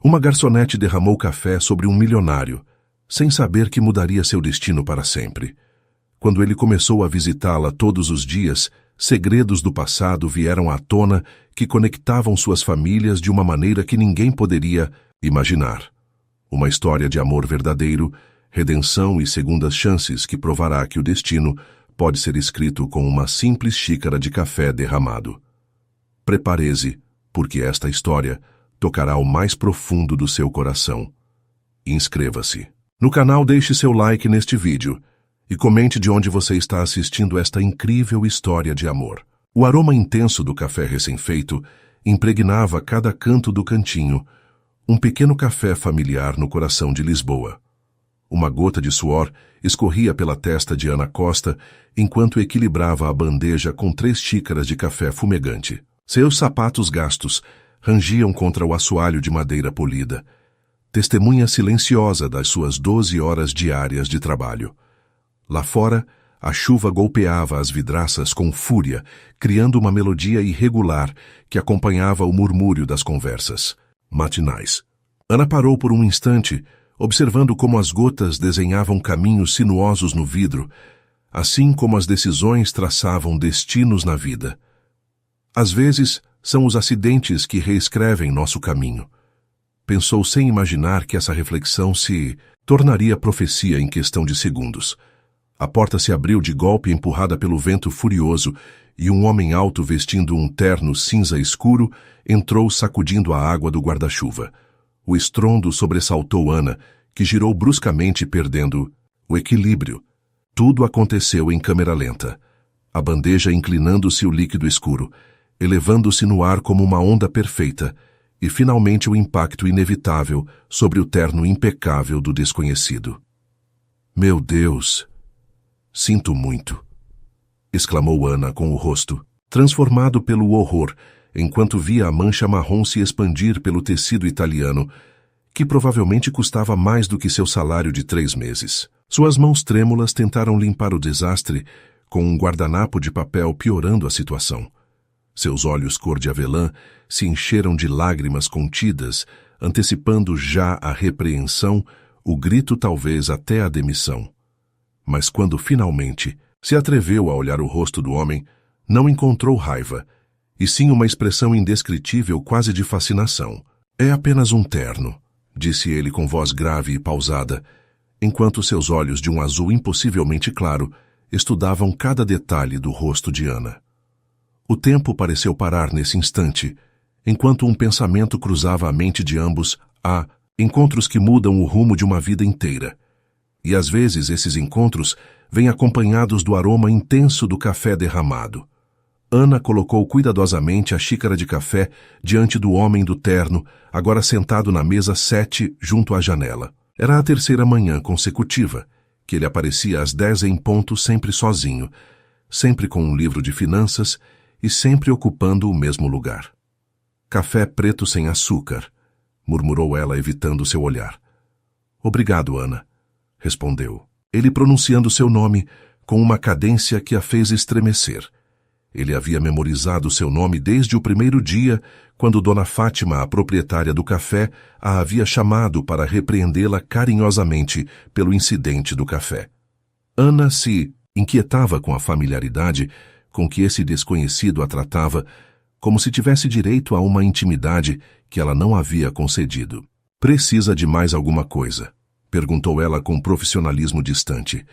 Uma garçonete derramou café sobre um milionário, sem saber que mudaria seu destino para sempre. Quando ele começou a visitá-la todos os dias, segredos do passado vieram à tona que conectavam suas famílias de uma maneira que ninguém poderia imaginar. Uma história de amor verdadeiro, redenção e segundas chances que provará que o destino pode ser escrito com uma simples xícara de café derramado. Prepare-se, porque esta história tocará o mais profundo do seu coração. Inscreva-se no canal, deixe seu like neste vídeo e comente de onde você está assistindo esta incrível história de amor. O aroma intenso do café recém-feito impregnava cada canto do cantinho, um pequeno café familiar no coração de Lisboa. Uma gota de suor escorria pela testa de Ana Costa enquanto equilibrava a bandeja com 3 xícaras de café fumegante. Seus sapatos gastos rangiam contra o assoalho de madeira polida, testemunha silenciosa das suas 12 horas diárias de trabalho. Lá fora, a chuva golpeava as vidraças com fúria, criando uma melodia irregular que acompanhava o murmúrio das conversas matinais. Ana parou por um instante, observando como as gotas desenhavam caminhos sinuosos no vidro, assim como as decisões traçavam destinos na vida. Às vezes, são os acidentes que reescrevem nosso caminho. Pensou sem imaginar que essa reflexão se tornaria profecia em questão de segundos. A porta se abriu de golpe, empurrada pelo vento furioso, e um homem alto vestindo um terno cinza escuro entrou sacudindo a água do guarda-chuva. O estrondo sobressaltou Ana, que girou bruscamente perdendo o equilíbrio. Tudo aconteceu em câmera lenta. A bandeja inclinando-se o líquido escuro, elevando-se no ar como uma onda perfeita, e finalmente o impacto inevitável sobre o terno impecável do desconhecido. Meu Deus! Sinto muito! Exclamou Ana com o rosto transformado pelo horror, enquanto via a mancha marrom se expandir pelo tecido italiano, que provavelmente custava mais do que seu salário de 3 meses. Suas mãos trêmulas tentaram limpar o desastre com um guardanapo de papel, piorando a situação. Seus olhos cor de avelã se encheram de lágrimas contidas, antecipando já a repreensão, o grito, talvez até a demissão. Mas quando finalmente se atreveu a olhar o rosto do homem, não encontrou raiva, e sim uma expressão indescritível, quase de fascinação. É apenas um terno, disse ele com voz grave e pausada, enquanto seus olhos de um azul impossivelmente claro estudavam cada detalhe do rosto de Ana. O tempo pareceu parar nesse instante, enquanto um pensamento cruzava a mente de ambos. Há encontros que mudam o rumo de uma vida inteira. E às vezes esses encontros vêm acompanhados do aroma intenso do café derramado. Ana colocou cuidadosamente a xícara de café diante do homem do terno, agora sentado na mesa 7 junto à janela. Era a 3ª manhã consecutiva que ele aparecia às 10 em ponto, sempre sozinho, sempre com um livro de finanças e sempre ocupando o mesmo lugar. Café preto sem açúcar, murmurou ela, evitando seu olhar. Obrigado, Ana, respondeu, ele pronunciando seu nome com uma cadência que a fez estremecer. Ele havia memorizado seu nome desde o primeiro dia, quando Dona Fátima, a proprietária do café, a havia chamado para repreendê-la carinhosamente pelo incidente do café. Ana se inquietava com a familiaridade com que esse desconhecido a tratava, como se tivesse direito a uma intimidade que ela não havia concedido. Precisa de mais alguma coisa? Perguntou ela com profissionalismo distante.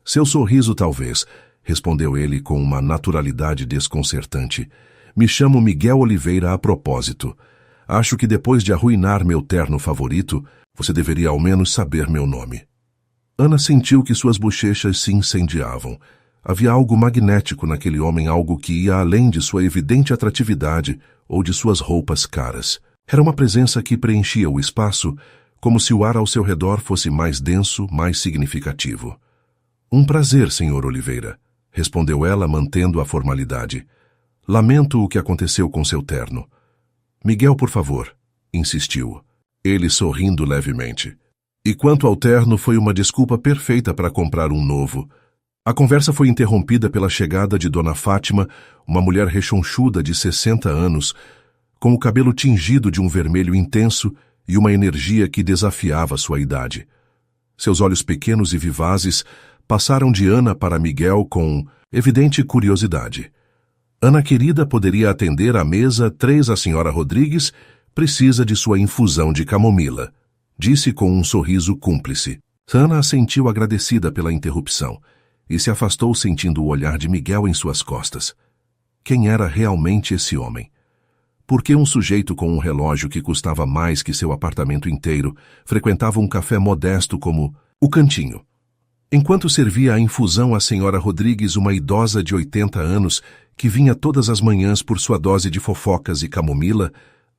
Seu sorriso, talvez, respondeu ele com uma naturalidade desconcertante. Me chamo Miguel Oliveira a propósito. Acho que depois de arruinar meu terno favorito, você deveria ao menos saber meu nome. Ana sentiu que suas bochechas se incendiavam. Havia algo magnético naquele homem, algo que ia além de sua evidente atratividade ou de suas roupas caras. Era uma presença que preenchia o espaço, como se o ar ao seu redor fosse mais denso, mais significativo. Um prazer, Sr. Oliveira, respondeu ela, mantendo a formalidade. Lamento o que aconteceu com seu terno. Miguel, por favor, insistiu, ele sorrindo levemente. E quanto ao terno, foi uma desculpa perfeita para comprar um novo. A conversa foi interrompida pela chegada de Dona Fátima, uma mulher rechonchuda de 60 anos, com o cabelo tingido de um vermelho intenso e uma energia que desafiava sua idade. Seus olhos pequenos e vivazes passaram de Ana para Miguel com evidente curiosidade. Ana querida poderia atender à mesa 3 a senhora Rodrigues precisa de sua infusão de camomila, disse com um sorriso cúmplice. Ana assentiu agradecida pela interrupção e se afastou sentindo o olhar de Miguel em suas costas. Quem era realmente esse homem? Por que um sujeito com um relógio que custava mais que seu apartamento inteiro frequentava um café modesto como o Cantinho? Enquanto servia a infusão à senhora Rodrigues, uma idosa de 80 anos, que vinha todas as manhãs por sua dose de fofocas e camomila,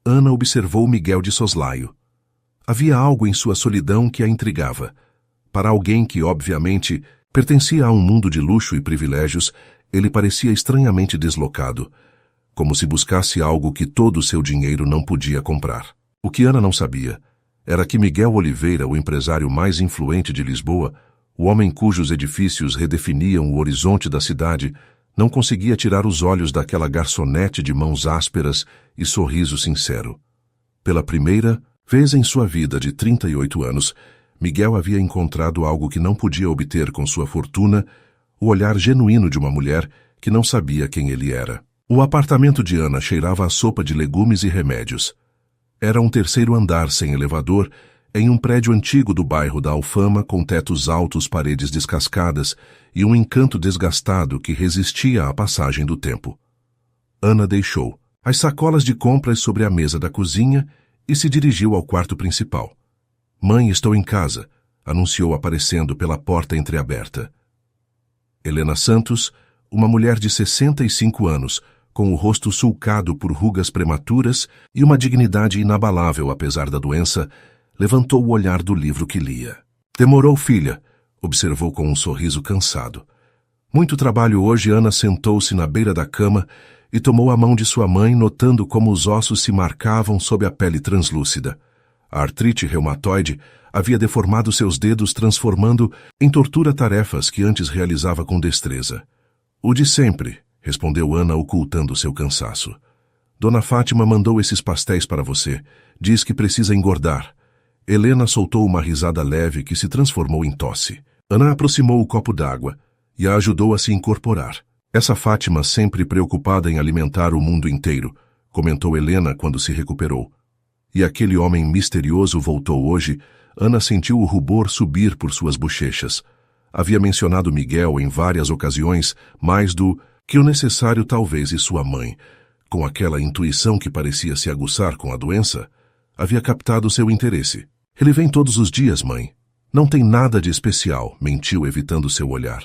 Ana observou Miguel de soslaio. Havia algo em sua solidão que a intrigava. Para alguém que, obviamente, pertencia a um mundo de luxo e privilégios, ele parecia estranhamente deslocado, como se buscasse algo que todo o seu dinheiro não podia comprar. O que Ana não sabia era que Miguel Oliveira, o empresário mais influente de Lisboa, o homem cujos edifícios redefiniam o horizonte da cidade, não conseguia tirar os olhos daquela garçonete de mãos ásperas e sorriso sincero. Pela primeira vez em sua vida de 38 anos, Miguel havia encontrado algo que não podia obter com sua fortuna, o olhar genuíno de uma mulher que não sabia quem ele era. O apartamento de Ana cheirava a sopa de legumes e remédios. Era um 3º andar sem elevador, em um prédio antigo do bairro da Alfama, com tetos altos, paredes descascadas e um encanto desgastado que resistia à passagem do tempo. Ana deixou as sacolas de compras sobre a mesa da cozinha e se dirigiu ao quarto principal. "Mãe, estou em casa", anunciou aparecendo pela porta entreaberta. Helena Santos, uma mulher de 65 anos, com o rosto sulcado por rugas prematuras e uma dignidade inabalável apesar da doença, levantou o olhar do livro que lia. "Demorou, filha", observou com um sorriso cansado. "Muito trabalho hoje." Ana sentou-se na beira da cama e tomou a mão de sua mãe, notando como os ossos se marcavam sob a pele translúcida. A artrite reumatoide havia deformado seus dedos, transformando em tortura tarefas que antes realizava com destreza. "O de sempre", respondeu Ana, ocultando seu cansaço. "Dona Fátima mandou esses pastéis para você. Diz que precisa engordar." Helena soltou uma risada leve que se transformou em tosse. Ana aproximou o copo d'água e a ajudou a se incorporar. "Essa Fátima sempre preocupada em alimentar o mundo inteiro", comentou Helena quando se recuperou. "E aquele homem misterioso voltou hoje." Ana sentiu o rubor subir por suas bochechas. Havia mencionado Miguel em várias ocasiões, mais do que o necessário talvez, e sua mãe, com aquela intuição que parecia se aguçar com a doença, havia captado seu interesse. "Ele vem todos os dias, mãe." "Não tem nada de especial", mentiu, evitando seu olhar.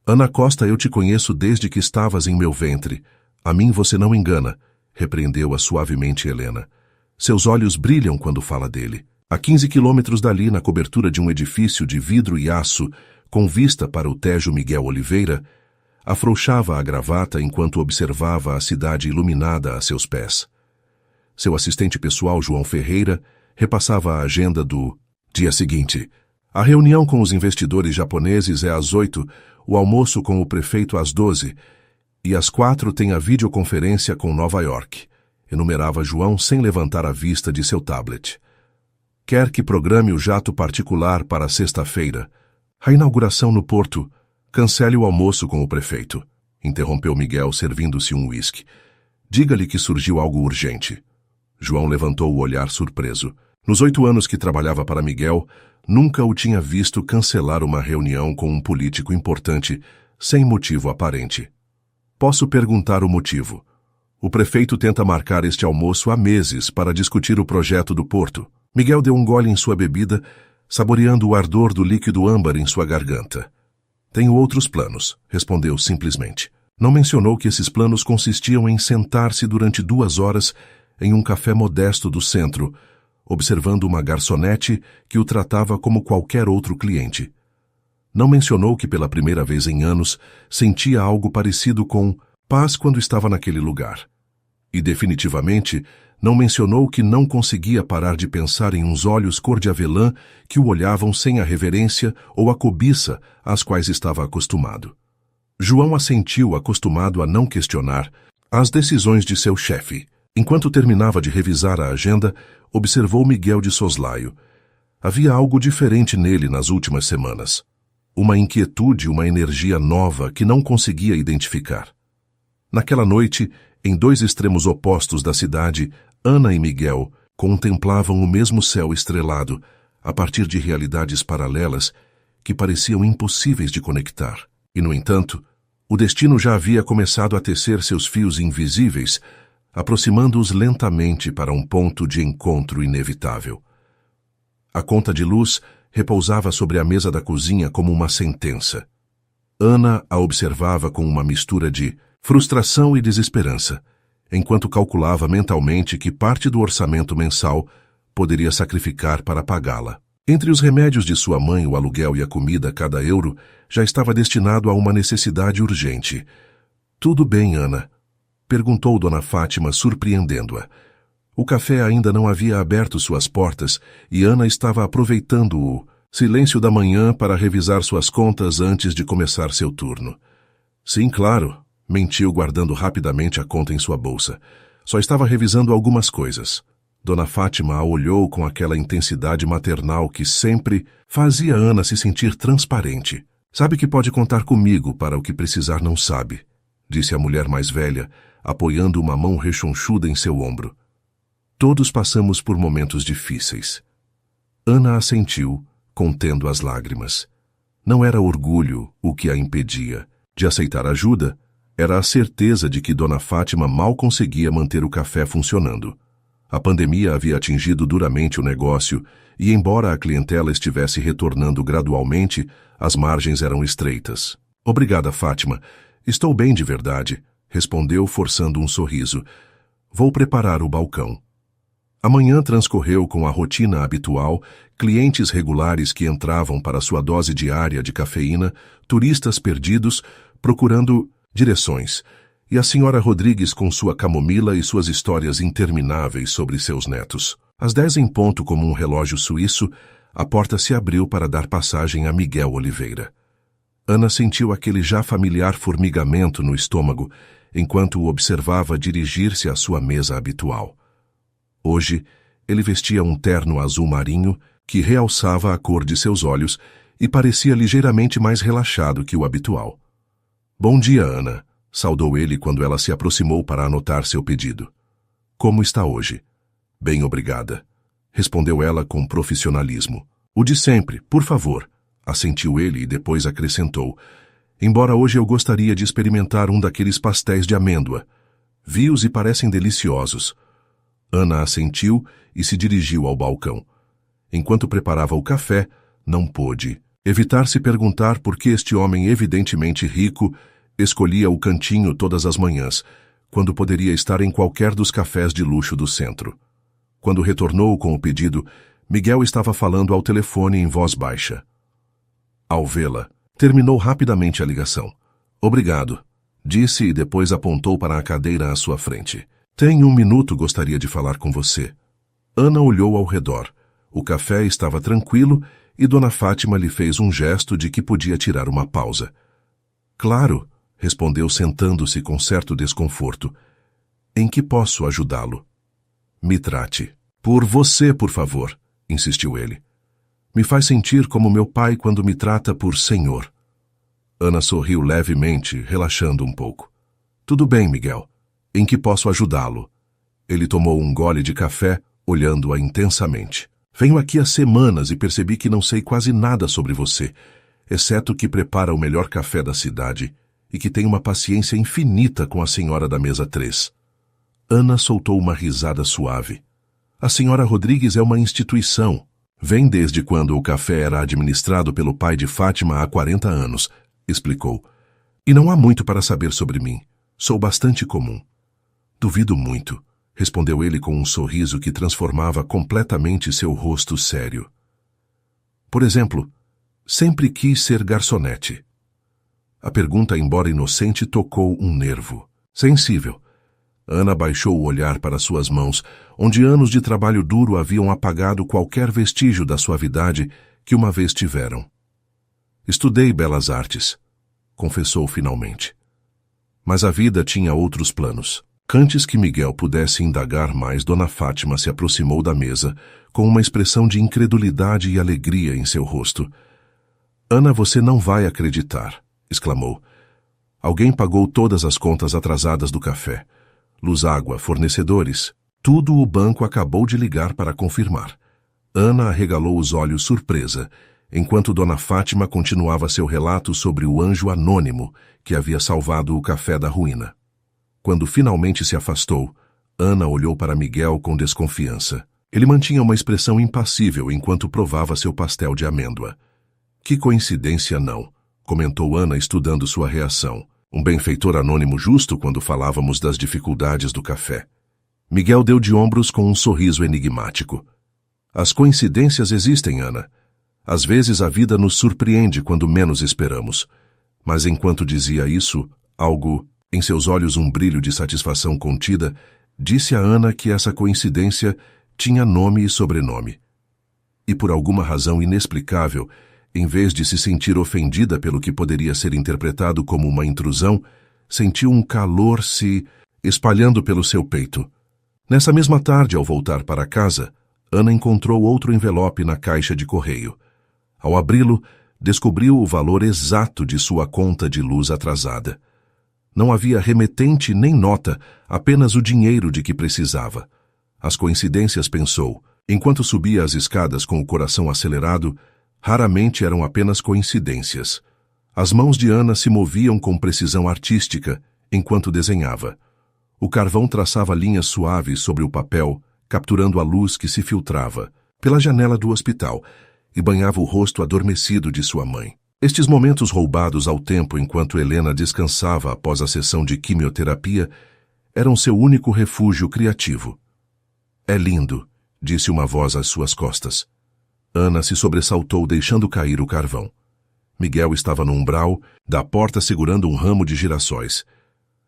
"Ana Costa, eu te conheço desde que estavas em meu ventre. A mim você não engana", repreendeu-a suavemente Helena. Seus olhos brilham quando fala dele. A 15 quilômetros dali, na cobertura de um edifício de vidro e aço, com vista para o Tejo Miguel Oliveira, afrouxava a gravata enquanto observava a cidade iluminada a seus pés. Seu assistente pessoal, João Ferreira, repassava a agenda do dia seguinte. A reunião com os investidores japoneses é às 8, o almoço com o prefeito às 12, e às 4 tem a videoconferência com Nova York, enumerava João sem levantar a vista de seu tablet. "Quer que programe o jato particular para sexta-feira? A inauguração no Porto. Cancele o almoço com o prefeito", interrompeu Miguel, servindo-se um uísque. "Diga-lhe que surgiu algo urgente." João levantou o olhar surpreso. Nos 8 anos que trabalhava para Miguel, nunca o tinha visto cancelar uma reunião com um político importante, sem motivo aparente. "Posso perguntar o motivo?" "O prefeito tenta marcar este almoço há meses para discutir o projeto do Porto." Miguel deu um gole em sua bebida, saboreando o ardor do líquido âmbar em sua garganta. "Tenho outros planos", respondeu simplesmente. Não mencionou que esses planos consistiam em sentar-se durante 2 horas em um café modesto do centro, observando uma garçonete que o tratava como qualquer outro cliente. Não mencionou que pela primeira vez em anos sentia algo parecido com paz quando estava naquele lugar. E definitivamente não mencionou que não conseguia parar de pensar em uns olhos cor de avelã que o olhavam sem a reverência ou a cobiça às quais estava acostumado. João assentiu, acostumado a não questionar as decisões de seu chefe. Enquanto terminava de revisar a agenda, observou Miguel de soslaio. Havia algo diferente nele nas últimas semanas. Uma inquietude, uma energia nova que não conseguia identificar. Naquela noite, em dois extremos opostos da cidade, Ana e Miguel contemplavam o mesmo céu estrelado, a partir de realidades paralelas que pareciam impossíveis de conectar. E, no entanto, o destino já havia começado a tecer seus fios invisíveis, aproximando-os lentamente para um ponto de encontro inevitável. A conta de luz repousava sobre a mesa da cozinha como uma sentença. Ana a observava com uma mistura de frustração e desesperança, enquanto calculava mentalmente que parte do orçamento mensal poderia sacrificar para pagá-la. Entre os remédios de sua mãe, o aluguel e a comida, cada euro já estava destinado a uma necessidade urgente. "Tudo bem, Ana?" perguntou Dona Fátima, surpreendendo-a. O café ainda não havia aberto suas portas e Ana estava aproveitando o silêncio da manhã para revisar suas contas antes de começar seu turno. "Sim, claro", mentiu, guardando rapidamente a conta em sua bolsa. "Só estava revisando algumas coisas." Dona Fátima a olhou com aquela intensidade maternal que sempre fazia Ana se sentir transparente. "Sabe que pode contar comigo para o que precisar, não sabe", disse a mulher mais velha, apoiando uma mão rechonchuda em seu ombro. "Todos passamos por momentos difíceis." Ana assentiu, contendo as lágrimas. Não era orgulho o que a impedia de aceitar ajuda, era a certeza de que Dona Fátima mal conseguia manter o café funcionando. A pandemia havia atingido duramente o negócio e, embora a clientela estivesse retornando gradualmente, as margens eram estreitas. "Obrigada, Fátima. Estou bem de verdade", respondeu, forçando um sorriso. "Vou preparar o balcão." A manhã transcorreu com a rotina habitual, clientes regulares que entravam para sua dose diária de cafeína, turistas perdidos, procurando direções, e a senhora Rodrigues com sua camomila e suas histórias intermináveis sobre seus netos. Às 10 em ponto, como um relógio suíço, a porta se abriu para dar passagem a Miguel Oliveira. Ana sentiu aquele já familiar formigamento no estômago, enquanto o observava dirigir-se à sua mesa habitual. Hoje, ele vestia um terno azul marinho que realçava a cor de seus olhos e parecia ligeiramente mais relaxado que o habitual. "Bom dia, Ana", saudou ele quando ela se aproximou para anotar seu pedido. "Como está hoje?" "Bem, obrigada", respondeu ela com profissionalismo. "O de sempre, por favor", assentiu ele e depois acrescentou. "Embora hoje eu gostaria de experimentar um daqueles pastéis de amêndoa. Vi-os e parecem deliciosos." Ana assentiu e se dirigiu ao balcão. Enquanto preparava o café, não pôde evitar se perguntar por que este homem evidentemente rico escolhia o cantinho todas as manhãs, quando poderia estar em qualquer dos cafés de luxo do centro. Quando retornou com o pedido, Miguel estava falando ao telefone em voz baixa. Ao vê-la, terminou rapidamente a ligação. "Obrigado", disse e depois apontou para a cadeira à sua frente. "Tenho um minuto, gostaria de falar com você." Ana olhou ao redor. O café estava tranquilo e Dona Fátima lhe fez um gesto de que podia tirar uma pausa. "Claro", respondeu sentando-se com certo desconforto. "Em que posso ajudá-lo?" "Me trate por você, por favor", insistiu ele. "Me faz sentir como meu pai quando me trata por senhor." Ana sorriu levemente, relaxando um pouco. "Tudo bem, Miguel. Em que posso ajudá-lo?" Ele tomou um gole de café, olhando-a intensamente. "Venho aqui há semanas e percebi que não sei quase nada sobre você, exceto que prepara o melhor café da cidade e que tem uma paciência infinita com a senhora da mesa 3. Ana soltou uma risada suave. "A senhora Rodrigues é uma instituição. Vem desde quando o café era administrado pelo pai de Fátima há 40 anos, explicou. "E não há muito para saber sobre mim. Sou bastante comum." "Duvido muito", respondeu ele com um sorriso que transformava completamente seu rosto sério. "Por exemplo, sempre quis ser garçonete." A pergunta, embora inocente, tocou um nervo sensível. Ana baixou o olhar para suas mãos, onde anos de trabalho duro haviam apagado qualquer vestígio da suavidade que uma vez tiveram. "Estudei belas artes", confessou finalmente. Mas a vida tinha outros planos. Antes que Miguel pudesse indagar mais, Dona Fátima se aproximou da mesa, com uma expressão de incredulidade e alegria em seu rosto. Ana, você não vai acreditar, exclamou. Alguém pagou todas as contas atrasadas do café. Luz, água, fornecedores. Tudo o banco acabou de ligar para confirmar. Ana arregalou os olhos surpresa, enquanto Dona Fátima continuava seu relato sobre o anjo anônimo que havia salvado o café da ruína. Quando finalmente se afastou, Ana olhou para Miguel com desconfiança. Ele mantinha uma expressão impassível enquanto provava seu pastel de amêndoa. Que coincidência, não, comentou Ana, estudando sua reação. Um benfeitor anônimo justo quando falávamos das dificuldades do café. Miguel deu de ombros com um sorriso enigmático. As coincidências existem, Ana. Às vezes a vida nos surpreende quando menos esperamos. Mas enquanto dizia isso, algo, em seus olhos um brilho de satisfação contida, disse a Ana que essa coincidência tinha nome e sobrenome. E por alguma razão inexplicável, em vez de se sentir ofendida pelo que poderia ser interpretado como uma intrusão, sentiu um calor se espalhando pelo seu peito. Nessa mesma tarde, ao voltar para casa, Ana encontrou outro envelope na caixa de correio. Ao abri-lo, descobriu o valor exato de sua conta de luz atrasada. Não havia remetente nem nota, apenas o dinheiro de que precisava. As coincidências, pensou, enquanto subia as escadas com o coração acelerado, raramente eram apenas coincidências. As mãos de Ana se moviam com precisão artística enquanto desenhava. O carvão traçava linhas suaves sobre o papel, capturando a luz que se filtrava pela janela do hospital e banhava o rosto adormecido de sua mãe. Estes momentos roubados ao tempo enquanto Helena descansava após a sessão de quimioterapia eram seu único refúgio criativo. É lindo, disse uma voz às suas costas. Ana se sobressaltou, deixando cair o carvão. Miguel estava no umbral da porta segurando um ramo de girassóis.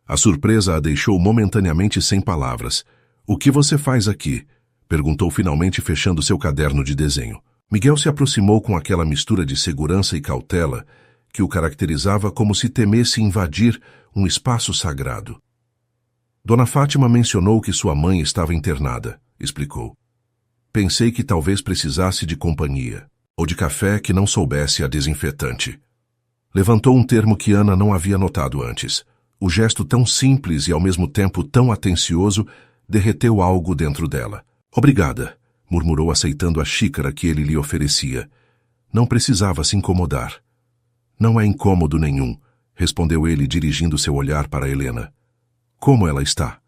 A surpresa a deixou momentaneamente sem palavras. O que você faz aqui? Perguntou finalmente, fechando seu caderno de desenho. Miguel se aproximou com aquela mistura de segurança e cautela que o caracterizava, como se temesse invadir um espaço sagrado. Dona Fátima mencionou que sua mãe estava internada, explicou. Pensei que talvez precisasse de companhia, ou de café que não soubesse a desinfetante. Levantou um termo que Ana não havia notado antes. O gesto tão simples e ao mesmo tempo tão atencioso derreteu algo dentro dela. Obrigada, murmurou, aceitando a xícara que ele lhe oferecia. Não precisava se incomodar. Não é incômodo nenhum, respondeu ele, dirigindo seu olhar para Helena. Como ela está?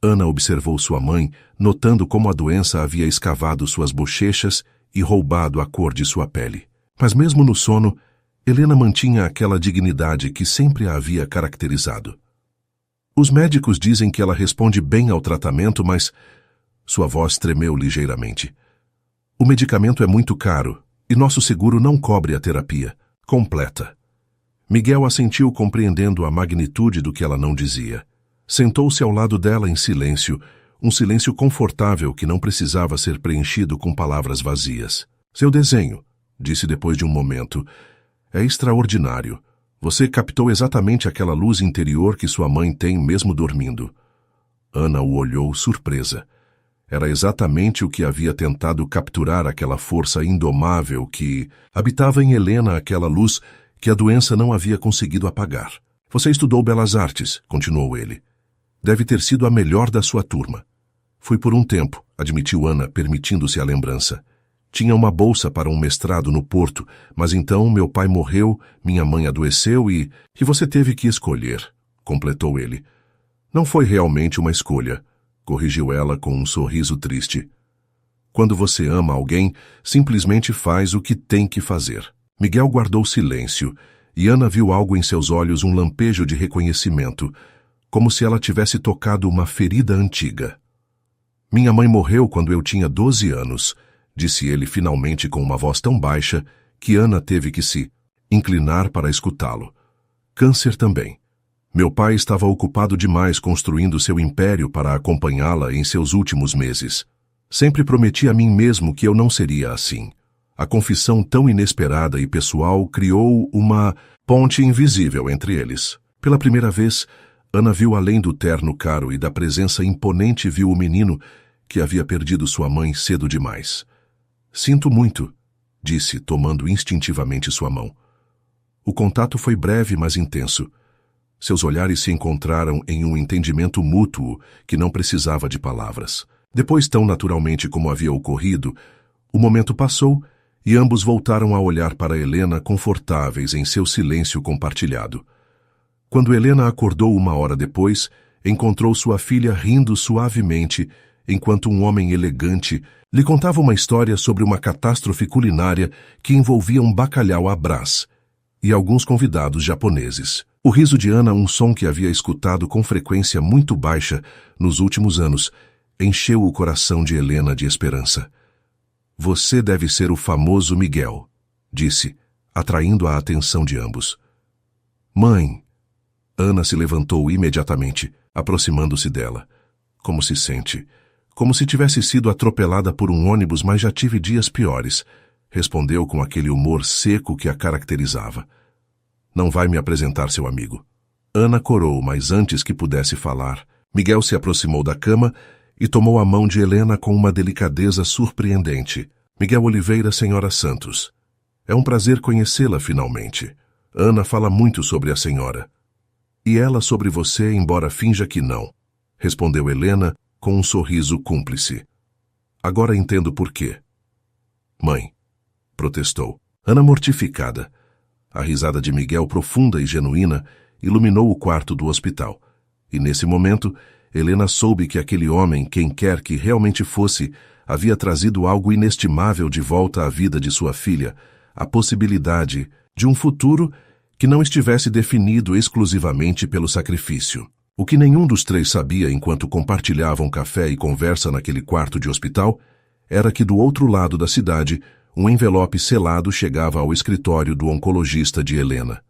Ana observou sua mãe, notando como a doença havia escavado suas bochechas e roubado a cor de sua pele. Mas mesmo no sono, Helena mantinha aquela dignidade que sempre a havia caracterizado. Os médicos dizem que ela responde bem ao tratamento, mas... Sua voz tremeu ligeiramente. O medicamento é muito caro e nosso seguro não cobre a terapia completa. Miguel assentiu, compreendendo a magnitude do que ela não dizia. Sentou-se ao lado dela em silêncio, um silêncio confortável que não precisava ser preenchido com palavras vazias. Seu desenho, disse depois de um momento, é extraordinário. Você captou exatamente aquela luz interior que sua mãe tem mesmo dormindo. Ana o olhou surpresa. Era exatamente o que havia tentado capturar, aquela força indomável que habitava em Helena, aquela luz que a doença não havia conseguido apagar. Você estudou Belas Artes, continuou ele. Deve ter sido a melhor da sua turma. Fui por um tempo, admitiu Ana, permitindo-se a lembrança. Tinha uma bolsa para um mestrado no Porto, mas então meu pai morreu, minha mãe adoeceu e você teve que escolher, completou ele. Não foi realmente uma escolha, corrigiu ela com um sorriso triste. Quando você ama alguém, simplesmente faz o que tem que fazer. Miguel guardou silêncio, e Ana viu algo em seus olhos, um lampejo de reconhecimento, como se ela tivesse tocado uma ferida antiga. Minha mãe morreu quando eu tinha 12 anos, disse ele finalmente com uma voz tão baixa que Ana teve que se inclinar para escutá-lo. Câncer também. Meu pai estava ocupado demais construindo seu império para acompanhá-la em seus últimos meses. Sempre prometi a mim mesmo que eu não seria assim. A confissão tão inesperada e pessoal criou uma ponte invisível entre eles. Pela primeira vez, Ana viu além do terno caro e da presença imponente viu o menino que havia perdido sua mãe cedo demais. Sinto muito, disse, tomando instintivamente sua mão. O contato foi breve, mas intenso. Seus olhares se encontraram em um entendimento mútuo que não precisava de palavras. Depois, tão naturalmente como havia ocorrido, o momento passou e ambos voltaram a olhar para Helena confortáveis em seu silêncio compartilhado. Quando Helena acordou 1 hora depois, encontrou sua filha rindo suavemente, enquanto um homem elegante lhe contava uma história sobre uma catástrofe culinária que envolvia um bacalhau à Brás e alguns convidados japoneses. O riso de Ana, um som que havia escutado com frequência muito baixa nos últimos anos, encheu o coração de Helena de esperança. Você deve ser o famoso Miguel, disse, atraindo a atenção de ambos. Mãe! Ana se levantou imediatamente, aproximando-se dela. Como se sente? Como se tivesse sido atropelada por um ônibus, mas já tive dias piores, respondeu com aquele humor seco que a caracterizava. Não vai me apresentar seu amigo. Ana corou, mas antes que pudesse falar, Miguel se aproximou da cama e tomou a mão de Helena com uma delicadeza surpreendente. Miguel Oliveira, Senhora Santos. É um prazer conhecê-la finalmente. Ana fala muito sobre a senhora. E ela sobre você, embora finja que não, respondeu Helena com um sorriso cúmplice. Agora entendo por quê. Mãe, protestou. Ana mortificada. A risada de Miguel, profunda e genuína, iluminou o quarto do hospital. E nesse momento, Helena soube que aquele homem, quem quer que realmente fosse, havia trazido algo inestimável de volta à vida de sua filha, a possibilidade de um futuro que não estivesse definido exclusivamente pelo sacrifício. O que nenhum dos três sabia enquanto compartilhavam café e conversa naquele quarto de hospital era que do outro lado da cidade, um envelope selado chegava ao escritório do oncologista de Helena.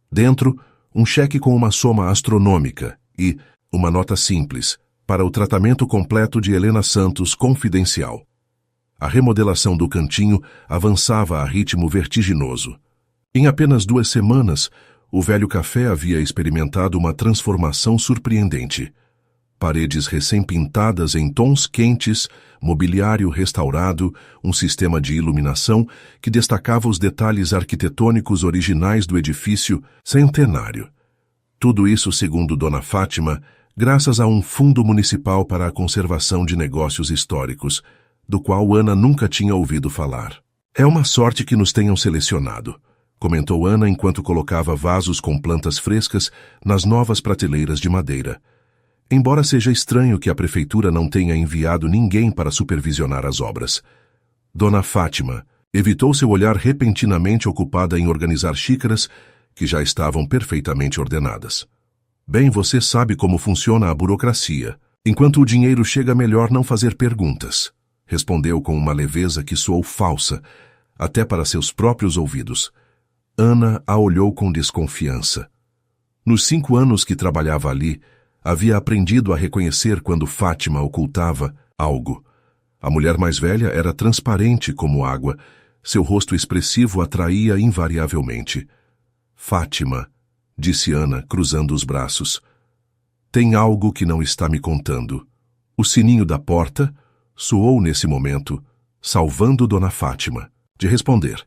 Dentro, um cheque com uma soma astronômica e uma nota simples para o tratamento completo de Helena Santos confidencial. A remodelação do cantinho avançava a ritmo vertiginoso. Em apenas 2 semanas, o velho café havia experimentado uma transformação surpreendente. Paredes recém-pintadas em tons quentes, mobiliário restaurado, um sistema de iluminação que destacava os detalhes arquitetônicos originais do edifício centenário. Tudo isso, segundo Dona Fátima, graças a um fundo municipal para a conservação de negócios históricos, do qual Ana nunca tinha ouvido falar. É uma sorte que nos tenham selecionado, comentou Ana enquanto colocava vasos com plantas frescas nas novas prateleiras de madeira. Embora seja estranho que a prefeitura não tenha enviado ninguém para supervisionar as obras. Dona Fátima evitou seu olhar repentinamente ocupada em organizar xícaras que já estavam perfeitamente ordenadas. Bem, você sabe como funciona a burocracia. Enquanto o dinheiro chega, melhor não fazer perguntas, respondeu com uma leveza que soou falsa, até para seus próprios ouvidos. Ana a olhou com desconfiança. Nos 5 anos que trabalhava ali, havia aprendido a reconhecer quando Fátima ocultava algo. A mulher mais velha era transparente como água, seu rosto expressivo atraía invariavelmente. Fátima, disse Ana, cruzando os braços. Tem algo que não está me contando. O sininho da porta soou nesse momento, salvando Dona Fátima de responder.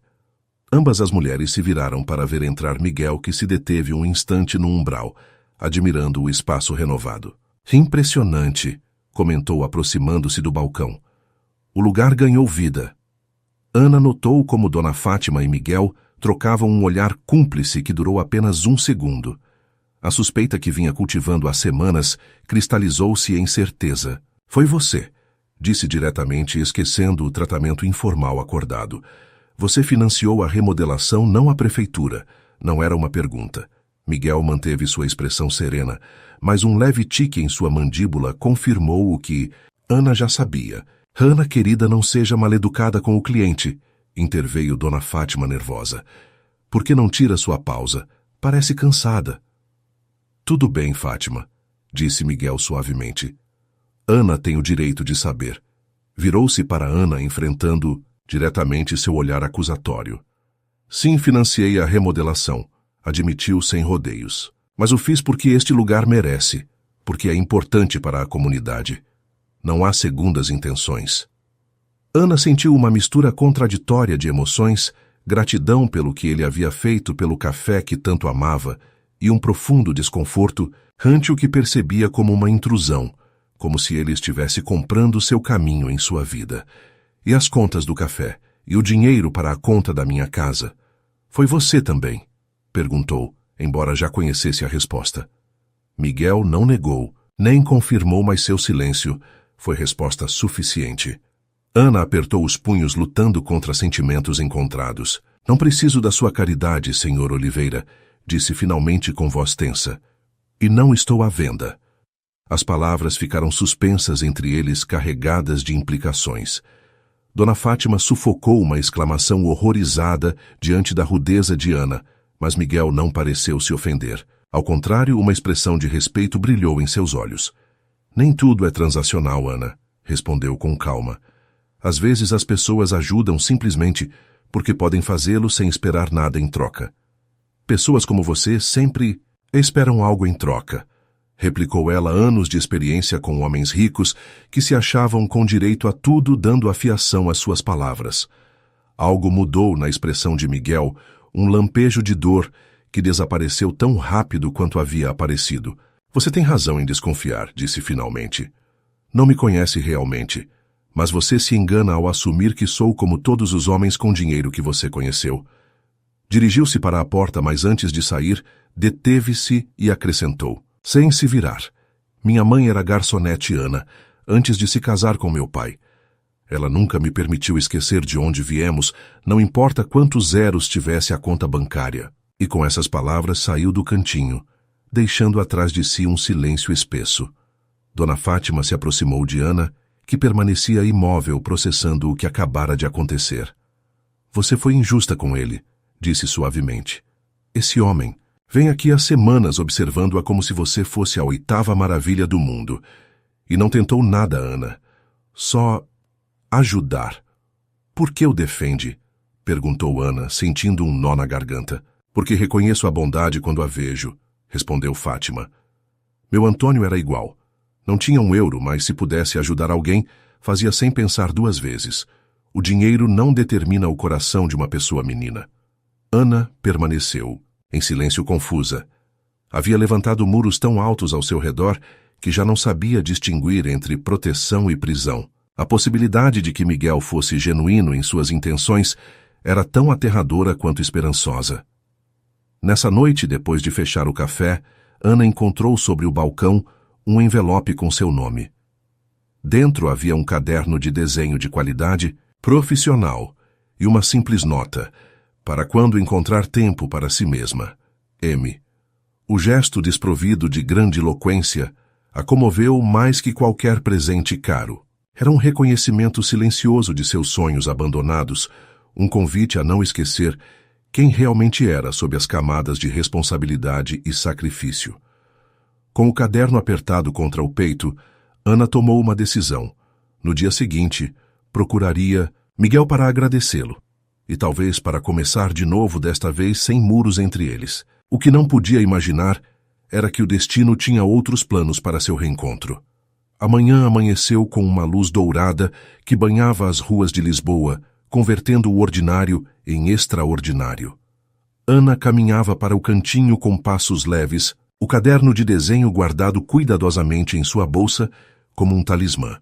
Ambas as mulheres se viraram para ver entrar Miguel, que se deteve um instante no umbral, admirando o espaço renovado. Impressionante, comentou aproximando-se do balcão. O lugar ganhou vida. Ana notou como Dona Fátima e Miguel trocavam um olhar cúmplice que durou apenas 1 segundo. A suspeita que vinha cultivando há semanas cristalizou-se em certeza. Foi você, disse diretamente, esquecendo o tratamento informal acordado. Você financiou a remodelação, não a prefeitura. Não era uma pergunta. Miguel manteve sua expressão serena, mas um leve tique em sua mandíbula confirmou o que Ana já sabia. Ana, querida, não seja maleducada com o cliente, interveio Dona Fátima nervosa. Por que não tira sua pausa? Parece cansada. Tudo bem, Fátima, disse Miguel suavemente. Ana tem o direito de saber. Virou-se para Ana, enfrentando diretamente seu olhar acusatório. Sim, financiei a remodelação, admitiu sem rodeios. Mas o fiz porque este lugar merece, porque é importante para a comunidade. Não há segundas intenções. Ana sentiu uma mistura contraditória de emoções, gratidão pelo que ele havia feito pelo café que tanto amava, e um profundo desconforto ante o que percebia como uma intrusão, como se ele estivesse comprando seu caminho em sua vida. E as contas do café? E o dinheiro para a conta da minha casa? Foi você também? Perguntou, embora já conhecesse a resposta. Miguel não negou, nem confirmou, mas seu silêncio foi resposta suficiente. Ana apertou os punhos lutando contra sentimentos encontrados. Não preciso da sua caridade, Sr. Oliveira, disse finalmente com voz tensa. E não estou à venda. As palavras ficaram suspensas entre eles, carregadas de implicações. Dona Fátima sufocou uma exclamação horrorizada diante da rudeza de Ana, mas Miguel não pareceu se ofender. Ao contrário, uma expressão de respeito brilhou em seus olhos. Nem tudo é transacional, Ana, respondeu com calma. Às vezes as pessoas ajudam simplesmente porque podem fazê-lo sem esperar nada em troca. Pessoas como você sempre esperam algo em troca, replicou ela, anos de experiência com homens ricos que se achavam com direito a tudo, dando afiação às suas palavras. Algo mudou na expressão de Miguel, um lampejo de dor que desapareceu tão rápido quanto havia aparecido. Você tem razão em desconfiar, disse finalmente. Não me conhece realmente, mas você se engana ao assumir que sou como todos os homens com dinheiro que você conheceu. Dirigiu-se para a porta, mas antes de sair, deteve-se e acrescentou, sem se virar. Minha mãe era garçonete Ana, antes de se casar com meu pai. Ela nunca me permitiu esquecer de onde viemos, não importa quantos zeros tivesse a conta bancária. E com essas palavras saiu do cantinho, deixando atrás de si um silêncio espesso. Dona Fátima se aproximou de Ana, que permanecia imóvel processando o que acabara de acontecer. Você foi injusta com ele, disse suavemente. Esse homem vem aqui há semanas observando-a como se você fosse a 8ª maravilha do mundo. E não tentou nada, Ana. Só ajudar. Por que o defende? Perguntou Ana, sentindo um nó na garganta. Porque reconheço a bondade quando a vejo, respondeu Fátima. Meu Antônio era igual. Não tinha um euro, mas se pudesse ajudar alguém, fazia sem pensar 2 vezes. O dinheiro não determina o coração de uma pessoa menina. Ana permaneceu, em silêncio confusa. Havia levantado muros tão altos ao seu redor que já não sabia distinguir entre proteção e prisão. A possibilidade de que Miguel fosse genuíno em suas intenções era tão aterradora quanto esperançosa. Nessa noite, depois de fechar o café, Ana encontrou sobre o balcão um envelope com seu nome. Dentro havia um caderno de desenho de qualidade, profissional, e uma simples nota, para quando encontrar tempo para si mesma. M. O gesto desprovido de grandiloquência a comoveu mais que qualquer presente caro. Era um reconhecimento silencioso de seus sonhos abandonados, um convite a não esquecer quem realmente era sob as camadas de responsabilidade e sacrifício. Com o caderno apertado contra o peito, Ana tomou uma decisão. No dia seguinte, procuraria Miguel para agradecê-lo, e talvez para começar de novo, desta vez sem muros entre eles. O que não podia imaginar era que o destino tinha outros planos para seu reencontro. Amanhã amanheceu com uma luz dourada que banhava as ruas de Lisboa, convertendo o ordinário em extraordinário. Ana caminhava para o cantinho com passos leves, o caderno de desenho guardado cuidadosamente em sua bolsa como um talismã.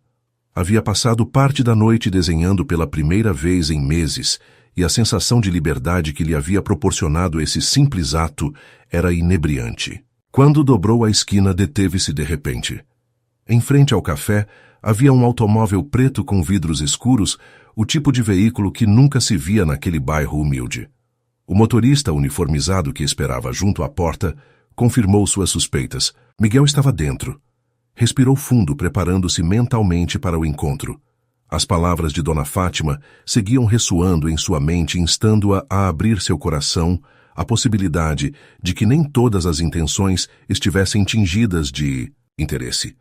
Havia passado parte da noite desenhando pela primeira vez em meses, e a sensação de liberdade que lhe havia proporcionado esse simples ato era inebriante. Quando dobrou a esquina, deteve-se de repente. Em frente ao café, havia um automóvel preto com vidros escuros, o tipo de veículo que nunca se via naquele bairro humilde. O motorista uniformizado que esperava junto à porta confirmou suas suspeitas. Miguel estava dentro. Respirou fundo, preparando-se mentalmente para o encontro. As palavras de Dona Fátima seguiam ressoando em sua mente, instando-a a abrir seu coração à possibilidade de que nem todas as intenções estivessem tingidas de interesse.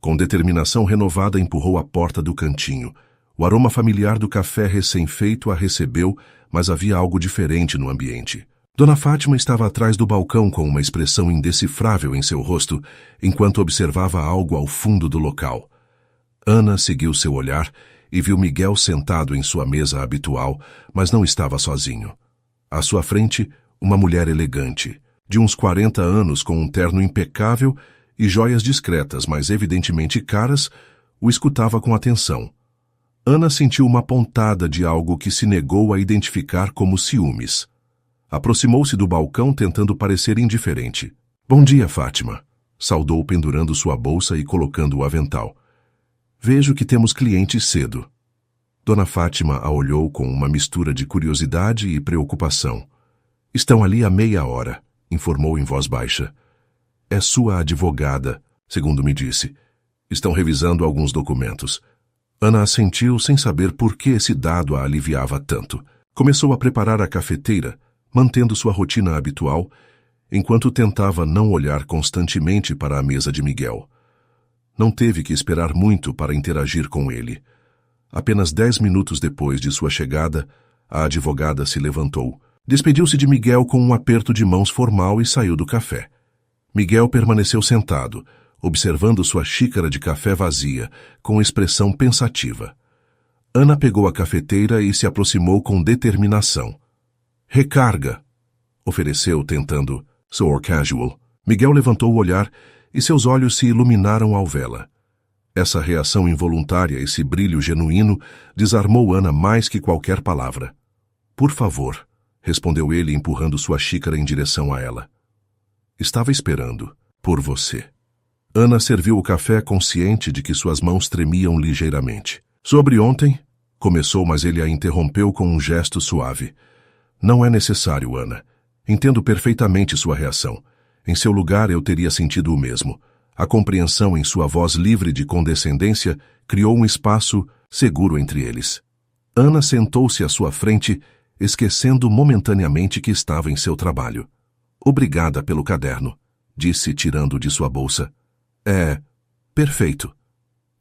Com determinação renovada, empurrou a porta do cantinho. O aroma familiar do café recém-feito a recebeu, mas havia algo diferente no ambiente. Dona Fátima estava atrás do balcão com uma expressão indecifrável em seu rosto, enquanto observava algo ao fundo do local. Ana seguiu seu olhar e viu Miguel sentado em sua mesa habitual, mas não estava sozinho. À sua frente, uma mulher elegante, de uns 40 anos com um terno impecável e joias discretas, mas evidentemente caras, o escutava com atenção. Ana sentiu uma pontada de algo que se negou a identificar como ciúmes. Aproximou-se do balcão tentando parecer indiferente. "Bom dia, Fátima", saudou pendurando sua bolsa e colocando o avental. "Vejo que temos clientes cedo." Dona Fátima a olhou com uma mistura de curiosidade e preocupação. "Estão ali há meia hora", informou em voz baixa. "É sua advogada, segundo me disse. Estão revisando alguns documentos." Ana assentiu sem saber por que esse dado a aliviava tanto. Começou a preparar a cafeteira, mantendo sua rotina habitual, enquanto tentava não olhar constantemente para a mesa de Miguel. Não teve que esperar muito para interagir com ele. Apenas 10 minutos depois de sua chegada, a advogada se levantou. Despediu-se de Miguel com um aperto de mãos formal e saiu do café. Miguel permaneceu sentado, observando sua xícara de café vazia, com expressão pensativa. Ana pegou a cafeteira e se aproximou com determinação. "Recarga", ofereceu, tentando soar casual. Miguel levantou o olhar e seus olhos se iluminaram ao vê-la. Essa reação involuntária, esse brilho genuíno, desarmou Ana mais que qualquer palavra. "Por favor", respondeu ele, empurrando sua xícara em direção a ela. "Estava esperando por você." Ana serviu o café consciente de que suas mãos tremiam ligeiramente. "Sobre ontem", começou, mas ele a interrompeu com um gesto suave. "Não é necessário, Ana. Entendo perfeitamente sua reação. Em seu lugar eu teria sentido o mesmo." A compreensão em sua voz livre de condescendência criou um espaço seguro entre eles. Ana sentou-se à sua frente, esquecendo momentaneamente que estava em seu trabalho. "Obrigada pelo caderno", disse, tirando de sua bolsa. "É perfeito."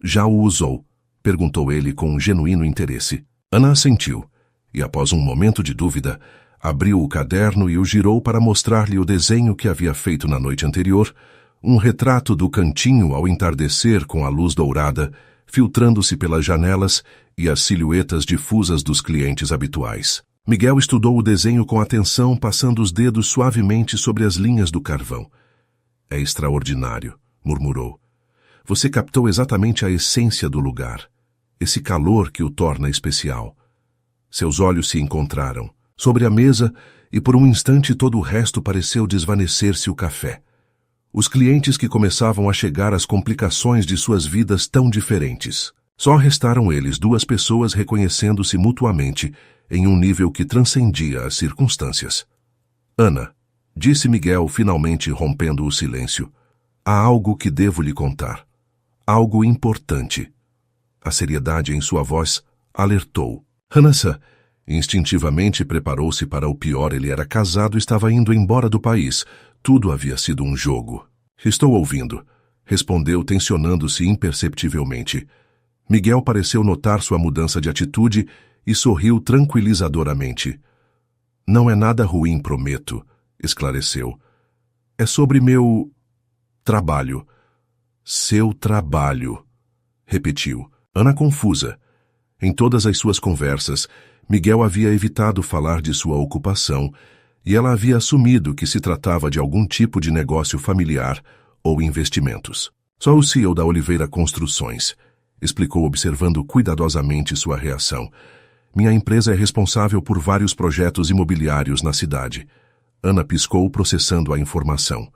"Já o usou?" perguntou ele com um genuíno interesse. Ana assentiu, e após um momento de dúvida, abriu o caderno e o girou para mostrar-lhe o desenho que havia feito na noite anterior, um retrato do cantinho ao entardecer com a luz dourada, filtrando-se pelas janelas e as silhuetas difusas dos clientes habituais. Miguel estudou o desenho com atenção, passando os dedos suavemente sobre as linhas do carvão. "É extraordinário", murmurou. "Você captou exatamente a essência do lugar, esse calor que o torna especial." Seus olhos se encontraram sobre a mesa e por um instante todo o resto pareceu desvanecer-se o café. Os clientes que começavam a chegar às complicações de suas vidas tão diferentes. Só restaram eles, duas pessoas reconhecendo-se mutuamente em um nível que transcendia as circunstâncias. "Ana", disse Miguel, finalmente rompendo o silêncio, "há algo que devo lhe contar. Algo importante." A seriedade em sua voz alertou. Hanassa instintivamente preparou-se para o pior. Ele era casado e estava indo embora do país. Tudo havia sido um jogo. "Estou ouvindo", respondeu, tensionando-se imperceptivelmente. Miguel pareceu notar sua mudança de atitude e sorriu tranquilizadoramente. "Não é nada ruim, prometo", esclareceu. "É sobre meu trabalho." "Seu trabalho", repetiu. Ana confusa. Em todas as suas conversas, Miguel havia evitado falar de sua ocupação, e ela havia assumido que se tratava de algum tipo de negócio familiar ou investimentos. "Só o CEO da Oliveira Construções", explicou, observando cuidadosamente sua reação. "Minha empresa é responsável por vários projetos imobiliários na cidade." Ana piscou, processando a informação.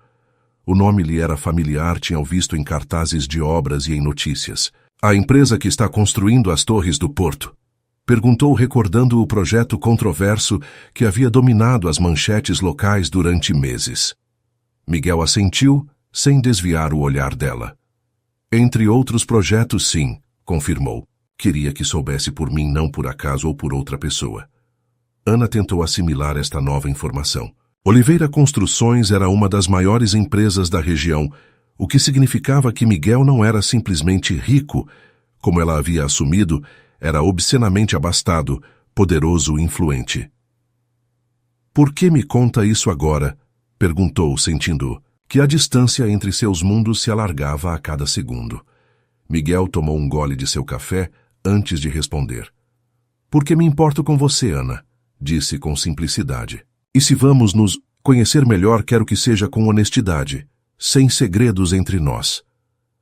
O nome lhe era familiar, tinha visto em cartazes de obras e em notícias. "A empresa que está construindo as torres do porto?" perguntou, recordando o projeto controverso que havia dominado as manchetes locais durante meses. Miguel assentiu, sem desviar o olhar dela. "Entre outros projetos, sim", confirmou. "Queria que soubesse por mim, não por acaso ou por outra pessoa." Ana tentou assimilar esta nova informação. Oliveira Construções era uma das maiores empresas da região, o que significava que Miguel não era simplesmente rico, como ela havia assumido, era obscenamente abastado, poderoso e influente. Por que me conta isso agora? Perguntou, sentindo que a distância entre seus mundos se alargava a cada segundo. Miguel tomou um gole de seu café antes de responder. Porque me importo com você, Ana, disse com simplicidade. E se vamos nos conhecer melhor, quero que seja com honestidade, sem segredos entre nós.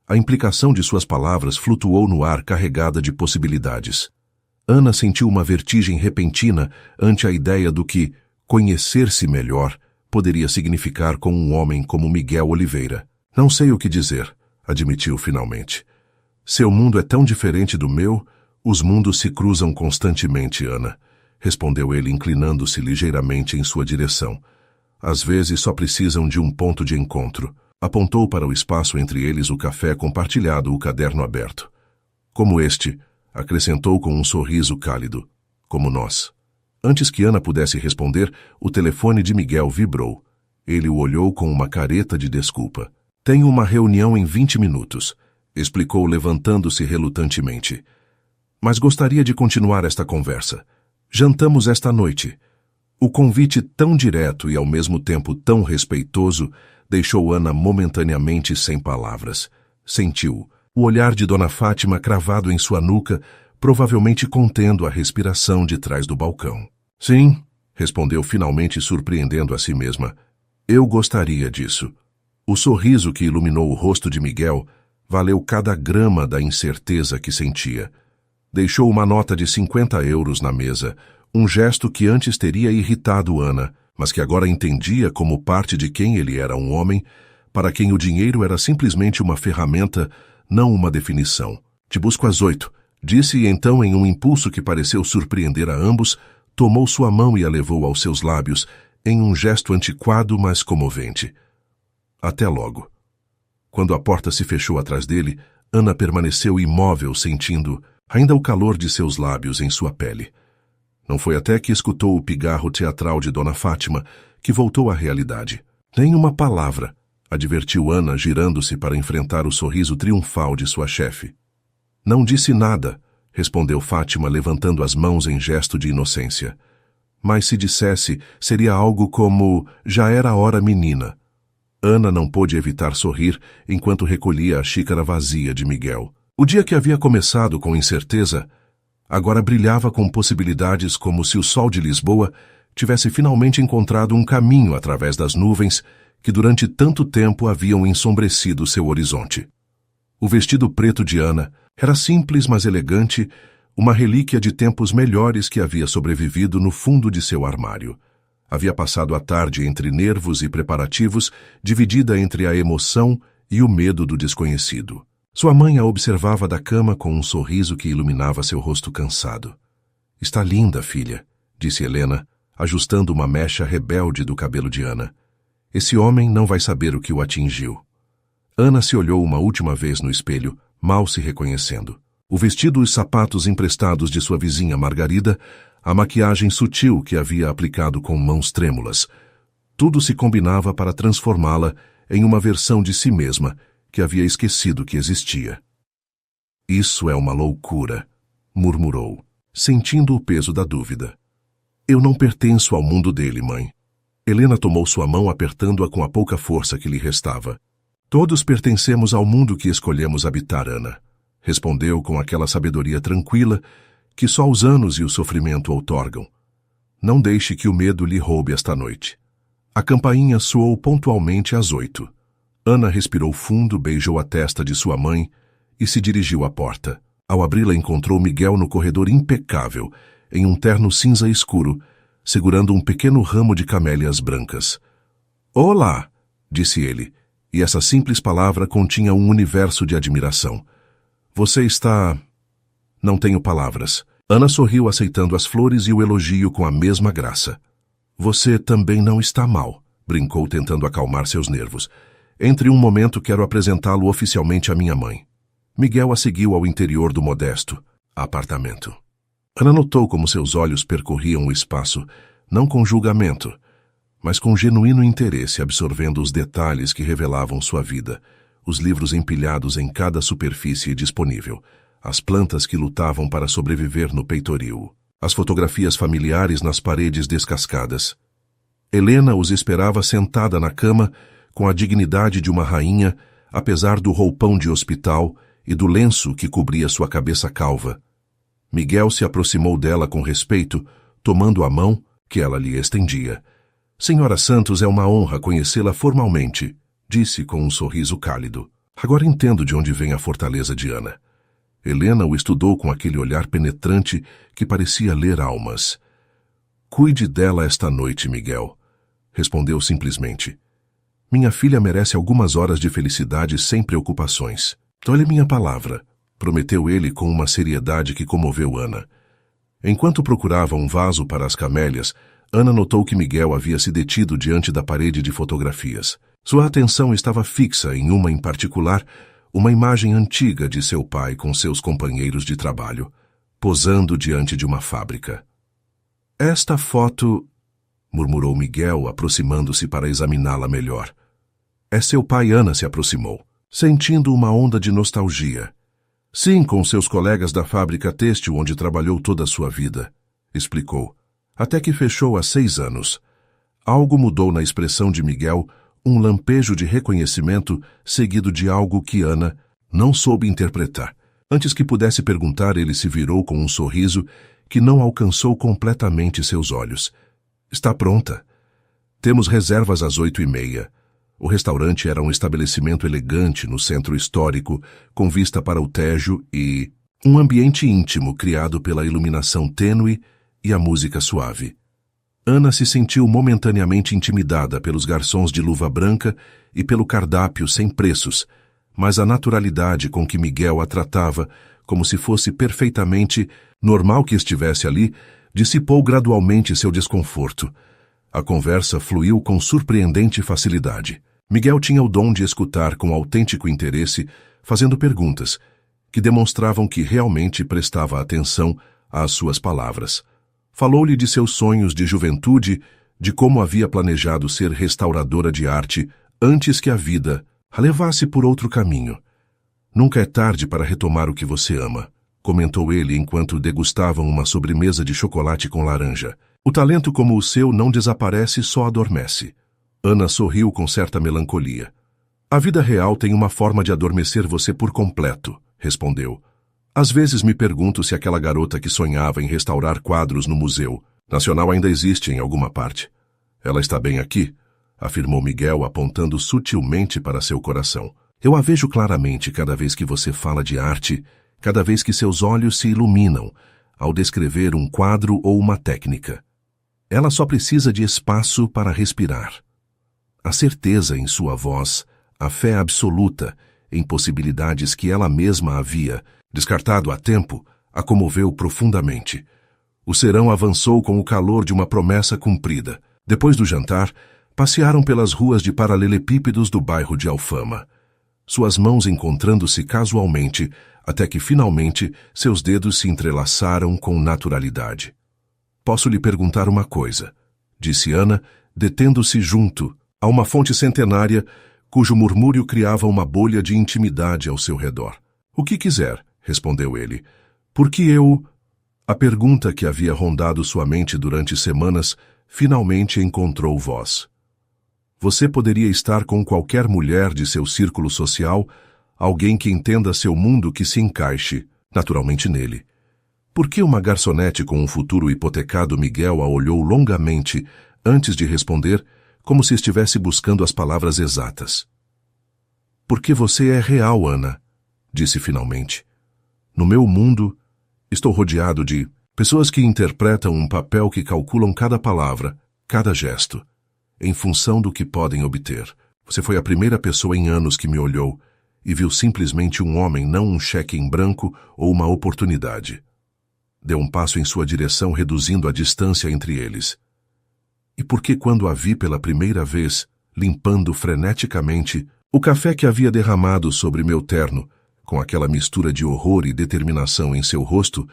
A implicação de suas palavras flutuou no ar carregada de possibilidades. Ana sentiu uma vertigem repentina ante a ideia do que conhecer-se melhor poderia significar com um homem como Miguel Oliveira. Não sei o que dizer, admitiu finalmente. Seu mundo é tão diferente do meu, os mundos se cruzam constantemente, Ana, respondeu ele inclinando-se ligeiramente em sua direção. Às vezes só precisam de um ponto de encontro. Apontou para o espaço entre eles o café compartilhado, o caderno aberto. Como este, acrescentou com um sorriso cálido, como nós. Antes que Ana pudesse responder, o telefone de Miguel vibrou. Ele o olhou com uma careta de desculpa. Tenho uma reunião em 20 minutos, explicou levantando-se relutantemente. Mas gostaria de continuar esta conversa. Jantamos esta noite. O convite tão direto e ao mesmo tempo tão respeitoso deixou Ana momentaneamente sem palavras. Sentiu o olhar de Dona Fátima cravado em sua nuca, provavelmente contendo a respiração de trás do balcão. Sim, respondeu finalmente surpreendendo a si mesma. Eu gostaria disso. O sorriso que iluminou o rosto de Miguel valeu cada grama da incerteza que sentia. Deixou uma nota de 50 euros na mesa, um gesto que antes teria irritado Ana, mas que agora entendia como parte de quem ele era, um homem, para quem o dinheiro era simplesmente uma ferramenta, não uma definição. Te busco às 8, disse e então, em um impulso que pareceu surpreender a ambos, tomou sua mão e a levou aos seus lábios, em um gesto antiquado, mas comovente. Até logo. Quando a porta se fechou atrás dele, Ana permaneceu imóvel, sentindo ainda o calor de seus lábios em sua pele. Não foi até que escutou o pigarro teatral de Dona Fátima que voltou à realidade. Nem uma palavra, advertiu Ana, girando-se para enfrentar o sorriso triunfal de sua chefe. Não disse nada, respondeu Fátima, levantando as mãos em gesto de inocência. Mas se dissesse, seria algo como: já era hora, menina. Ana não pôde evitar sorrir enquanto recolhia a xícara vazia de Miguel. O dia que havia começado com incerteza, agora brilhava com possibilidades, como se o sol de Lisboa tivesse finalmente encontrado um caminho através das nuvens que durante tanto tempo haviam ensombrecido seu horizonte. O vestido preto de Ana era simples, mas elegante, uma relíquia de tempos melhores que havia sobrevivido no fundo de seu armário. Havia passado a tarde entre nervos e preparativos, dividida entre a emoção e o medo do desconhecido. Sua mãe a observava da cama com um sorriso que iluminava seu rosto cansado. Está linda, filha, disse Helena, ajustando uma mecha rebelde do cabelo de Ana. Esse homem não vai saber o que o atingiu. Ana se olhou uma última vez no espelho, mal se reconhecendo. O vestido e os sapatos emprestados de sua vizinha Margarida, a maquiagem sutil que havia aplicado com mãos trêmulas. Tudo se combinava para transformá-la em uma versão de si mesma, que havia esquecido que existia. Isso é uma loucura, murmurou, sentindo o peso da dúvida. Eu não pertenço ao mundo dele, mãe. Helena tomou sua mão apertando-a com a pouca força que lhe restava. Todos pertencemos ao mundo que escolhemos habitar, Ana, respondeu com aquela sabedoria tranquila que só os anos e o sofrimento outorgam. Não deixe que o medo lhe roube esta noite. A campainha soou pontualmente às 8. Ana respirou fundo, beijou a testa de sua mãe e se dirigiu à porta. Ao abri-la, encontrou Miguel no corredor impecável, em um terno cinza escuro, segurando um pequeno ramo de camélias brancas. Olá, disse ele, e essa simples palavra continha um universo de admiração. Você está... Não tenho palavras. Ana sorriu aceitando as flores e o elogio com a mesma graça. Você também não está mal, brincou tentando acalmar seus nervos. Entre um momento quero apresentá-lo oficialmente à minha mãe. Miguel a seguiu ao interior do modesto apartamento. Ana notou como seus olhos percorriam o espaço, não com julgamento, mas com genuíno interesse, absorvendo os detalhes que revelavam sua vida, os livros empilhados em cada superfície disponível, as plantas que lutavam para sobreviver no peitoril, as fotografias familiares nas paredes descascadas. Helena os esperava sentada na cama, com a dignidade de uma rainha, apesar do roupão de hospital e do lenço que cobria sua cabeça calva. Miguel se aproximou dela com respeito, tomando a mão que ela lhe estendia. Senhora Santos, é uma honra conhecê-la formalmente, disse com um sorriso cálido. Agora entendo de onde vem a fortaleza de Ana. Helena o estudou com aquele olhar penetrante que parecia ler almas. Cuide dela esta noite, Miguel, respondeu simplesmente. Minha filha merece algumas horas de felicidade sem preocupações. Tole minha palavra, prometeu ele com uma seriedade que comoveu Ana. Enquanto procurava um vaso para as camélias, Ana notou que Miguel havia se detido diante da parede de fotografias. Sua atenção estava fixa em uma em particular, uma imagem antiga de seu pai com seus companheiros de trabalho, posando diante de uma fábrica. Esta foto, murmurou Miguel, aproximando-se para examiná-la melhor. É seu pai. Ana se aproximou, sentindo uma onda de nostalgia. Sim, com seus colegas da fábrica têxtil onde trabalhou toda a sua vida, explicou, até que fechou há 6 anos. Algo mudou na expressão de Miguel, um lampejo de reconhecimento seguido de algo que Ana não soube interpretar. Antes que pudesse perguntar, ele se virou com um sorriso que não alcançou completamente seus olhos. Está pronta. Temos reservas às 8h30. O restaurante era um estabelecimento elegante no centro histórico, com vista para o Tejo e um ambiente íntimo criado pela iluminação tênue e a música suave. Ana se sentiu momentaneamente intimidada pelos garçons de luva branca e pelo cardápio sem preços, mas a naturalidade com que Miguel a tratava, como se fosse perfeitamente normal que estivesse ali, dissipou gradualmente seu desconforto. A conversa fluiu com surpreendente facilidade. Miguel tinha o dom de escutar com autêntico interesse, fazendo perguntas, que demonstravam que realmente prestava atenção às suas palavras. Falou-lhe de seus sonhos de juventude, de como havia planejado ser restauradora de arte antes que a vida a levasse por outro caminho. Nunca é tarde para retomar o que você ama, comentou ele enquanto degustavam uma sobremesa de chocolate com laranja. O talento como o seu não desaparece, só adormece. Ana sorriu com certa melancolia. A vida real tem uma forma de adormecer você por completo, respondeu. Às vezes me pergunto se aquela garota que sonhava em restaurar quadros no Museu Nacional ainda existe em alguma parte. Ela está bem aqui, afirmou Miguel, apontando sutilmente para seu coração. Eu a vejo claramente cada vez que você fala de arte, cada vez que seus olhos se iluminam ao descrever um quadro ou uma técnica. Ela só precisa de espaço para respirar. A certeza em sua voz, a fé absoluta em possibilidades que ela mesma havia descartado há tempo, a comoveu profundamente. O serão avançou com o calor de uma promessa cumprida. Depois do jantar, passearam pelas ruas de paralelepípedos do bairro de Alfama, suas mãos encontrando-se casualmente, até que finalmente seus dedos se entrelaçaram com naturalidade. Posso lhe perguntar uma coisa, disse Ana, detendo-se junto a uma fonte centenária cujo murmúrio criava uma bolha de intimidade ao seu redor. O que quiser, respondeu ele. Porque eu... A pergunta que havia rondado sua mente durante semanas finalmente encontrou voz. Você poderia estar com qualquer mulher de seu círculo social, alguém que entenda seu mundo, que se encaixe, naturalmente, nele. Por que uma garçonete com um futuro hipotecado? Miguel a olhou longamente antes de responder, como se estivesse buscando as palavras exatas. Porque você é real, Ana, disse finalmente. No meu mundo, estou rodeado de pessoas que interpretam um papel, que calculam cada palavra, cada gesto, em função do que podem obter. Você foi a primeira pessoa em anos que me olhou e viu simplesmente um homem, não um cheque em branco ou uma oportunidade. Deu um passo em sua direção, reduzindo a distância entre eles. E porque quando a vi pela primeira vez, limpando freneticamente o café que havia derramado sobre meu terno, com aquela mistura de horror e determinação em seu rosto,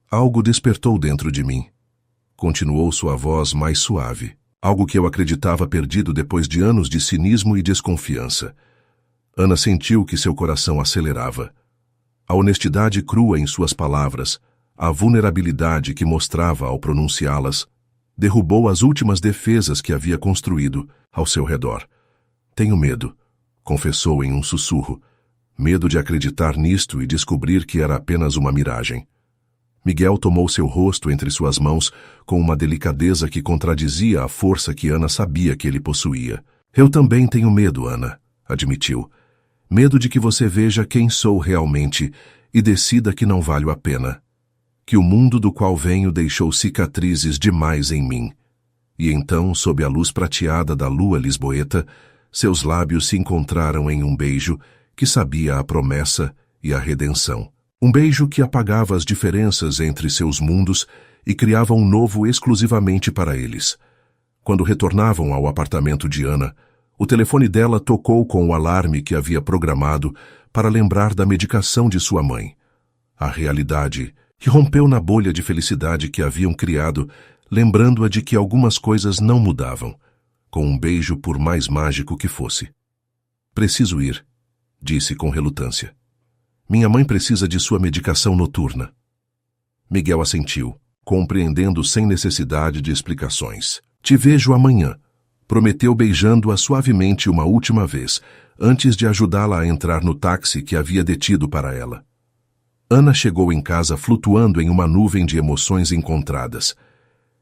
algo despertou dentro de mim. Continuou sua voz mais suave. Algo que eu acreditava perdido depois de anos de cinismo e desconfiança. Ana sentiu que seu coração acelerava. A honestidade crua em suas palavras, a vulnerabilidade que mostrava ao pronunciá-las, derrubou as últimas defesas que havia construído ao seu redor. Tenho medo, confessou em um sussurro. Medo de acreditar nisto e descobrir que era apenas uma miragem. Miguel tomou seu rosto entre suas mãos com uma delicadeza que contradizia a força que Ana sabia que ele possuía. Eu também tenho medo, Ana, admitiu. Medo de que você veja quem sou realmente e decida que não valho a pena. Que o mundo do qual venho deixou cicatrizes demais em mim. E então, sob a luz prateada da lua lisboeta, seus lábios se encontraram em um beijo que sabia a promessa e a redenção. Um beijo que apagava as diferenças entre seus mundos e criava um novo exclusivamente para eles. Quando retornavam ao apartamento de Ana, o telefone dela tocou com o alarme que havia programado para lembrar da medicação de sua mãe. A realidade rompeu na bolha de felicidade que haviam criado, lembrando-a de que algumas coisas não mudavam, com um beijo por mais mágico que fosse. Preciso ir, disse com relutância. Minha mãe precisa de sua medicação noturna. Miguel assentiu, compreendendo sem necessidade de explicações. Te vejo amanhã, prometeu beijando-a suavemente uma última vez, antes de ajudá-la a entrar no táxi que havia detido para ela. Ana chegou em casa flutuando em uma nuvem de emoções encontradas.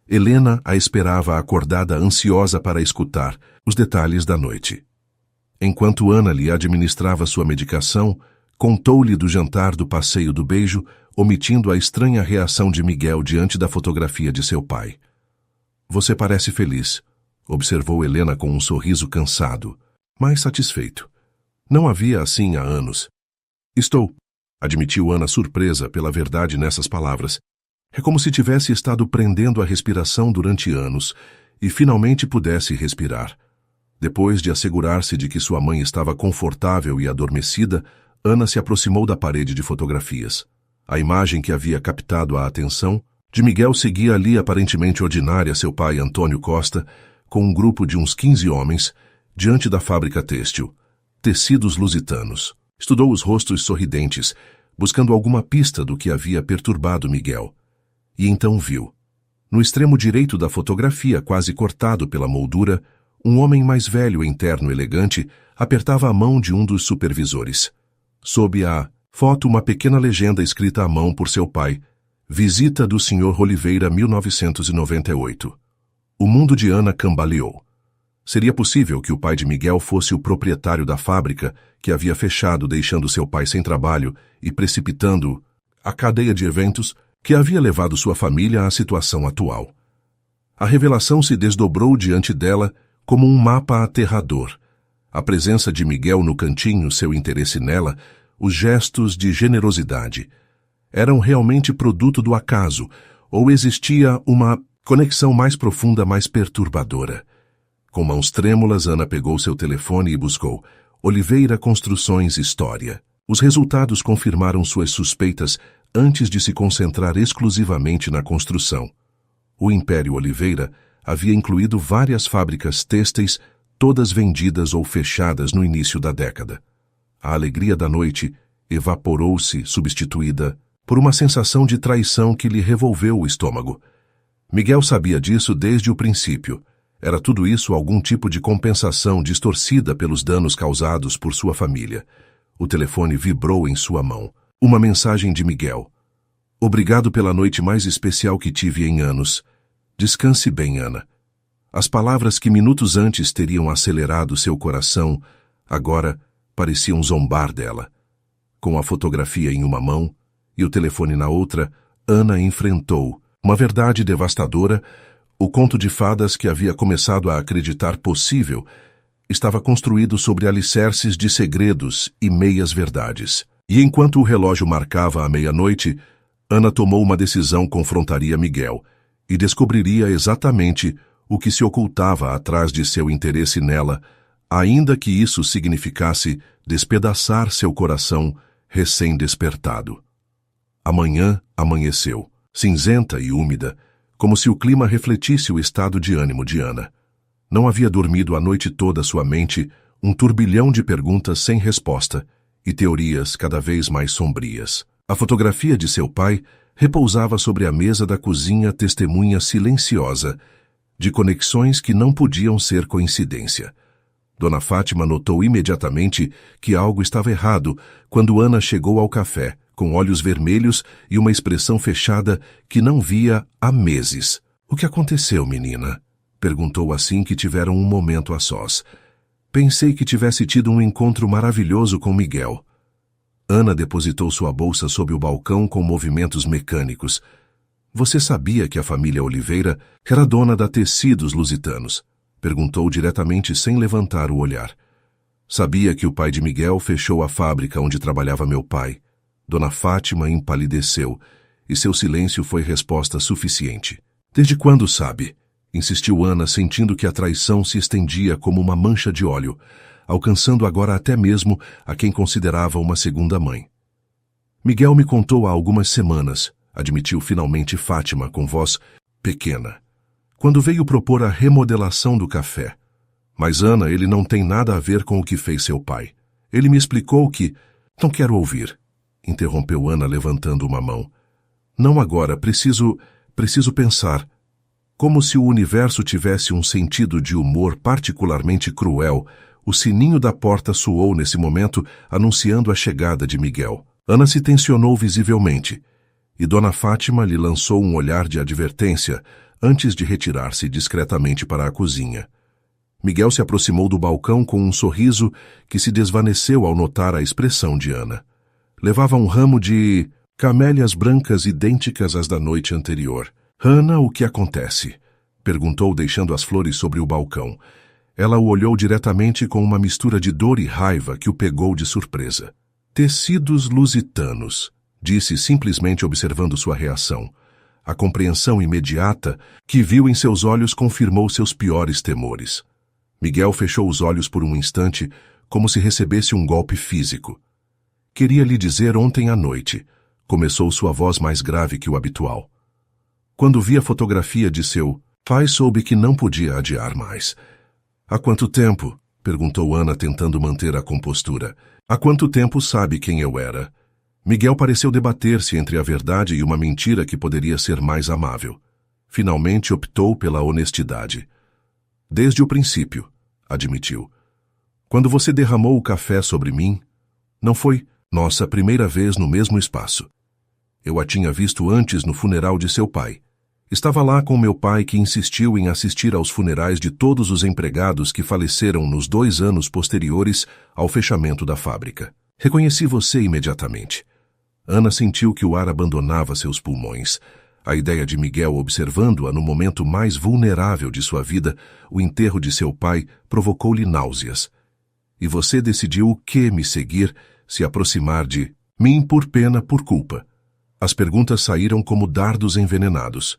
Helena a esperava acordada, ansiosa para escutar os detalhes da noite. Enquanto Ana lhe administrava sua medicação, contou-lhe do jantar, do passeio, do beijo, omitindo a estranha reação de Miguel diante da fotografia de seu pai. Você parece feliz, observou Helena com um sorriso cansado, mas satisfeito. Não havia assim há anos. Estou, admitiu Ana, surpresa pela verdade nessas palavras. É como se tivesse estado prendendo a respiração durante anos e finalmente pudesse respirar. Depois de assegurar-se de que sua mãe estava confortável e adormecida, Ana se aproximou da parede de fotografias. A imagem que havia captado a atenção de Miguel seguia ali aparentemente ordinária seu pai Antônio Costa, com um grupo de uns 15 homens, diante da fábrica têxtil, Tecidos Lusitanos. Estudou os rostos sorridentes, buscando alguma pista do que havia perturbado Miguel. E então viu. No extremo direito da fotografia, quase cortado pela moldura, um homem mais velho em terno elegante apertava a mão de um dos supervisores. Sob a foto, uma pequena legenda escrita à mão por seu pai. Visita do Sr. Oliveira, 1998. O mundo de Ana cambaleou. Seria possível que o pai de Miguel fosse o proprietário da fábrica que havia fechado, deixando seu pai sem trabalho e precipitando a cadeia de eventos que havia levado sua família à situação atual. A revelação se desdobrou diante dela como um mapa aterrador. A presença de Miguel no cantinho, seu interesse nela, os gestos de generosidade, eram realmente produto do acaso, ou existia uma conexão mais profunda, mais perturbadora? Com mãos trêmulas, Ana pegou seu telefone e buscou Oliveira Construções História. Os resultados confirmaram suas suspeitas antes de se concentrar exclusivamente na construção. O Império Oliveira havia incluído várias fábricas têxteis, todas vendidas ou fechadas no início da década. A alegria da noite evaporou-se, substituída por uma sensação de traição que lhe revolveu o estômago. Miguel sabia disso desde o princípio. Era tudo isso algum tipo de compensação distorcida pelos danos causados por sua família. O telefone vibrou em sua mão. Uma mensagem de Miguel. Obrigado pela noite mais especial que tive em anos. Descanse bem, Ana. As palavras que minutos antes teriam acelerado seu coração, agora pareciam zombar dela. Com a fotografia em uma mão e o telefone na outra, Ana enfrentou uma verdade devastadora. O conto de fadas que havia começado a acreditar possível estava construído sobre alicerces de segredos e meias-verdades. E enquanto o relógio marcava a meia-noite, Ana tomou uma decisão: confrontaria Miguel e descobriria exatamente o que se ocultava atrás de seu interesse nela, ainda que isso significasse despedaçar seu coração recém-despertado. A manhã amanheceu, cinzenta e úmida, como se o clima refletisse o estado de ânimo de Ana. Não havia dormido a noite toda sua mente um turbilhão de perguntas sem resposta e teorias cada vez mais sombrias. A fotografia de seu pai repousava sobre a mesa da cozinha, testemunha silenciosa de conexões que não podiam ser coincidência. Dona Fátima notou imediatamente que algo estava errado quando Ana chegou ao café, com olhos vermelhos e uma expressão fechada que não via há meses. "O que aconteceu, menina?" perguntou assim que tiveram um momento a sós. "Pensei que tivesse tido um encontro maravilhoso com Miguel." Ana depositou sua bolsa sob o balcão com movimentos mecânicos. "Você sabia que a família Oliveira era dona da Tecidos Lusitanos?" perguntou diretamente sem levantar o olhar. "Sabia que o pai de Miguel fechou a fábrica onde trabalhava meu pai." Dona Fátima empalideceu, e seu silêncio foi resposta suficiente. "Desde quando sabe?" insistiu Ana, sentindo que a traição se estendia como uma mancha de óleo, alcançando agora até mesmo a quem considerava uma segunda mãe. "Miguel me contou há algumas semanas", admitiu finalmente Fátima com voz pequena, "quando veio propor a remodelação do café. Mas, Ana, ele não tem nada a ver com o que fez seu pai. Ele me explicou que..." "Não quero ouvir", interrompeu Ana levantando uma mão. "Não agora, preciso pensar." Como se o universo tivesse um sentido de humor particularmente cruel, o sininho da porta soou nesse momento, anunciando a chegada de Miguel. Ana se tensionou visivelmente, e Dona Fátima lhe lançou um olhar de advertência antes de retirar-se discretamente para a cozinha. Miguel se aproximou do balcão com um sorriso que se desvaneceu ao notar a expressão de Ana. Levava um ramo de camélias brancas idênticas às da noite anterior. "Ana, o que acontece?" perguntou, deixando as flores sobre o balcão. Ela o olhou diretamente com uma mistura de dor e raiva que o pegou de surpresa. "Tecidos Lusitanos", disse simplesmente observando sua reação. A compreensão imediata que viu em seus olhos confirmou seus piores temores. Miguel fechou os olhos por um instante, como se recebesse um golpe físico. "Queria lhe dizer ontem à noite", começou sua voz mais grave que o habitual. "Quando vi a fotografia de seu pai, soube que não podia adiar mais." "Há quanto tempo?" perguntou Ana, tentando manter a compostura. "Há quanto tempo sabe quem eu era?" Miguel pareceu debater-se entre a verdade e uma mentira que poderia ser mais amável. Finalmente optou pela honestidade. "Desde o princípio", admitiu. "Quando você derramou o café sobre mim, não foi nossa primeira vez no mesmo espaço. Eu a tinha visto antes no funeral de seu pai. Estava lá com meu pai, que insistiu em assistir aos funerais de todos os empregados que faleceram nos 2 anos posteriores ao fechamento da fábrica. Reconheci você imediatamente." Ana sentiu que o ar abandonava seus pulmões. A ideia de Miguel observando-a no momento mais vulnerável de sua vida, o enterro de seu pai, provocou-lhe náuseas. "E você decidiu o que me seguir, se aproximar de mim por pena, por culpa?" As perguntas saíram como dardos envenenados.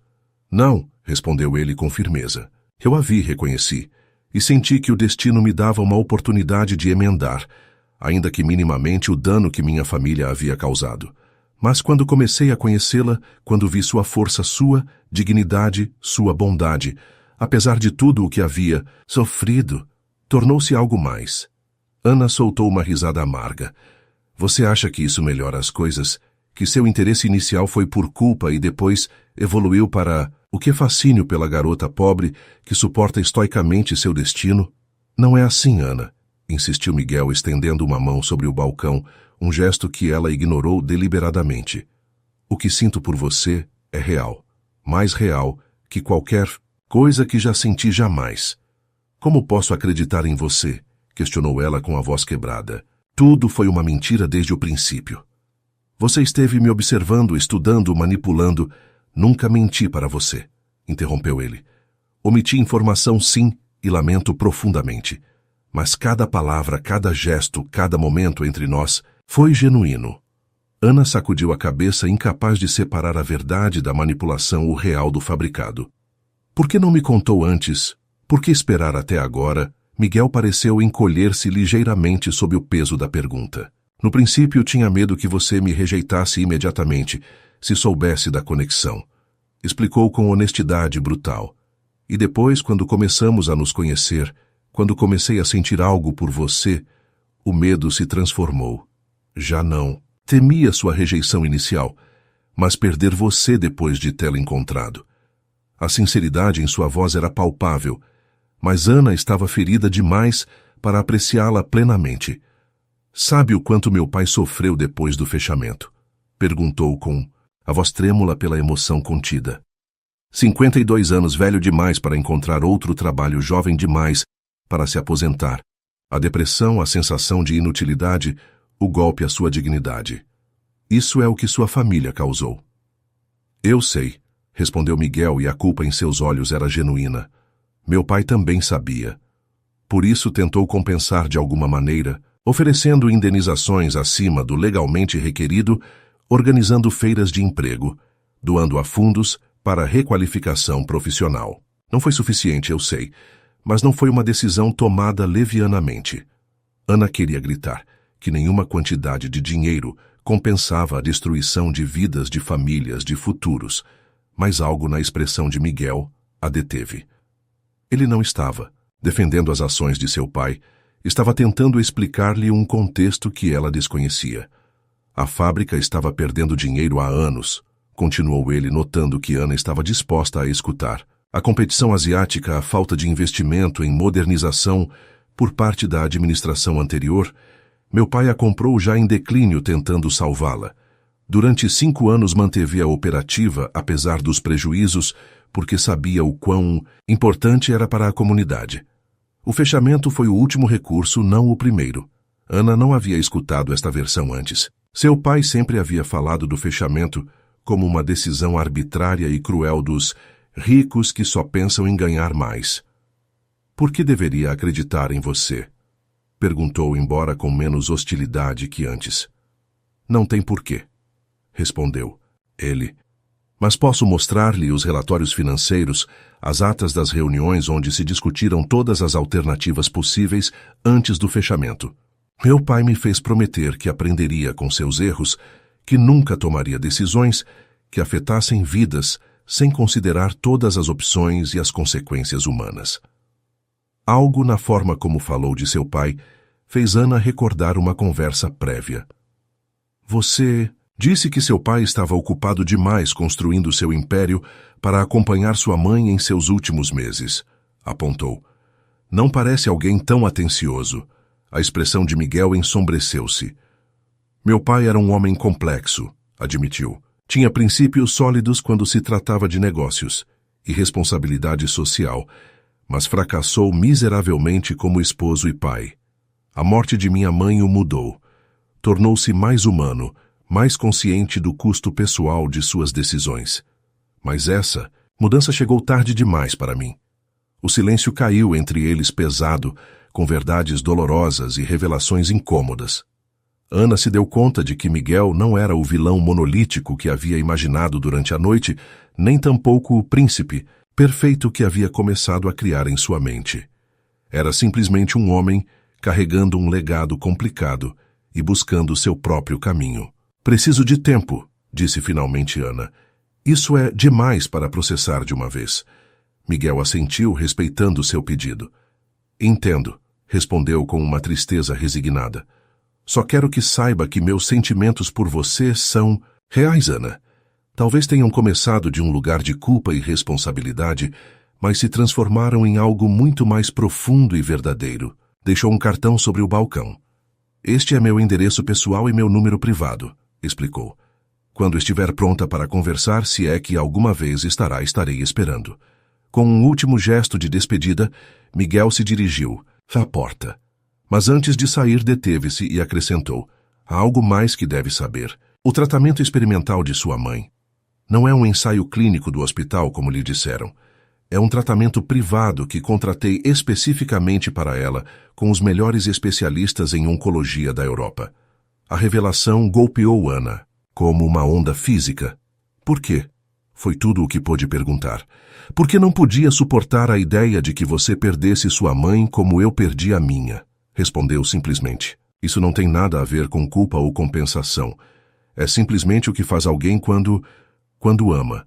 "Não", respondeu ele com firmeza. "Eu a vi, reconheci, e senti que o destino me dava uma oportunidade de emendar, ainda que minimamente, o dano que minha família havia causado. Mas quando comecei a conhecê-la, quando vi sua força, sua dignidade, sua bondade, apesar de tudo o que havia sofrido, tornou-se algo mais." Ana soltou uma risada amarga. "Você acha que isso melhora as coisas? Que seu interesse inicial foi por culpa e depois evoluiu para o que fascínio pela garota pobre que suporta estoicamente seu destino?" "Não é assim, Ana", insistiu Miguel, estendendo uma mão sobre o balcão, um gesto que ela ignorou deliberadamente. "O que sinto por você é real, mais real que qualquer coisa que já senti jamais." "Como posso acreditar em você?" questionou ela com a voz quebrada. "Tudo foi uma mentira desde o princípio. Você esteve me observando, estudando, manipulando. Nunca menti para você", interrompeu ele. "Omiti informação, sim, e lamento profundamente. Mas cada palavra, cada gesto, cada momento entre nós foi genuíno." Ana sacudiu a cabeça, incapaz de separar a verdade da manipulação, o real do fabricado. "Por que não me contou antes? Por que esperar até agora?" Miguel pareceu encolher-se ligeiramente sob o peso da pergunta. "No princípio, tinha medo que você me rejeitasse imediatamente, se soubesse da conexão", explicou com honestidade brutal. "E depois, quando começamos a nos conhecer, quando comecei a sentir algo por você, o medo se transformou. Já não temia sua rejeição inicial, mas perder você depois de tê-la encontrado. A sinceridade em sua voz era palpável, mas Ana estava ferida demais para apreciá-la plenamente. Sabe o quanto meu pai sofreu depois do fechamento? Perguntou com a voz trêmula pela emoção contida. 52 anos, velho demais para encontrar outro trabalho, jovem demais para se aposentar. A depressão, a sensação de inutilidade, o golpe à sua dignidade. Isso é o que sua família causou. Eu sei, respondeu Miguel, e a culpa em seus olhos era genuína. Meu pai também sabia. Por isso tentou compensar de alguma maneira, oferecendo indenizações acima do legalmente requerido, organizando feiras de emprego, doando a fundos para requalificação profissional. Não foi suficiente, eu sei, mas não foi uma decisão tomada levianamente. Ana queria gritar que nenhuma quantidade de dinheiro compensava a destruição de vidas, de famílias, de futuros, mas algo na expressão de Miguel a deteve. Ele não estava defendendo as ações de seu pai, estava tentando explicar-lhe um contexto que ela desconhecia. A fábrica estava perdendo dinheiro há anos, continuou ele, notando que Ana estava disposta a escutar. A competição asiática, a falta de investimento em modernização por parte da administração anterior, meu pai a comprou já em declínio, tentando salvá-la. Durante 5 anos manteve-a operativa, apesar dos prejuízos, porque sabia o quão importante era para a comunidade. O fechamento foi o último recurso, não o primeiro. Ana não havia escutado esta versão antes. Seu pai sempre havia falado do fechamento como uma decisão arbitrária e cruel dos ricos que só pensam em ganhar mais. Por que deveria acreditar em você? Perguntou, embora com menos hostilidade que antes. Não tem porquê, respondeu ele. Mas posso mostrar-lhe os relatórios financeiros, as atas das reuniões onde se discutiram todas as alternativas possíveis antes do fechamento. Meu pai me fez prometer que aprenderia com seus erros, que nunca tomaria decisões que afetassem vidas sem considerar todas as opções e as consequências humanas. Algo na forma como falou de seu pai fez Ana recordar uma conversa prévia. Você disse que seu pai estava ocupado demais construindo seu império para acompanhar sua mãe em seus últimos meses, apontou. Não parece alguém tão atencioso. A expressão de Miguel ensombreceu-se. Meu pai era um homem complexo, admitiu. Tinha princípios sólidos quando se tratava de negócios e responsabilidade social, mas fracassou miseravelmente como esposo e pai. A morte de minha mãe o mudou. Tornou-se mais humano, mais consciente do custo pessoal de suas decisões. Mas essa mudança chegou tarde demais para mim. O silêncio caiu entre eles pesado, com verdades dolorosas e revelações incômodas. Ana se deu conta de que Miguel não era o vilão monolítico que havia imaginado durante a noite, nem tampouco o príncipe perfeito que havia começado a criar em sua mente. Era simplesmente um homem carregando um legado complicado e buscando seu próprio caminho. Preciso de tempo, disse finalmente Ana. Isso é demais para processar de uma vez. Miguel assentiu, respeitando seu pedido. Entendo, respondeu com uma tristeza resignada. Só quero que saiba que meus sentimentos por você são reais, Ana. Talvez tenham começado de um lugar de culpa e responsabilidade, mas se transformaram em algo muito mais profundo e verdadeiro. Deixou um cartão sobre o balcão. Este é meu endereço pessoal e meu número privado, explicou. Quando estiver pronta para conversar, se é que alguma vez estarei esperando. Com um último gesto de despedida, Miguel se dirigiu à porta. Mas antes de sair, deteve-se e acrescentou: há algo mais que deve saber. O tratamento experimental de sua mãe não é um ensaio clínico do hospital, como lhe disseram. É um tratamento privado que contratei especificamente para ela, com os melhores especialistas em oncologia da Europa. A revelação golpeou Ana, como uma onda física. Por quê? Foi tudo o que pôde perguntar. Porque não podia suportar a ideia de que você perdesse sua mãe como eu perdi a minha. Respondeu simplesmente. Isso não tem nada a ver com culpa ou compensação. É simplesmente o que faz alguém quando ama.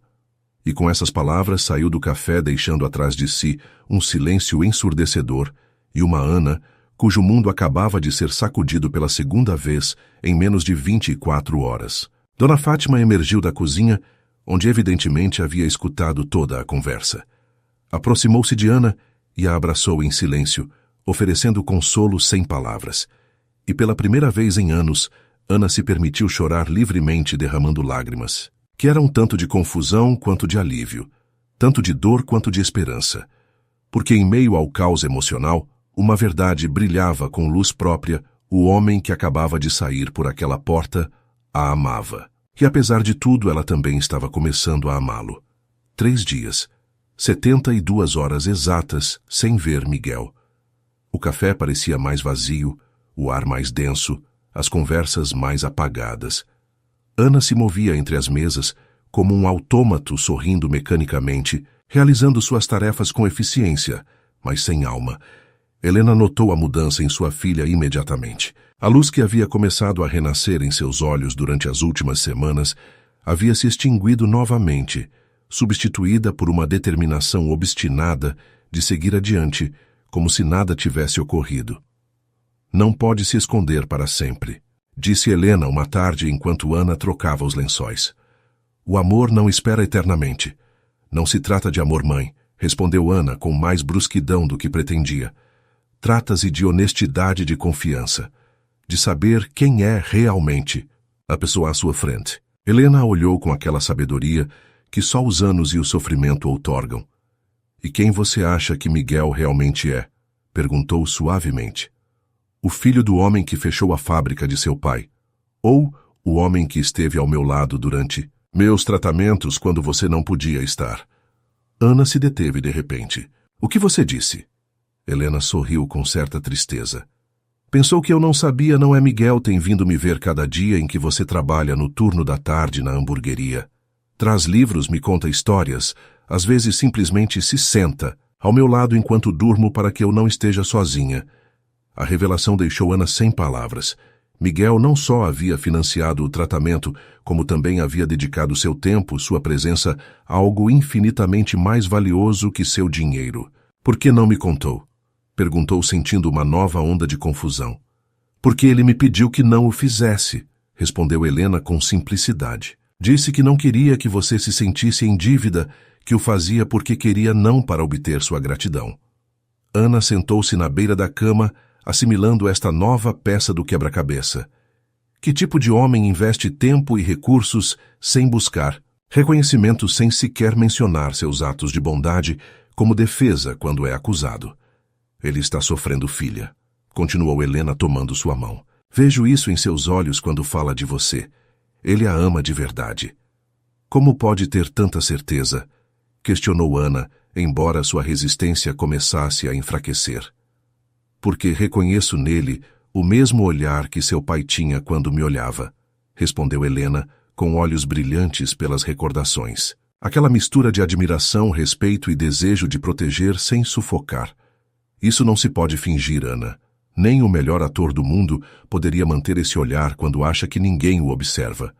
E com essas palavras saiu do café, deixando atrás de si um silêncio ensurdecedor e uma Ana cujo mundo acabava de ser sacudido pela segunda vez em menos de 24 horas. Dona Fátima emergiu da cozinha, onde evidentemente havia escutado toda a conversa. Aproximou-se de Ana e a abraçou em silêncio, oferecendo consolo sem palavras. E pela primeira vez em anos, Ana se permitiu chorar livremente, derramando lágrimas, que eram tanto de confusão quanto de alívio, tanto de dor quanto de esperança. Porque em meio ao caos emocional, uma verdade brilhava com luz própria: o homem que acabava de sair por aquela porta a amava. E apesar de tudo, ela também estava começando a amá-lo. 3 dias, 72 horas exatas, sem ver Miguel. O café parecia mais vazio, o ar mais denso, as conversas mais apagadas. Ana se movia entre as mesas, como um autômato sorrindo mecanicamente, realizando suas tarefas com eficiência, mas sem alma. Helena notou a mudança em sua filha imediatamente. A luz que havia começado a renascer em seus olhos durante as últimas semanas havia se extinguido novamente, substituída por uma determinação obstinada de seguir adiante, como se nada tivesse ocorrido. Não pode se esconder para sempre, disse Helena uma tarde enquanto Ana trocava os lençóis. O amor não espera eternamente. Não se trata de amor-mãe, respondeu Ana com mais brusquidão do que pretendia. Trata-se de honestidade, de confiança, de saber quem é realmente a pessoa à sua frente. Helena olhou com aquela sabedoria que só os anos e o sofrimento outorgam. E quem você acha que Miguel realmente é? Perguntou suavemente. O filho do homem que fechou a fábrica de seu pai? Ou o homem que esteve ao meu lado durante meus tratamentos quando você não podia estar? Ana se deteve de repente. O que você disse? Helena sorriu com certa tristeza. Pensou que eu não sabia? Não é Miguel tem vindo me ver cada dia em que você trabalha no turno da tarde na hamburgueria. Traz livros, me conta histórias, às vezes simplesmente se senta ao meu lado enquanto durmo para que eu não esteja sozinha. A revelação deixou Ana sem palavras. Miguel não só havia financiado o tratamento, como também havia dedicado seu tempo, sua presença, a algo infinitamente mais valioso que seu dinheiro. Por que não me contou? Perguntou, sentindo uma nova onda de confusão. Porque ele me pediu que não o fizesse, respondeu Helena com simplicidade. Disse que não queria que você se sentisse em dívida, que o fazia porque queria não para obter sua gratidão. Ana sentou-se na beira da cama, assimilando esta nova peça do quebra-cabeça. Que tipo de homem investe tempo e recursos sem buscar reconhecimento, sem sequer mencionar seus atos de bondade como defesa quando é acusado? Ele está sofrendo, filha, continuou Helena tomando sua mão. Vejo isso em seus olhos quando fala de você. Ele a ama de verdade. Como pode ter tanta certeza? Questionou Ana, embora sua resistência começasse a enfraquecer. Porque reconheço nele o mesmo olhar que seu pai tinha quando me olhava, respondeu Helena, com olhos brilhantes pelas recordações. Aquela mistura de admiração, respeito e desejo de proteger sem sufocar. Isso não se pode fingir, Ana. Nem o melhor ator do mundo poderia manter esse olhar quando acha que ninguém o observa.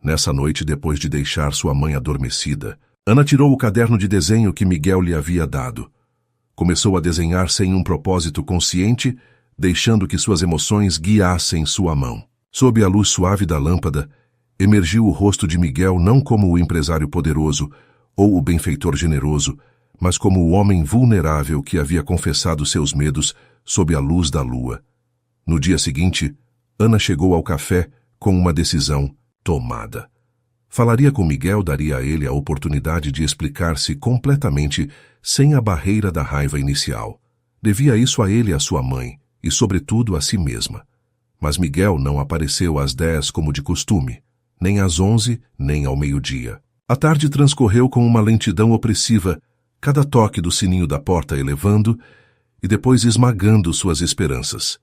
Nessa noite, depois de deixar sua mãe adormecida, Ana tirou o caderno de desenho que Miguel lhe havia dado. Começou a desenhar sem um propósito consciente, deixando que suas emoções guiassem sua mão. Sob a luz suave da lâmpada, emergiu o rosto de Miguel não como o empresário poderoso ou o benfeitor generoso, mas como o homem vulnerável que havia confessado seus medos sob a luz da lua. No dia seguinte, Ana chegou ao café com uma decisão tomada. Falaria com Miguel, daria a ele a oportunidade de explicar-se completamente sem a barreira da raiva inicial. Devia isso a ele e a sua mãe, e sobretudo a si mesma. Mas Miguel não apareceu às 10 como de costume, nem às 11, nem ao meio-dia. A tarde transcorreu com uma lentidão opressiva, cada toque do sininho da porta elevando e depois esmagando suas esperanças.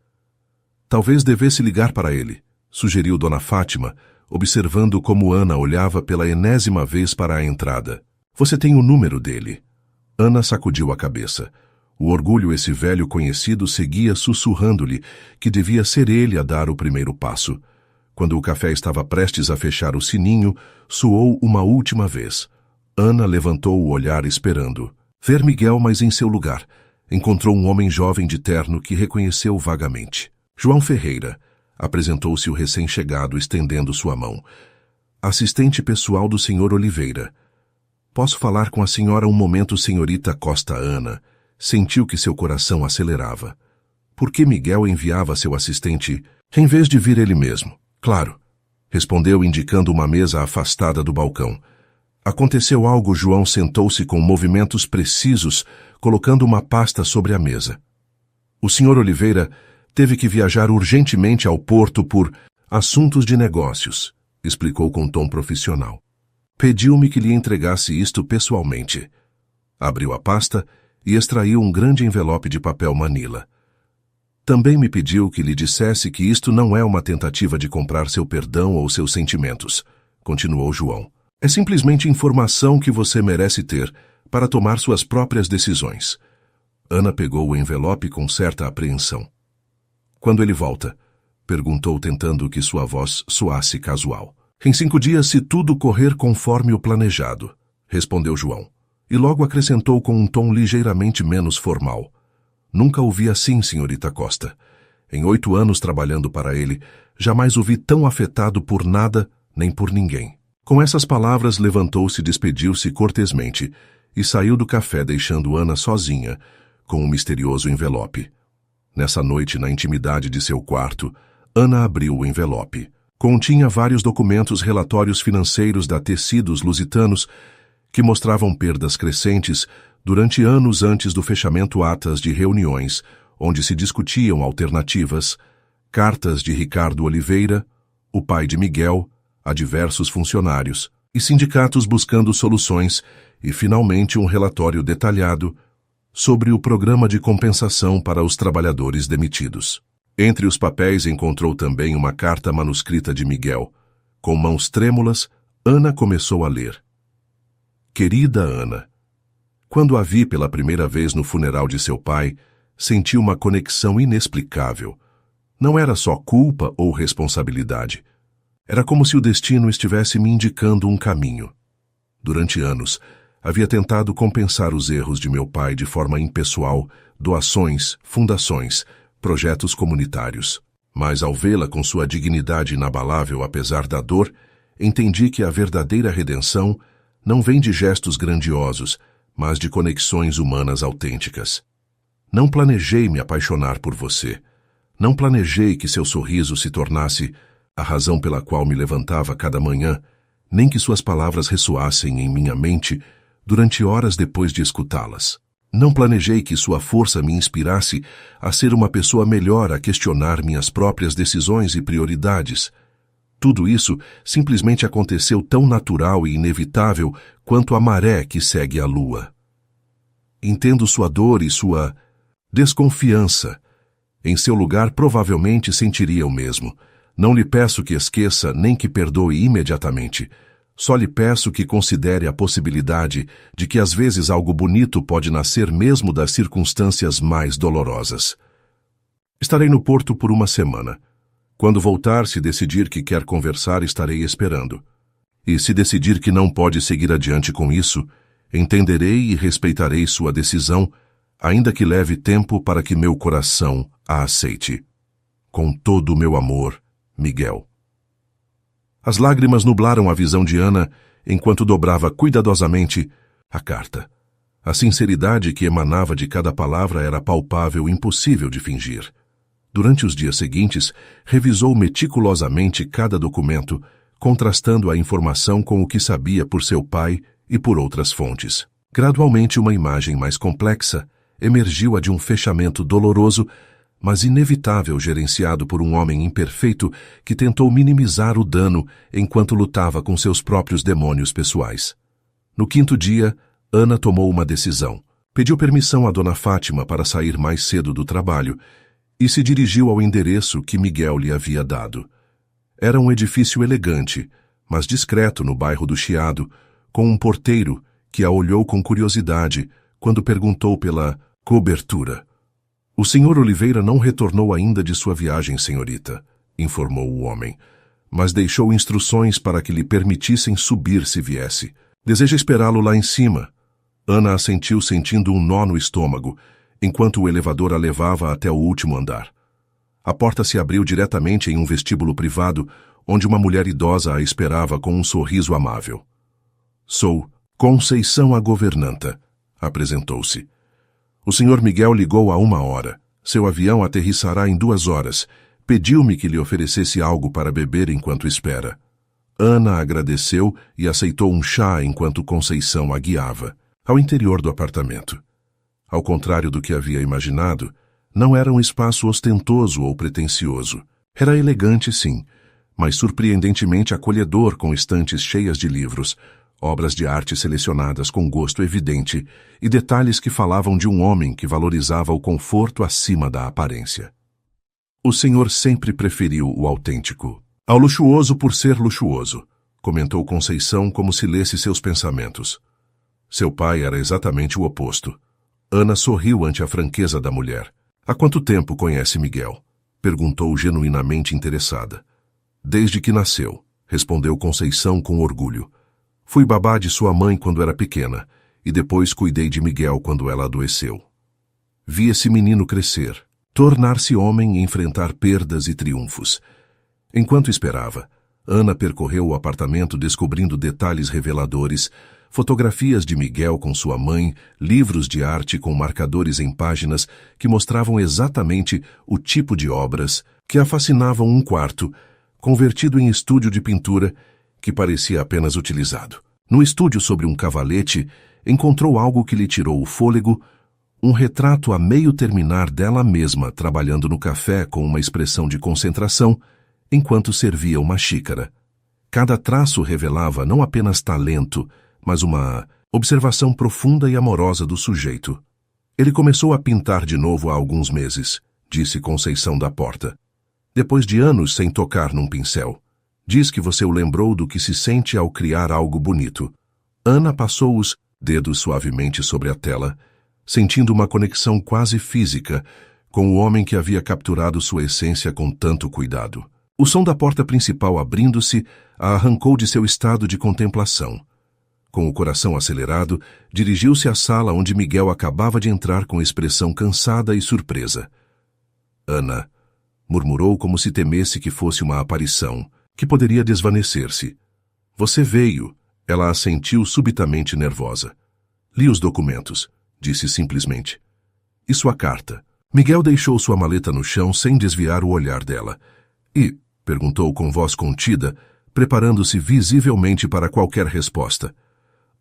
Talvez devesse ligar para ele, sugeriu Dona Fátima, observando como Ana olhava pela enésima vez para a entrada. Você tem o número dele. Ana sacudiu a cabeça. O orgulho, esse velho conhecido, seguia sussurrando-lhe que devia ser ele a dar o primeiro passo. Quando o café estava prestes a fechar o sininho, soou uma última vez. Ana levantou o olhar esperando. Ver Miguel, mas em seu lugar. Encontrou um homem jovem de terno que reconheceu vagamente. João Ferreira. Apresentou-se o recém-chegado, estendendo sua mão. assistente pessoal do Sr. Oliveira. Posso falar com a senhora um momento, senhorita Costa? Ana sentiu que seu coração acelerava. Por que Miguel enviava seu assistente em vez de vir ele mesmo? Claro, respondeu indicando uma mesa afastada do balcão. Aconteceu algo. João sentou-se com movimentos precisos, colocando uma pasta sobre a mesa. O Sr. Oliveira teve que viajar urgentemente ao porto por assuntos de negócios, explicou com tom profissional. Pediu-me que lhe entregasse isto pessoalmente. Abriu a pasta e extraiu um grande envelope de papel manila. Também me pediu que lhe dissesse que isto não é uma tentativa de comprar seu perdão ou seus sentimentos, continuou João. É simplesmente informação que você merece ter para tomar suas próprias decisões. Ana pegou o envelope com certa apreensão. Quando ele volta? Perguntou, tentando que sua voz soasse casual. Em 5 dias, se tudo correr conforme o planejado, respondeu João. E logo acrescentou com um tom ligeiramente menos formal. Nunca o vi assim, senhorita Costa. Em 8 anos trabalhando para ele, jamais o vi tão afetado por nada nem por ninguém. Com essas palavras, levantou-se, despediu-se cortesmente e saiu do café, deixando Ana sozinha com o misterioso envelope. Nessa noite, na intimidade de seu quarto, Ana abriu o envelope. Continha vários documentos, relatórios financeiros da Tecidos Lusitanos, que mostravam perdas crescentes durante anos antes do fechamento, atas de reuniões onde se discutiam alternativas, cartas de Ricardo Oliveira, o pai de Miguel, a diversos funcionários e sindicatos buscando soluções e, finalmente, um relatório detalhado sobre o programa de compensação para os trabalhadores demitidos. Entre os papéis encontrou também uma carta manuscrita de Miguel. Com mãos trêmulas, Ana começou a ler. Querida Ana, quando a vi pela primeira vez no funeral de seu pai, senti uma conexão inexplicável. Não era só culpa ou responsabilidade. Era como se o destino estivesse me indicando um caminho. Durante anos, havia tentado compensar os erros de meu pai de forma impessoal, doações, fundações, projetos comunitários. Mas ao vê-la com sua dignidade inabalável apesar da dor, entendi que a verdadeira redenção não vem de gestos grandiosos, mas de conexões humanas autênticas. Não planejei me apaixonar por você. Não planejei que seu sorriso se tornasse a razão pela qual me levantava cada manhã, nem que suas palavras ressoassem em minha mente durante horas depois de escutá-las. Não planejei que sua força me inspirasse a ser uma pessoa melhor, a questionar minhas próprias decisões e prioridades. Tudo isso simplesmente aconteceu tão natural e inevitável quanto a maré que segue a lua. Entendo sua dor e sua desconfiança. Em seu lugar, provavelmente sentiria o mesmo. Não lhe peço que esqueça nem que perdoe imediatamente. Só lhe peço que considere a possibilidade de que às vezes algo bonito pode nascer mesmo das circunstâncias mais dolorosas. Estarei no Porto por 1 semana. Quando voltar, se decidir que quer conversar, estarei esperando. E se decidir que não pode seguir adiante com isso, entenderei e respeitarei sua decisão, ainda que leve tempo para que meu coração a aceite. Com todo o meu amor, Miguel. As lágrimas nublaram a visão de Ana enquanto dobrava cuidadosamente a carta. A sinceridade que emanava de cada palavra era palpável, impossível de fingir. Durante os dias seguintes, revisou meticulosamente cada documento, contrastando a informação com o que sabia por seu pai e por outras fontes. Gradualmente, uma imagem mais complexa emergiu, a de um fechamento doloroso, mas inevitável, gerenciado por um homem imperfeito que tentou minimizar o dano enquanto lutava com seus próprios demônios pessoais. No 5º dia, Ana tomou uma decisão. Pediu permissão a Dona Fátima para sair mais cedo do trabalho e se dirigiu ao endereço que Miguel lhe havia dado. Era um edifício elegante, mas discreto no bairro do Chiado, com um porteiro que a olhou com curiosidade quando perguntou pela cobertura. O Sr. Oliveira não retornou ainda de sua viagem, senhorita, informou o homem, mas deixou instruções para que lhe permitissem subir se viesse. Deseja esperá-lo lá em cima. Ana assentiu, sentindo um nó no estômago, enquanto o elevador a levava até o último andar. A porta se abriu diretamente em um vestíbulo privado, onde uma mulher idosa a esperava com um sorriso amável. Sou Conceição a governanta, apresentou-se. O Sr. Miguel ligou há 1 hora. Seu avião aterrissará em 2 horas. Pediu-me que lhe oferecesse algo para beber enquanto espera. Ana agradeceu e aceitou um chá enquanto Conceição a guiava ao interior do apartamento. Ao contrário do que havia imaginado, não era um espaço ostentoso ou pretensioso. Era elegante, sim, mas surpreendentemente acolhedor, com estantes cheias de livros, obras de arte selecionadas com gosto evidente e detalhes que falavam de um homem que valorizava o conforto acima da aparência. O senhor sempre preferiu o autêntico ao luxuoso por ser luxuoso, comentou Conceição como se lesse seus pensamentos. Seu pai era exatamente o oposto. Ana sorriu ante a franqueza da mulher. Há quanto tempo conhece Miguel? Perguntou genuinamente interessada. Desde que nasceu, respondeu Conceição com orgulho. Fui babá de sua mãe quando era pequena, e depois cuidei de Miguel quando ela adoeceu. Vi esse menino crescer, tornar-se homem e enfrentar perdas e triunfos. Enquanto esperava, Ana percorreu o apartamento descobrindo detalhes reveladores, fotografias de Miguel com sua mãe, livros de arte com marcadores em páginas que mostravam exatamente o tipo de obras que a fascinavam. Um quarto, convertido em estúdio de pintura, que parecia apenas utilizado. No estúdio, sobre um cavalete, encontrou algo que lhe tirou o fôlego, um retrato a meio terminar dela mesma trabalhando no café com uma expressão de concentração, enquanto servia uma xícara. Cada traço revelava não apenas talento, mas uma observação profunda e amorosa do sujeito. Ele começou a pintar de novo há alguns meses, disse Conceição da porta. Depois de anos sem tocar num pincel. Diz que você o lembrou do que se sente ao criar algo bonito. Ana passou os dedos suavemente sobre a tela, sentindo uma conexão quase física com o homem que havia capturado sua essência com tanto cuidado. O som da porta principal abrindo-se a arrancou de seu estado de contemplação. Com o coração acelerado, dirigiu-se à sala onde Miguel acabava de entrar com expressão cansada e surpresa. Ana, murmurou como se temesse que fosse uma aparição, que poderia desvanecer-se. Você veio, ela assentiu subitamente nervosa. Li os documentos, disse simplesmente. E sua carta? Miguel deixou sua maleta no chão sem desviar o olhar dela. E, perguntou com voz contida, preparando-se visivelmente para qualquer resposta.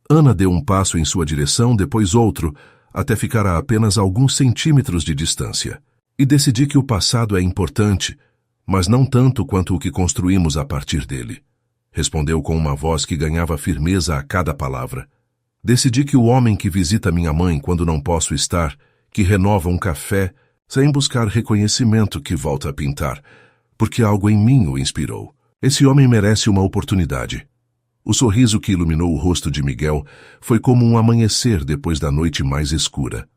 Ana deu um passo em sua direção, depois outro, até ficar a apenas alguns centímetros de distância. E decidi que o passado é importante, mas não tanto quanto o que construímos a partir dele. Respondeu com uma voz que ganhava firmeza a cada palavra. Decidi que o homem que visita minha mãe quando não posso estar, que renova um café, sem buscar reconhecimento, que volta a pintar, porque algo em mim o inspirou. Esse homem merece uma oportunidade. O sorriso que iluminou o rosto de Miguel foi como um amanhecer depois da noite mais escura.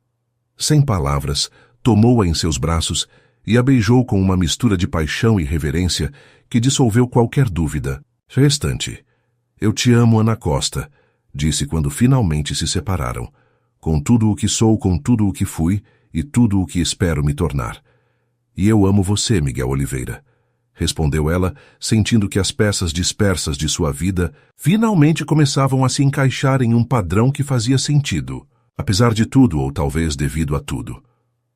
Sem palavras, tomou-a em seus braços e a beijou com uma mistura de paixão e reverência que dissolveu qualquer dúvida restante. Eu te amo, Ana Costa, disse quando finalmente se separaram, com tudo o que sou, com tudo o que fui e tudo o que espero me tornar. E eu amo você, Miguel Oliveira, respondeu ela, sentindo que as peças dispersas de sua vida finalmente começavam a se encaixar em um padrão que fazia sentido, apesar de tudo ou talvez devido a tudo.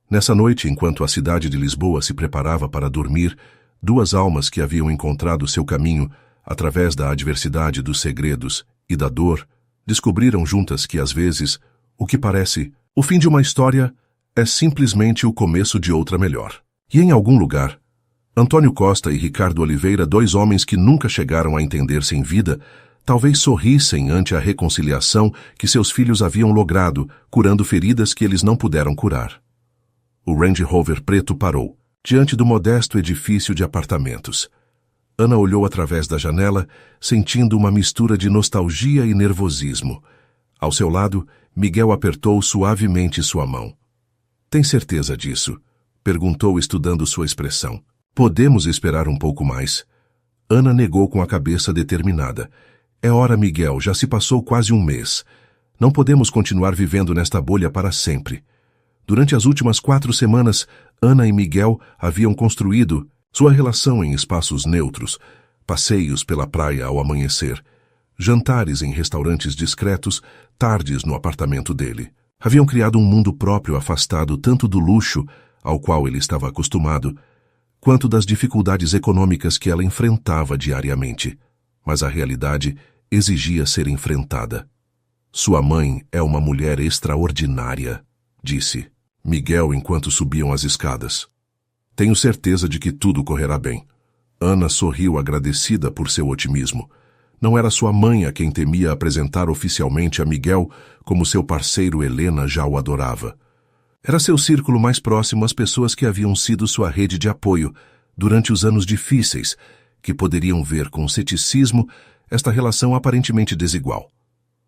Nessa noite, enquanto a cidade de Lisboa se preparava para dormir, 2 almas que haviam encontrado seu caminho através da adversidade, dos segredos e da dor, descobriram juntas que, às vezes, o que parece o fim de uma história é simplesmente o começo de outra melhor. E em algum lugar, Antônio Costa e Ricardo Oliveira, 2 homens que nunca chegaram a entender-se em vida, talvez sorrissem ante a reconciliação que seus filhos haviam logrado, curando feridas que eles não puderam curar. O Range Rover preto parou, diante do modesto edifício de apartamentos. Ana olhou através da janela, sentindo uma mistura de nostalgia e nervosismo. Ao seu lado, Miguel apertou suavemente sua mão. Tem certeza disso? Perguntou, estudando sua expressão. Podemos esperar um pouco mais. Ana negou com a cabeça determinada. É hora, Miguel, já se passou quase 1 mês. Não podemos continuar vivendo nesta bolha para sempre. Durante as últimas 4 semanas, Ana e Miguel haviam construído sua relação em espaços neutros, Passeios pela praia ao amanhecer, jantares em restaurantes discretos, tardes no apartamento dele. Haviam criado um mundo próprio afastado tanto do luxo, ao qual ele estava acostumado, quanto das dificuldades econômicas que ela enfrentava diariamente. Mas a realidade exigia ser enfrentada. Sua mãe é uma mulher extraordinária, disse Miguel enquanto subiam as escadas. Tenho certeza de que tudo correrá bem. Ana sorriu agradecida por seu otimismo. Não era sua mãe a quem temia apresentar oficialmente a Miguel como seu parceiro. Helena já o adorava. Era seu círculo mais próximo as pessoas que haviam sido sua rede de apoio durante os anos difíceis, que poderiam ver com ceticismo esta relação aparentemente desigual.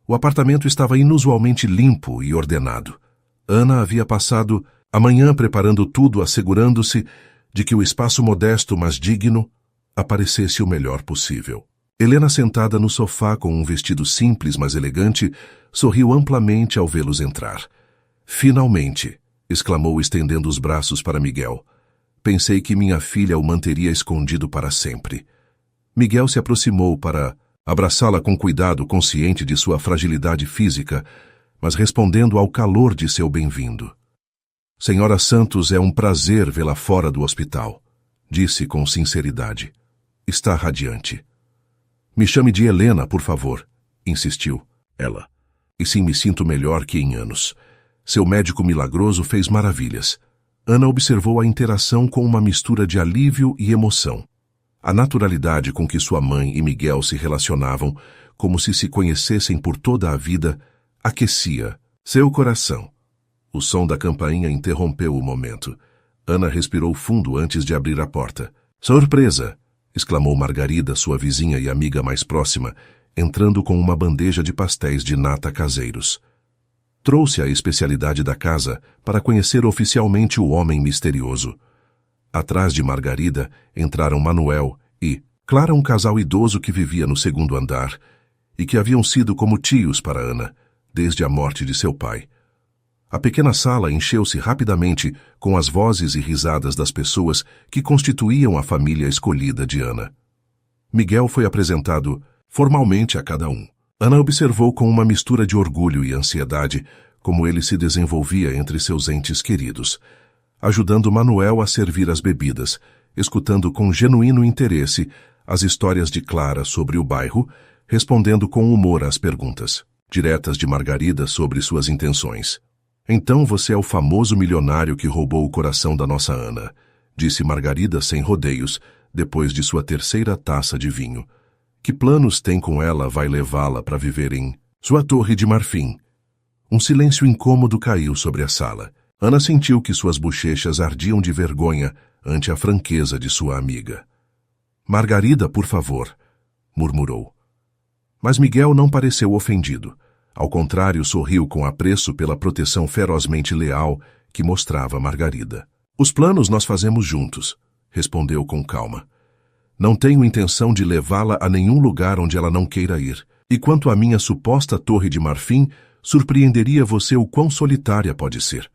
O apartamento estava inusualmente limpo e ordenado. Ana havia passado a manhã preparando tudo, assegurando-se de que o espaço modesto, mas digno, aparecesse o melhor possível. Helena, sentada no sofá com um vestido simples, mas elegante, sorriu amplamente ao vê-los entrar. Finalmente, exclamou estendendo os braços para Miguel. Pensei que minha filha o manteria escondido para sempre. Miguel se aproximou para abraçá-la com cuidado, consciente de sua fragilidade física, mas respondendo ao calor de seu bem-vindo. Senhora Santos, é um prazer vê-la fora do hospital, disse com sinceridade. Está radiante. Me chame de Helena, por favor, insistiu ela. E sim, me sinto melhor que em anos. Seu médico milagroso fez maravilhas. Ana observou a interação com uma mistura de alívio e emoção. A naturalidade com que sua mãe e Miguel se relacionavam, como se conhecessem por toda a vida, aquecia seu coração. O som da campainha interrompeu o momento. Ana respirou fundo antes de abrir a porta. Surpresa! Exclamou Margarida, sua vizinha e amiga mais próxima, entrando com uma bandeja de pastéis de nata caseiros. Trouxe a especialidade da casa para conhecer oficialmente o homem misterioso. Atrás de Margarida entraram Manuel e Clara, um casal idoso que vivia no segundo andar e que haviam sido como tios para Ana, desde a morte de seu pai. A pequena sala encheu-se rapidamente com as vozes e risadas das pessoas que constituíam a família escolhida de Ana. Miguel foi apresentado formalmente a cada um. Ana observou com uma mistura de orgulho e ansiedade como ele se desenvolvia entre seus entes queridos, ajudando Manuel a servir as bebidas, escutando com genuíno interesse as histórias de Clara sobre o bairro, respondendo com humor às perguntas diretas de Margarida sobre suas intenções. Então você é o famoso milionário que roubou o coração da nossa Ana, disse Margarida sem rodeios, depois de sua terceira taça de vinho. Que planos tem com ela? Vai levá-la para viver em sua torre de marfim? Um silêncio incômodo caiu sobre a sala. Ana sentiu que suas bochechas ardiam de vergonha ante a franqueza de sua amiga. Margarida, por favor, murmurou. Mas Miguel não pareceu ofendido. Ao contrário, sorriu com apreço pela proteção ferozmente leal que mostrava Margarida. Os planos nós fazemos juntos, respondeu com calma. Não tenho intenção de levá-la a nenhum lugar onde ela não queira ir. E quanto à minha suposta torre de marfim, surpreenderia você o quão solitária pode ser.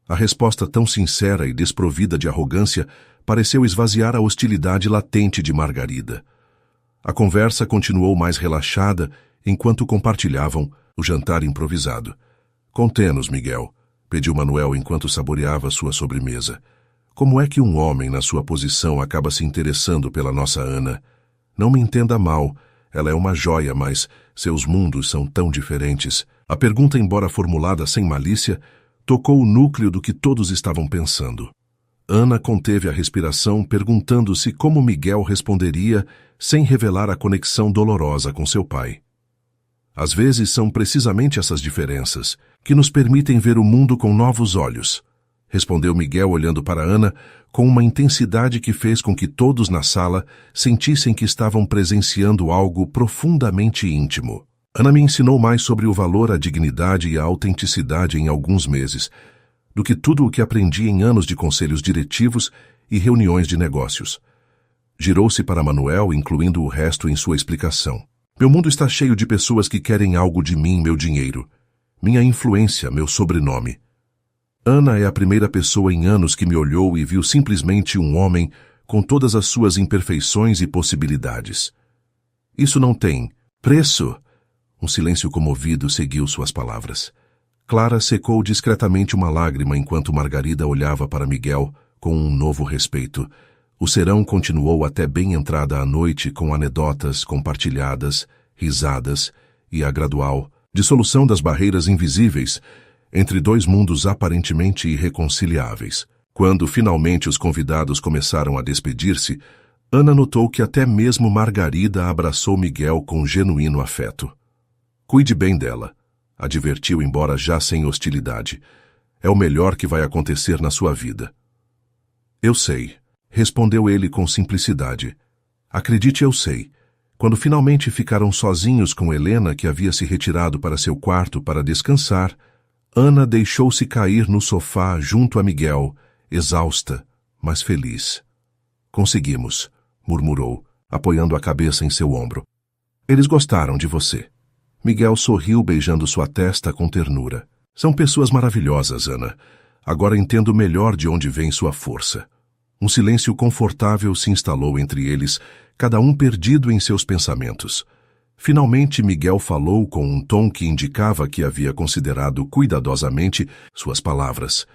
A resposta tão sincera e desprovida de arrogância pareceu esvaziar a hostilidade latente de Margarida. A conversa continuou mais relaxada enquanto compartilhavam o jantar improvisado. Contê-nos, Miguel, pediu Manuel enquanto saboreava sua sobremesa. Como é que um homem na sua posição acaba se interessando pela nossa Ana? Não me entenda mal, ela é uma joia, mas seus mundos são tão diferentes. A pergunta, embora formulada sem malícia, tocou o núcleo do que todos estavam pensando. Ana conteve a respiração, perguntando-se como Miguel responderia sem revelar a conexão dolorosa com seu pai. Às vezes são precisamente essas diferenças que nos permitem ver o mundo com novos olhos, respondeu Miguel olhando para Ana com uma intensidade que fez com que todos na sala sentissem que estavam presenciando algo profundamente íntimo. Ana me ensinou mais sobre o valor, a dignidade e a autenticidade em alguns meses, do que tudo o que aprendi em anos de conselhos diretivos e reuniões de negócios. Girou-se para Manuel, incluindo o resto em sua explicação. Meu mundo está cheio de pessoas que querem algo de mim, meu dinheiro, minha influência, meu sobrenome. Ana é a primeira pessoa em anos que me olhou e viu simplesmente um homem com todas as suas imperfeições e possibilidades. Isso não tem preço. Um silêncio comovido seguiu suas palavras. Clara secou discretamente uma lágrima enquanto Margarida olhava para Miguel com um novo respeito. O serão continuou até bem entrada a noite com anedotas compartilhadas, risadas e a gradual dissolução das barreiras invisíveis entre dois mundos aparentemente irreconciliáveis. Quando finalmente os convidados começaram a despedir-se, Ana notou que até mesmo Margarida abraçou Miguel com genuíno afeto. Cuide bem dela, advertiu, embora já sem hostilidade. É o melhor que vai acontecer na sua vida. Eu sei, respondeu ele com simplicidade. Acredite, eu sei. Quando finalmente ficaram sozinhos com Helena, que havia se retirado para seu quarto para descansar, Ana deixou-se cair no sofá junto a Miguel, exausta, mas feliz. Conseguimos, murmurou, apoiando a cabeça em seu ombro. Eles gostaram de você. Miguel sorriu, beijando sua testa com ternura. São pessoas maravilhosas, Ana. Agora entendo melhor de onde vem sua força. Um silêncio confortável se instalou entre eles, cada um perdido em seus pensamentos. Finalmente, Miguel falou com um tom que indicava que havia considerado cuidadosamente suas palavras.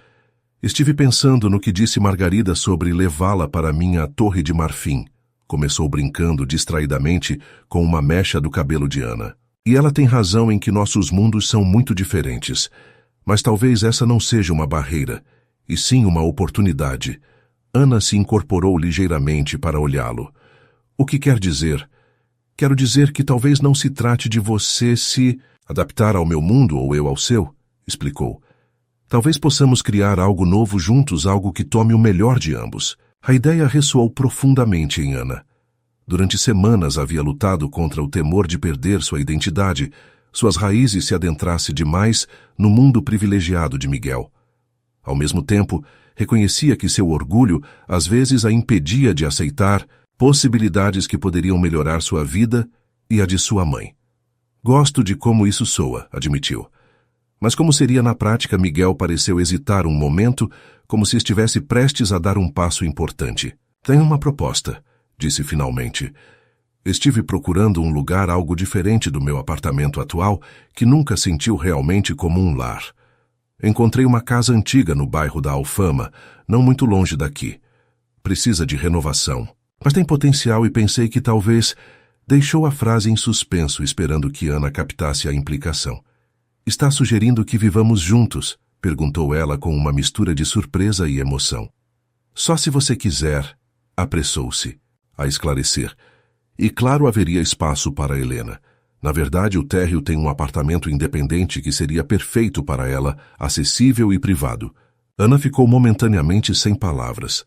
Estive pensando no que disse Margarida sobre levá-la para minha Torre de Marfim. Começou brincando distraidamente com uma mecha do cabelo de Ana. E ela tem razão em que nossos mundos são muito diferentes. Mas talvez essa não seja uma barreira, e sim uma oportunidade. Ana se incorporou ligeiramente para olhá-lo. O que quer dizer? Quero dizer que talvez não se trate de você se adaptar ao meu mundo ou eu ao seu, explicou. Talvez possamos criar algo novo juntos, algo que tome o melhor de ambos. A ideia ressoou profundamente em Ana. Durante semanas havia lutado contra o temor de perder sua identidade, suas raízes se adentrasse demais no mundo privilegiado de Miguel. Ao mesmo tempo, reconhecia que seu orgulho às vezes a impedia de aceitar possibilidades que poderiam melhorar sua vida e a de sua mãe. Gosto de como isso soa, admitiu. Mas como seria na prática? Miguel pareceu hesitar um momento, como se estivesse prestes a dar um passo importante. Tenho uma proposta, disse finalmente. Estive procurando um lugar algo diferente do meu apartamento atual, que nunca sentiu realmente como um lar. Encontrei uma casa antiga no bairro da Alfama, não muito longe daqui. Precisa de renovação, mas tem potencial e pensei que talvez... Deixou a frase em suspenso, esperando que Ana captasse a implicação. Está sugerindo que vivamos juntos? Perguntou ela com uma mistura de surpresa e emoção. Só se você quiser, apressou-se a esclarecer. E claro, haveria espaço para Helena. Na verdade, o térreo tem um apartamento independente que seria perfeito para ela, acessível e privado. Ana ficou momentaneamente sem palavras.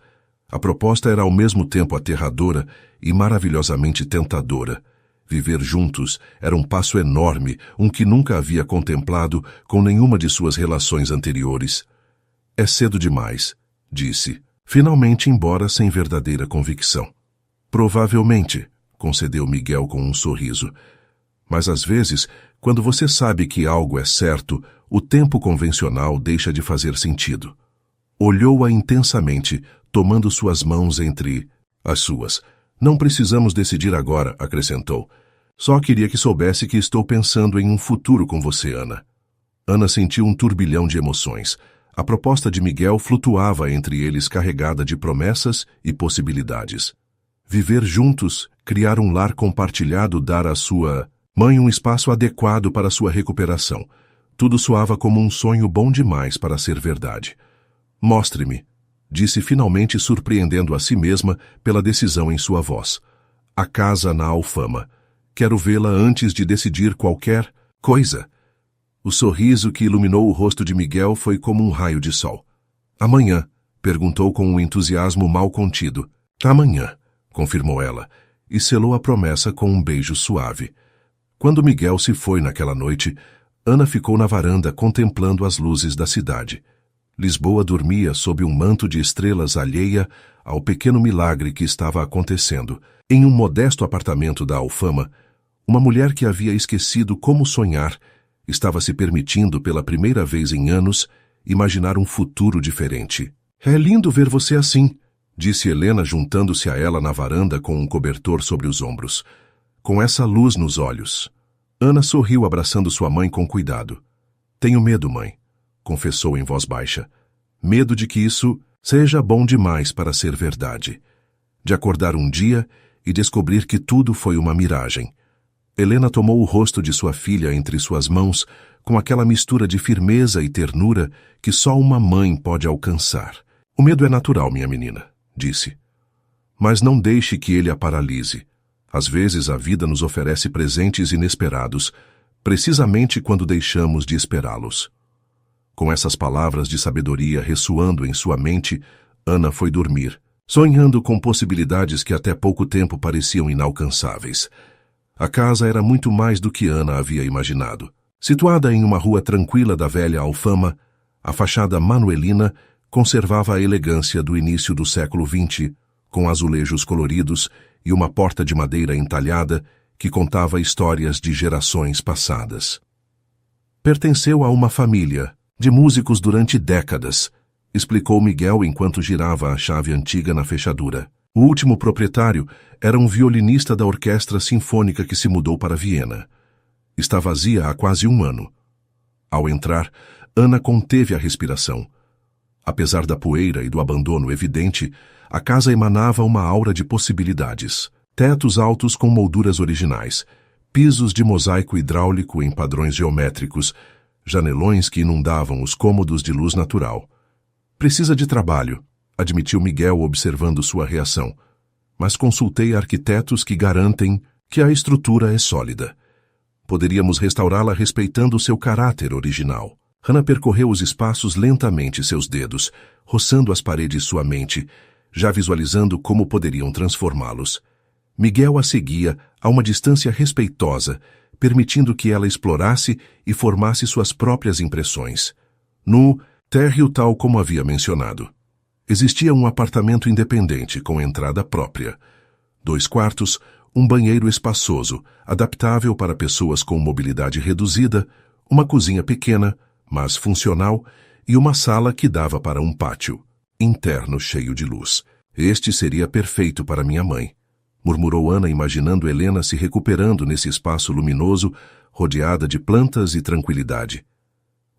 A proposta era ao mesmo tempo aterradora e maravilhosamente tentadora. Viver juntos era um passo enorme, um que nunca havia contemplado com nenhuma de suas relações anteriores. É cedo demais, disse, finalmente, embora sem verdadeira convicção. Provavelmente, concedeu Miguel com um sorriso. Mas às vezes, quando você sabe que algo é certo, o tempo convencional deixa de fazer sentido. Olhou-a intensamente, tomando suas mãos entre as suas. Não precisamos decidir agora, acrescentou. Só queria que soubesse que estou pensando em um futuro com você, Ana. Ana sentiu um turbilhão de emoções. A proposta de Miguel flutuava entre eles, carregada de promessas e possibilidades. Viver juntos, criar um lar compartilhado, dar à sua mãe um espaço adequado para sua recuperação. Tudo soava como um sonho bom demais para ser verdade. Mostre-me, disse finalmente, surpreendendo a si mesma pela decisão em sua voz. A casa na Alfama. Quero vê-la antes de decidir qualquer coisa. O sorriso que iluminou o rosto de Miguel foi como um raio de sol. Amanhã, perguntou com um entusiasmo mal contido. Amanhã, confirmou ela, e selou a promessa com um beijo suave. Quando Miguel se foi naquela noite, Ana ficou na varanda contemplando as luzes da cidade. Lisboa dormia sob um manto de estrelas alheia ao pequeno milagre que estava acontecendo. Em um modesto apartamento da Alfama, uma mulher que havia esquecido como sonhar estava se permitindo pela primeira vez em anos imaginar um futuro diferente. É lindo ver você assim, disse Helena juntando-se a ela na varanda com um cobertor sobre os ombros, com essa luz nos olhos. Ana sorriu abraçando sua mãe com cuidado. Tenho medo, mãe, confessou em voz baixa. Medo de que isso seja bom demais para ser verdade. De acordar um dia e descobrir que tudo foi uma miragem. Helena tomou o rosto de sua filha entre suas mãos com aquela mistura de firmeza e ternura que só uma mãe pode alcançar. O medo é natural, minha menina, disse. Mas não deixe que ele a paralise. Às vezes a vida nos oferece presentes inesperados, precisamente quando deixamos de esperá-los. Com essas palavras de sabedoria ressoando em sua mente, Ana foi dormir, sonhando com possibilidades que até pouco tempo pareciam inalcançáveis. A casa era muito mais do que Ana havia imaginado. Situada em uma rua tranquila da velha Alfama, a fachada manuelina conservava a elegância do início do século XX, com azulejos coloridos e uma porta de madeira entalhada que contava histórias de gerações passadas. Pertenceu a uma família de músicos durante décadas, explicou Miguel enquanto girava a chave antiga na fechadura. O último proprietário era um violinista da orquestra sinfônica que se mudou para Viena. Está vazia há quase um ano. Ao entrar, Ana conteve a respiração. Apesar da poeira e do abandono evidente, a casa emanava uma aura de possibilidades. Tetos altos com molduras originais, pisos de mosaico hidráulico em padrões geométricos, janelões que inundavam os cômodos de luz natural. Precisa de trabalho, admitiu Miguel observando sua reação. Mas consultei arquitetos que garantem que a estrutura é sólida. Poderíamos restaurá-la respeitando seu caráter original. Ana percorreu os espaços lentamente seus dedos, roçando as paredes sua mente, já visualizando como poderiam transformá-los. Miguel a seguia a uma distância respeitosa, permitindo que ela explorasse e formasse suas próprias impressões. No térreo, tal como havia mencionado, existia um apartamento independente com entrada própria. 2 quartos, um banheiro espaçoso, adaptável para pessoas com mobilidade reduzida, uma cozinha pequena, mas funcional, e uma sala que dava para um pátio, interno cheio de luz. Este seria perfeito para minha mãe, murmurou Ana imaginando Helena se recuperando nesse espaço luminoso, rodeada de plantas e tranquilidade.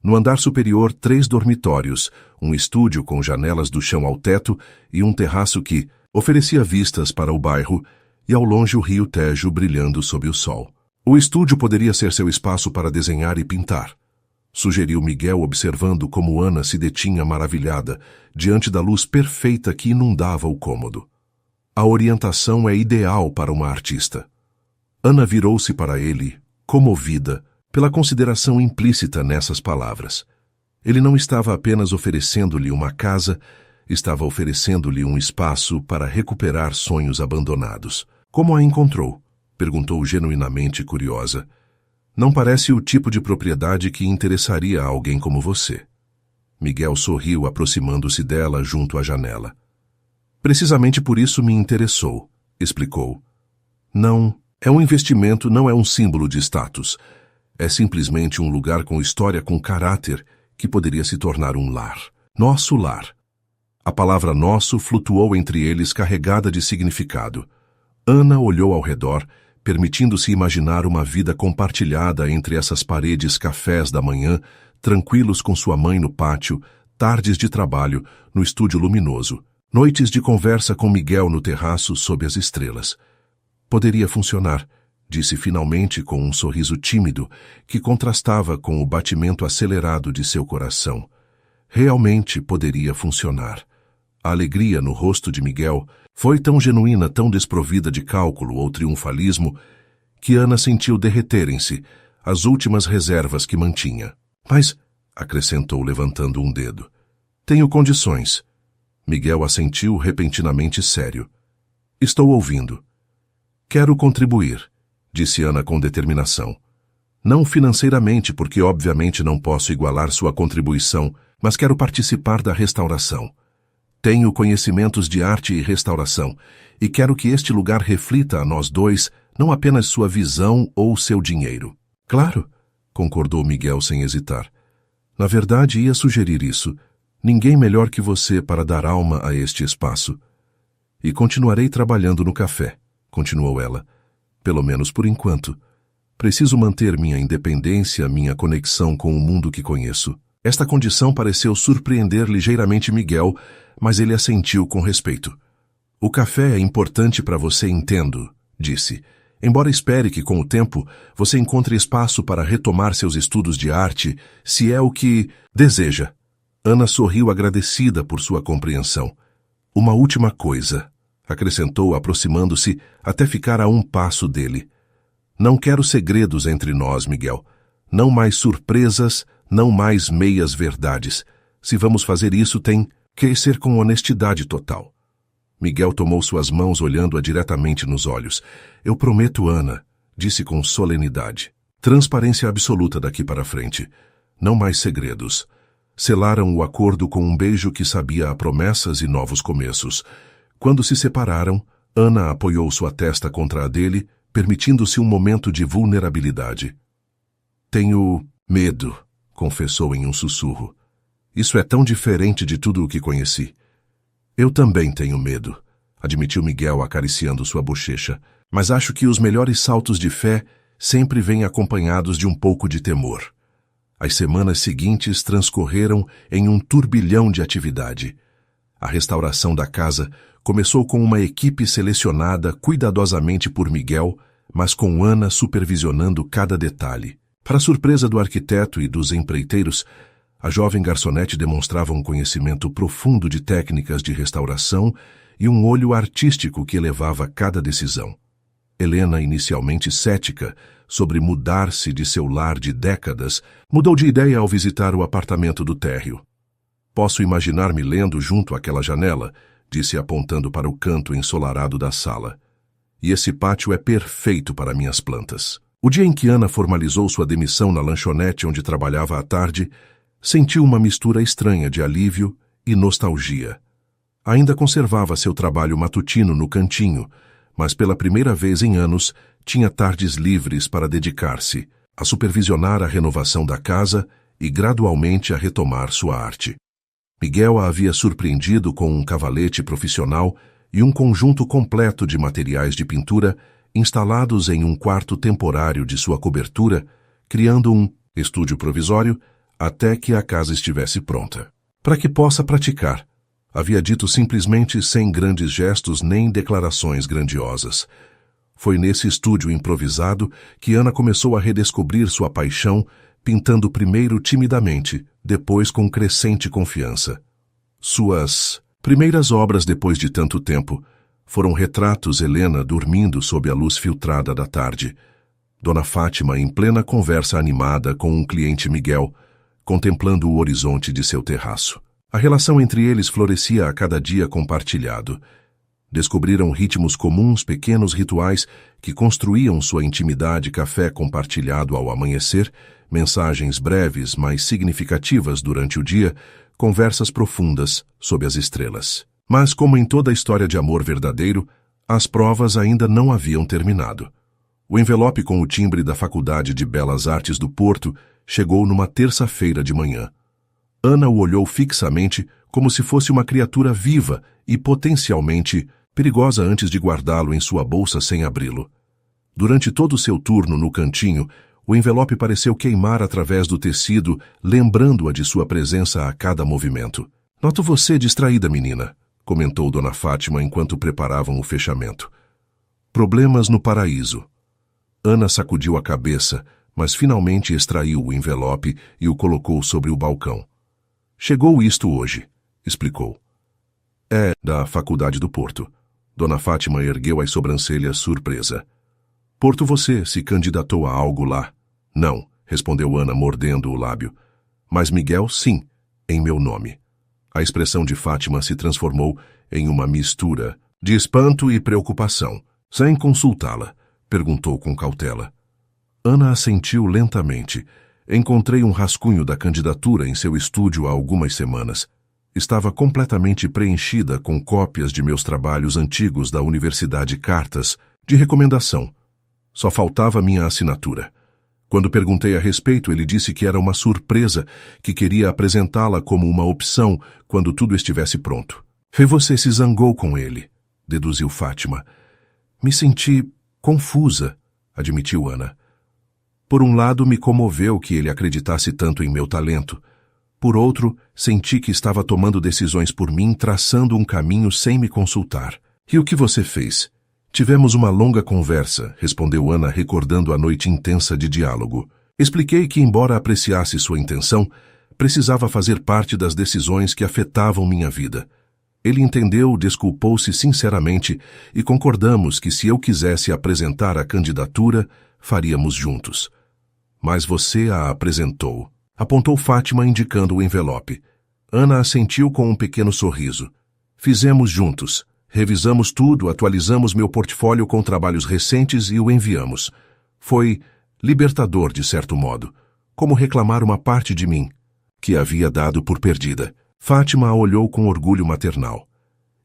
No andar superior, 3 dormitórios, um estúdio com janelas do chão ao teto e um terraço que oferecia vistas para o bairro e ao longe o rio Tejo brilhando sob o sol. O estúdio poderia ser seu espaço para desenhar e pintar, sugeriu Miguel observando como Ana se detinha maravilhada diante da luz perfeita que inundava o cômodo. A orientação é ideal para uma artista. Ana virou-se para ele, comovida, pela consideração implícita nessas palavras. Ele não estava apenas oferecendo-lhe uma casa, estava oferecendo-lhe um espaço para recuperar sonhos abandonados. Como a encontrou? Perguntou genuinamente curiosa. Não parece o tipo de propriedade que interessaria a alguém como você. Miguel sorriu aproximando-se dela junto à janela. Precisamente por isso me interessou, explicou. Não, é um investimento, não é um símbolo de status. É simplesmente um lugar com história, com caráter, que poderia se tornar um lar. Nosso lar. A palavra nosso flutuou entre eles carregada de significado. Ana olhou ao redor, permitindo-se imaginar uma vida compartilhada entre essas paredes cafés da manhã, tranquilos com sua mãe no pátio, tardes de trabalho, no estúdio luminoso, noites de conversa com Miguel no terraço sob as estrelas. Poderia funcionar, disse finalmente com um sorriso tímido que contrastava com o batimento acelerado de seu coração. Realmente poderia funcionar. A alegria no rosto de Miguel foi tão genuína, tão desprovida de cálculo ou triunfalismo, que Ana sentiu derreterem-se as últimas reservas que mantinha. Mas, acrescentou levantando um dedo, tenho condições. Miguel assentiu repentinamente sério. Estou ouvindo. Quero contribuir, disse Ana com determinação. Não financeiramente, porque obviamente não posso igualar sua contribuição, mas quero participar da restauração. Tenho conhecimentos de arte e restauração, e quero que este lugar reflita a nós dois, não apenas sua visão ou seu dinheiro. Claro, concordou Miguel sem hesitar. Na verdade, ia sugerir isso. Ninguém melhor que você para dar alma a este espaço. E continuarei trabalhando no café, continuou ela. Pelo menos por enquanto. Preciso manter minha independência, minha conexão com o mundo que conheço. Esta condição pareceu surpreender ligeiramente Miguel, mas ele assentiu com respeito. O café é importante para você, entendo, disse. Embora espere que, com o tempo, você encontre espaço para retomar seus estudos de arte, se é o que deseja. Ana sorriu agradecida por sua compreensão. Uma última coisa, acrescentou, aproximando-se até ficar a um passo dele. Não quero segredos entre nós, Miguel. Não mais surpresas, não mais meias-verdades. Se vamos fazer isso, tem que ser com honestidade total. Miguel tomou suas mãos olhando-a diretamente nos olhos. Eu prometo, Ana, disse com solenidade. Transparência absoluta daqui para frente. Não mais segredos. Selaram o acordo com um beijo que sabia a promessas e novos começos. Quando se separaram, Ana apoiou sua testa contra a dele, permitindo-se um momento de vulnerabilidade. Tenho medo, confessou em um sussurro. Isso é tão diferente de tudo o que conheci. Eu também tenho medo, admitiu Miguel acariciando sua bochecha, mas acho que os melhores saltos de fé sempre vêm acompanhados de um pouco de temor. As semanas seguintes transcorreram em um turbilhão de atividade. A restauração da casa começou com uma equipe selecionada cuidadosamente por Miguel, mas com Ana supervisionando cada detalhe. Para surpresa do arquiteto e dos empreiteiros, a jovem garçonete demonstrava um conhecimento profundo de técnicas de restauração e um olho artístico que elevava cada decisão. Helena, inicialmente cética sobre mudar-se de seu lar de décadas, mudou de ideia ao visitar o apartamento do térreo. Posso imaginar-me lendo junto àquela janela, disse apontando para o canto ensolarado da sala. E esse pátio é perfeito para minhas plantas. O dia em que Ana formalizou sua demissão na lanchonete onde trabalhava à tarde, sentiu uma mistura estranha de alívio e nostalgia. Ainda conservava seu trabalho matutino no cantinho, mas pela primeira vez em anos tinha tardes livres para dedicar-se a supervisionar a renovação da casa e gradualmente a retomar sua arte. Miguel a havia surpreendido com um cavalete profissional e um conjunto completo de materiais de pintura instalados em um quarto temporário de sua cobertura, criando um estúdio provisório até que a casa estivesse pronta. Para que possa praticar, havia dito simplesmente sem grandes gestos nem declarações grandiosas. Foi nesse estúdio improvisado que Ana começou a redescobrir sua paixão, pintando primeiro timidamente, depois com crescente confiança. Suas primeiras obras depois de tanto tempo foram retratos Helena dormindo sob a luz filtrada da tarde, Dona Fátima em plena conversa animada com um cliente Miguel, contemplando o horizonte de seu terraço. A relação entre eles florescia a cada dia compartilhado. Descobriram ritmos comuns, pequenos rituais que construíam sua intimidade, café compartilhado ao amanhecer, mensagens breves, mas significativas durante o dia, conversas profundas sob as estrelas. Mas, como em toda a história de amor verdadeiro, as provas ainda não haviam terminado. O envelope com o timbre da Faculdade de Belas Artes do Porto chegou numa terça-feira de manhã. Ana o olhou fixamente como se fosse uma criatura viva e potencialmente perigosa antes de guardá-lo em sua bolsa sem abri-lo. Durante todo o seu turno no cantinho, o envelope pareceu queimar através do tecido, lembrando-a de sua presença a cada movimento. «Noto você distraída, menina», comentou Dona Fátima enquanto preparavam o fechamento. «Problemas no paraíso». Ana sacudiu a cabeça, mas finalmente extraiu o envelope e o colocou sobre o balcão. «Chegou isto hoje», explicou. «É da Faculdade do Porto». Dona Fátima ergueu as sobrancelhas surpresa. «Porto, você se candidatou a algo lá?» «Não», respondeu Ana mordendo o lábio. «Mas Miguel, sim, em meu nome». A expressão de Fátima se transformou em uma mistura de espanto e preocupação. «Sem consultá-la?» perguntou com cautela. Ana assentiu lentamente. Encontrei um rascunho da candidatura em seu estúdio há algumas semanas. Estava completamente preenchida com cópias de meus trabalhos antigos da Universidade Cartas, de recomendação. Só faltava minha assinatura. Quando perguntei a respeito, ele disse que era uma surpresa, que queria apresentá-la como uma opção quando tudo estivesse pronto. «E você se zangou com ele?» deduziu Fátima. Me senti confusa, admitiu Ana. Por um lado, me comoveu que ele acreditasse tanto em meu talento. Por outro, senti que estava tomando decisões por mim, traçando um caminho sem me consultar. E o que você fez? Tivemos uma longa conversa, respondeu Ana, recordando a noite intensa de diálogo. Expliquei que, embora apreciasse sua intenção, precisava fazer parte das decisões que afetavam minha vida. Ele entendeu, desculpou-se sinceramente e concordamos que se eu quisesse apresentar a candidatura, faríamos juntos. Mas você a apresentou. Apontou Fátima indicando o envelope. Ana assentiu com um pequeno sorriso. Fizemos juntos. Revisamos tudo, atualizamos meu portfólio com trabalhos recentes e o enviamos. Foi libertador, de certo modo. Como reclamar uma parte de mim, que havia dado por perdida. Fátima a olhou com orgulho maternal.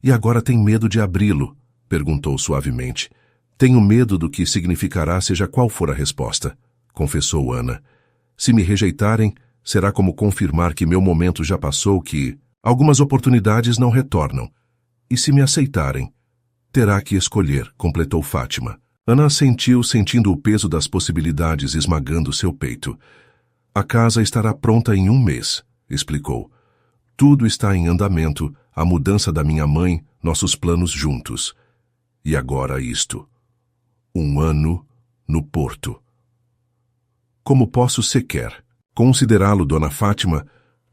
E agora tem medo de abri-lo? Perguntou suavemente. Tenho medo do que significará seja qual for a resposta, confessou Ana. Se me rejeitarem, será como confirmar que meu momento já passou, que algumas oportunidades não retornam. E se me aceitarem, terá que escolher, completou Fátima. Ana assentiu, sentindo o peso das possibilidades esmagando seu peito. A casa estará pronta em 1 mês, explicou. Tudo está em andamento, a mudança da minha mãe, nossos planos juntos. E agora isto. 1 ano no Porto. Como posso sequer considerá-lo, dona Fátima?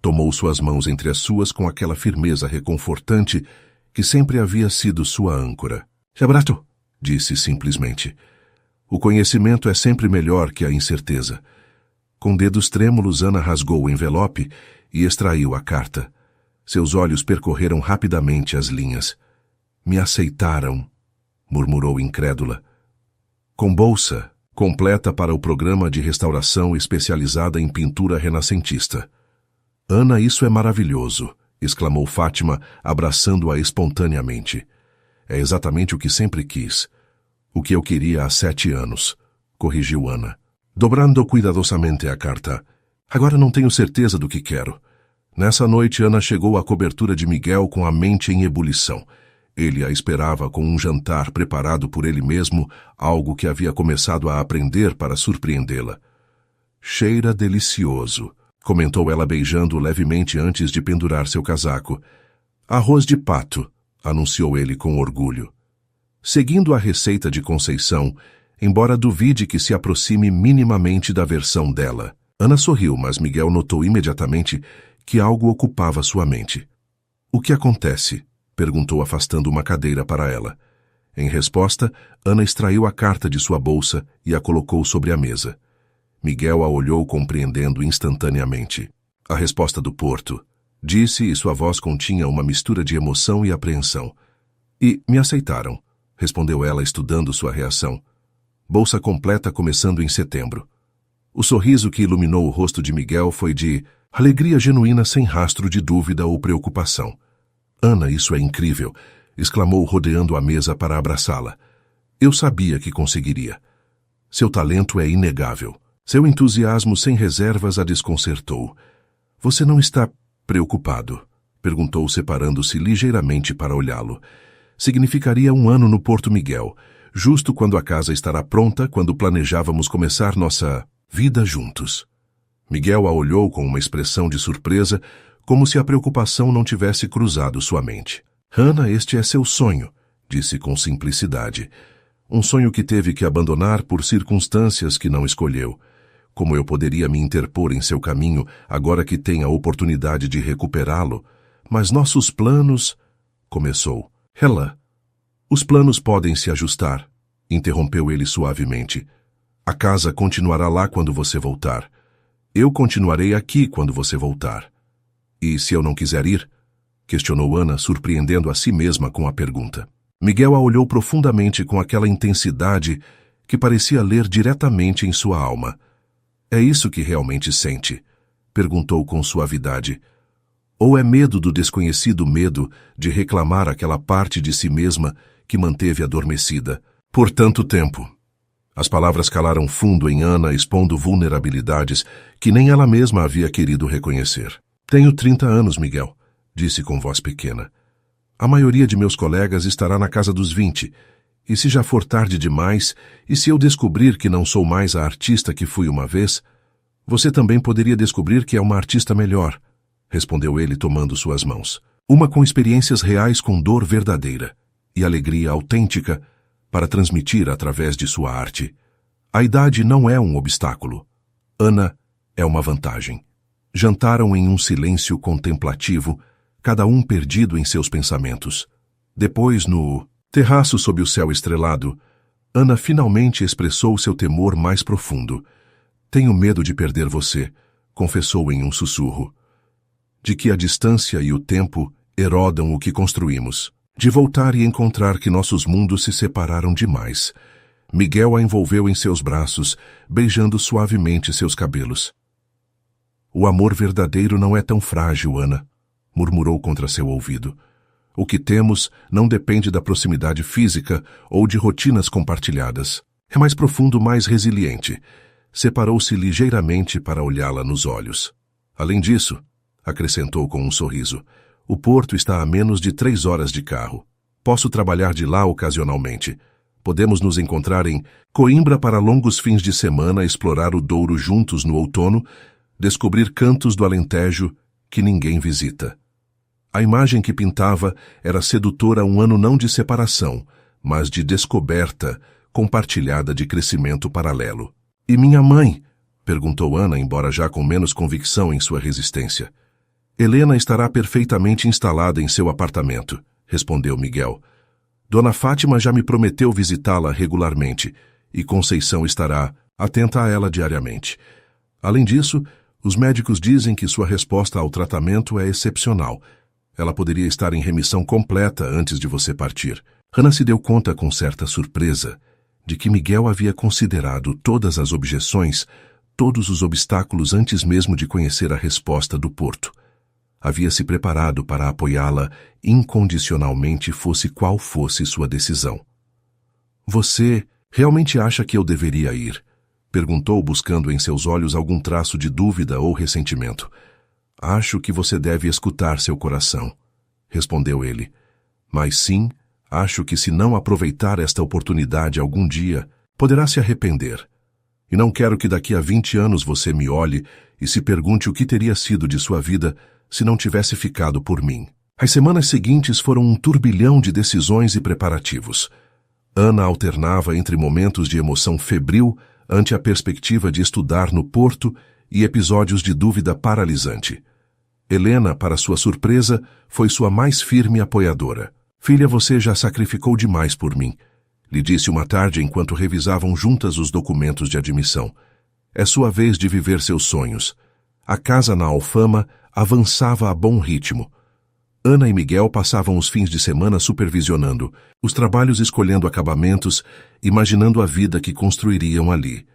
Tomou suas mãos entre as suas com aquela firmeza reconfortante que sempre havia sido sua âncora. Jabrato, disse simplesmente. O conhecimento é sempre melhor que a incerteza. Com dedos trêmulos, Ana rasgou o envelope e extraiu a carta. Seus olhos percorreram rapidamente as linhas. Me aceitaram, murmurou incrédula. Com bolsa completa para o programa de restauração especializada em pintura renascentista. Ana, isso é maravilhoso, exclamou Fátima, abraçando-a espontaneamente. É exatamente o que sempre quis. O que eu queria há 7 anos, corrigiu Ana. Dobrando cuidadosamente a carta. Agora não tenho certeza do que quero. Nessa noite, Ana chegou à cobertura de Miguel com a mente em ebulição. Ele a esperava com um jantar preparado por ele mesmo, algo que havia começado a aprender para surpreendê-la. Cheira delicioso, comentou ela beijando-o levemente antes de pendurar seu casaco. Arroz de pato, anunciou ele com orgulho. Seguindo a receita de Conceição, embora duvide que se aproxime minimamente da versão dela. Ana sorriu, mas Miguel notou imediatamente que algo ocupava sua mente. O que acontece? Perguntou afastando uma cadeira para ela. Em resposta, Ana extraiu a carta de sua bolsa e a colocou sobre a mesa. Miguel a olhou compreendendo instantaneamente. A resposta do Porto, disse, e sua voz continha uma mistura de emoção e apreensão. E me aceitaram, respondeu ela estudando sua reação. Bolsa completa começando em setembro. O sorriso que iluminou o rosto de Miguel foi de alegria genuína sem rastro de dúvida ou preocupação. Ana, isso é incrível, exclamou rodeando a mesa para abraçá-la. Eu sabia que conseguiria. Seu talento é inegável. Seu entusiasmo sem reservas a desconcertou. Você não está preocupado? Perguntou separando-se ligeiramente para olhá-lo. Significaria 1 ano no Porto Miguel, justo quando a casa estará pronta, quando planejávamos começar nossa vida juntos. Miguel a olhou com uma expressão de surpresa, como se a preocupação não tivesse cruzado sua mente. Ana, este é seu sonho, disse com simplicidade. Um sonho que teve que abandonar por circunstâncias que não escolheu. Como eu poderia me interpor em seu caminho agora que tem a oportunidade de recuperá-lo? Mas nossos planos... Começou. Ela. Os planos podem se ajustar, interrompeu ele suavemente. A casa continuará lá quando você voltar. Eu continuarei aqui quando você voltar. E se eu não quiser ir? Questionou Ana, surpreendendo a si mesma com a pergunta. Miguel a olhou profundamente com aquela intensidade que parecia ler diretamente em sua alma. É isso que realmente sente? Perguntou com suavidade. Ou é medo do desconhecido, medo de reclamar aquela parte de si mesma que manteve adormecida por tanto tempo? As palavras calaram fundo em Ana, expondo vulnerabilidades que nem ela mesma havia querido reconhecer. Tenho 30 anos, Miguel, disse com voz pequena. A maioria de meus colegas estará na casa dos 20. E se já for tarde demais, e se eu descobrir que não sou mais a artista que fui uma vez, você também poderia descobrir que é uma artista melhor, respondeu ele tomando suas mãos. Uma com experiências reais com dor verdadeira e alegria autêntica para transmitir através de sua arte. A idade não é um obstáculo. Ana é uma vantagem. Jantaram em um silêncio contemplativo, cada um perdido em seus pensamentos. Depois, no terraço sob o céu estrelado, Ana finalmente expressou seu temor mais profundo. Tenho medo de perder você, confessou em um sussurro. De que a distância e o tempo erodam o que construímos. De voltar e encontrar que nossos mundos se separaram demais. Miguel a envolveu em seus braços, beijando suavemente seus cabelos. O amor verdadeiro não é tão frágil, Ana, murmurou contra seu ouvido. O que temos não depende da proximidade física ou de rotinas compartilhadas. É mais profundo, mais resiliente. Separou-se ligeiramente para olhá-la nos olhos. Além disso, acrescentou com um sorriso, o porto está a menos de 3 horas de carro. Posso trabalhar de lá ocasionalmente. Podemos nos encontrar em Coimbra para longos fins de semana, explorar o Douro juntos no outono, descobrir cantos do Alentejo que ninguém visita. A imagem que pintava era sedutora, um ano não de separação, mas de descoberta, compartilhada de crescimento paralelo. E minha mãe? Perguntou Ana, embora já com menos convicção em sua resistência. Helena estará perfeitamente instalada em seu apartamento, respondeu Miguel. Dona Fátima já me prometeu visitá-la regularmente, e Conceição estará atenta a ela diariamente. Além disso, os médicos dizem que sua resposta ao tratamento é excepcional. Ela poderia estar em remissão completa antes de você partir. Ana se deu conta com certa surpresa de que Miguel havia considerado todas as objeções, todos os obstáculos antes mesmo de conhecer a resposta do Porto. Havia se preparado para apoiá-la incondicionalmente, fosse qual fosse sua decisão. Você realmente acha que eu deveria ir? Perguntou, buscando em seus olhos algum traço de dúvida ou ressentimento. Acho que você deve escutar seu coração, respondeu ele. Mas sim, acho que se não aproveitar esta oportunidade algum dia, poderá se arrepender. E não quero que daqui a 20 anos você me olhe e se pergunte o que teria sido de sua vida se não tivesse ficado por mim. As semanas seguintes foram um turbilhão de decisões e preparativos. Ana alternava entre momentos de emoção febril ante a perspectiva de estudar no Porto e episódios de dúvida paralisante. Helena, para sua surpresa, foi sua mais firme apoiadora. Filha, você já sacrificou demais por mim, lhe disse uma tarde enquanto revisavam juntas os documentos de admissão. É sua vez de viver seus sonhos. A casa na Alfama avançava a bom ritmo. Ana e Miguel passavam os fins de semana supervisionando os trabalhos, escolhendo acabamentos, imaginando a vida que construiriam ali.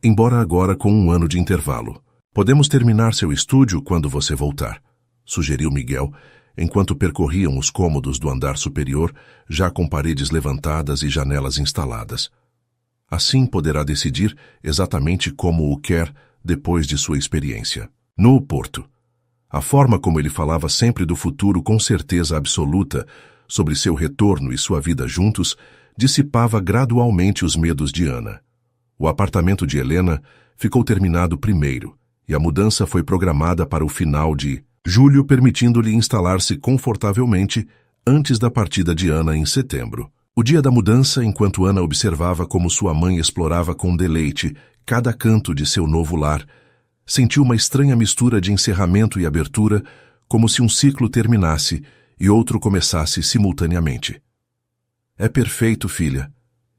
Embora agora com um ano de intervalo. Podemos terminar seu estúdio quando você voltar, sugeriu Miguel, enquanto percorriam os cômodos do andar superior, já com paredes levantadas e janelas instaladas. Assim poderá decidir exatamente como o quer depois de sua experiência. No Porto. A forma como ele falava sempre do futuro com certeza absoluta sobre seu retorno e sua vida juntos dissipava gradualmente os medos de Ana. O apartamento de Helena ficou terminado primeiro e a mudança foi programada para o final de julho, permitindo-lhe instalar-se confortavelmente antes da partida de Ana em setembro. O dia da mudança, enquanto Ana observava como sua mãe explorava com deleite cada canto de seu novo lar, sentiu uma estranha mistura de encerramento e abertura, como se um ciclo terminasse e outro começasse simultaneamente. É perfeito, filha,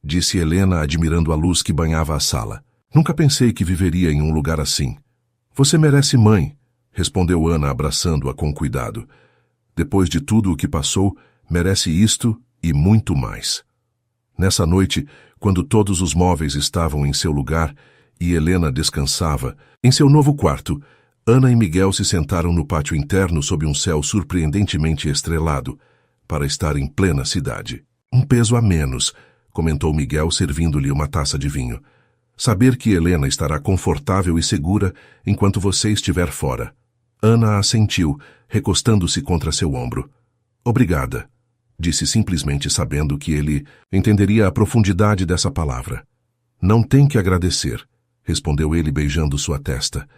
disse Helena, admirando a luz que banhava a sala. Nunca pensei que viveria em um lugar assim. Você merece mãe, respondeu Ana, abraçando-a com cuidado. Depois de tudo o que passou, merece isto e muito mais. Nessa noite, quando todos os móveis estavam em seu lugar e Helena descansava, em seu novo quarto, Ana e Miguel se sentaram no pátio interno sob um céu surpreendentemente estrelado, para estar em plena cidade. Um peso a menos, comentou Miguel, servindo-lhe uma taça de vinho. Saber que Helena estará confortável e segura enquanto você estiver fora. Ana assentiu, recostando-se contra seu ombro. Obrigada, disse simplesmente sabendo que ele entenderia a profundidade dessa palavra. Não tem que agradecer, respondeu ele beijando sua testa.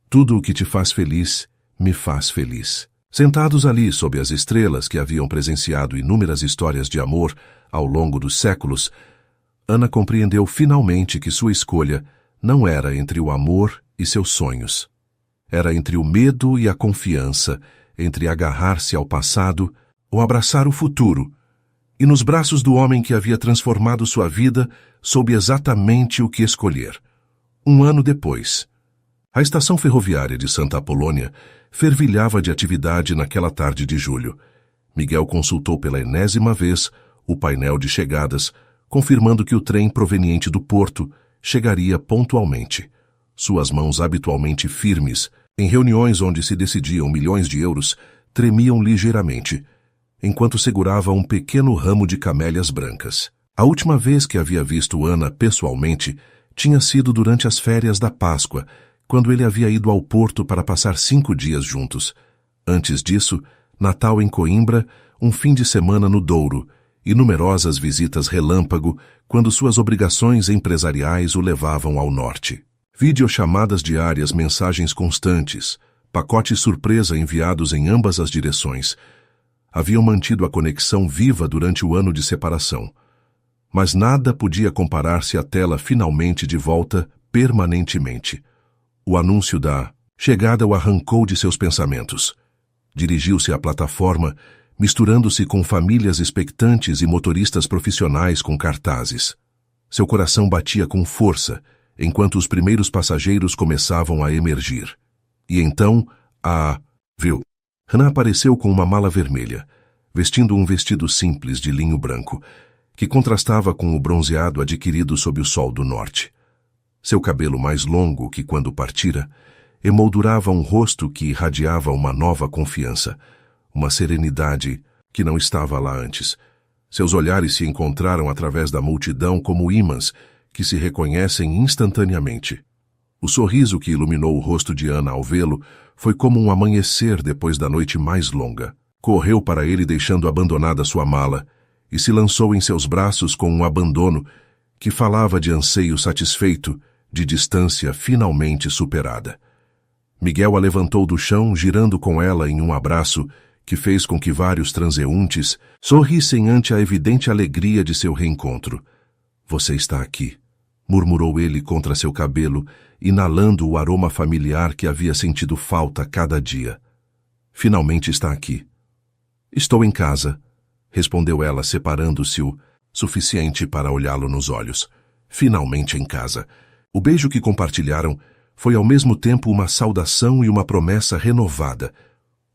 Tudo o que te faz feliz, me faz feliz. Sentados ali sob as estrelas que haviam presenciado inúmeras histórias de amor ao longo dos séculos, Ana compreendeu finalmente que sua escolha não era entre o amor e seus sonhos. Era entre o medo e a confiança, entre agarrar-se ao passado ou abraçar o futuro. E nos braços do homem que havia transformado sua vida, soube exatamente o que escolher. 1 ano depois, a estação ferroviária de Santa Apolônia fervilhava de atividade naquela tarde de julho. Miguel consultou pela enésima vez o painel de chegadas, confirmando que o trem proveniente do porto chegaria pontualmente. Suas mãos habitualmente firmes, em reuniões onde se decidiam milhões de euros, tremiam ligeiramente, enquanto segurava um pequeno ramo de camélias brancas. A última vez que havia visto Ana pessoalmente tinha sido durante as férias da Páscoa, quando ele havia ido ao Porto para passar 5 dias juntos. Antes disso, Natal em Coimbra, um fim de semana no Douro e numerosas visitas relâmpago quando suas obrigações empresariais o levavam ao norte. Videochamadas diárias, mensagens constantes, pacotes surpresa enviados em ambas as direções, haviam mantido a conexão viva durante o ano de separação. Mas nada podia comparar-se à tela finalmente de volta permanentemente. O anúncio da chegada o arrancou de seus pensamentos. Dirigiu-se à plataforma, misturando-se com famílias expectantes e motoristas profissionais com cartazes. Seu coração batia com força, enquanto os primeiros passageiros começavam a emergir. E então, viu. Hannah apareceu com uma mala vermelha, vestindo um vestido simples de linho branco, que contrastava com o bronzeado adquirido sob o sol do norte. Seu cabelo mais longo que quando partira, emoldurava um rosto que irradiava uma nova confiança, uma serenidade que não estava lá antes. Seus olhares se encontraram através da multidão como ímãs que se reconhecem instantaneamente. O sorriso que iluminou o rosto de Ana ao vê-lo foi como um amanhecer depois da noite mais longa. Correu para ele deixando abandonada sua mala e se lançou em seus braços com um abandono que falava de anseio satisfeito, de distância finalmente superada. Miguel a levantou do chão, girando com ela em um abraço que fez com que vários transeuntes sorrissem ante a evidente alegria de seu reencontro. Você está aqui, murmurou ele contra seu cabelo, inalando o aroma familiar que havia sentido falta cada dia. Finalmente está aqui. Estou em casa, respondeu ela, separando-se o suficiente para olhá-lo nos olhos. Finalmente em casa. O beijo que compartilharam foi ao mesmo tempo uma saudação e uma promessa renovada,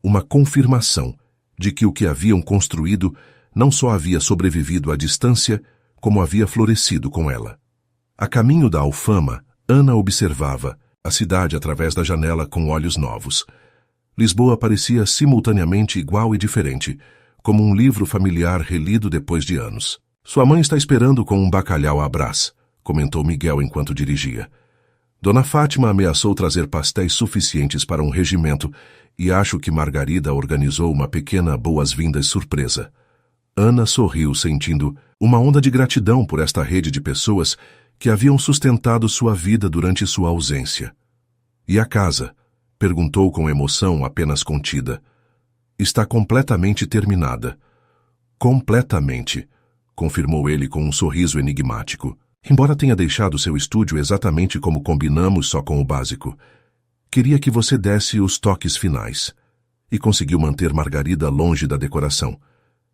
uma confirmação de que o que haviam construído não só havia sobrevivido à distância, como havia florescido com ela. A caminho da Alfama, Ana observava a cidade através da janela com olhos novos. Lisboa parecia simultaneamente igual e diferente, como um livro familiar relido depois de anos. Sua mãe está esperando com um bacalhau à Brás, comentou Miguel enquanto dirigia. Dona Fátima ameaçou trazer pastéis suficientes para um regimento e acho que Margarida organizou uma pequena boas-vindas surpresa. Ana sorriu, sentindo uma onda de gratidão por esta rede de pessoas que haviam sustentado sua vida durante sua ausência. E a casa? Perguntou com emoção apenas contida. Está completamente terminada. Completamente, confirmou ele com um sorriso enigmático. Embora tenha deixado seu estúdio exatamente como combinamos, só com o básico, queria que você desse os toques finais. E conseguiu manter Margarida longe da decoração.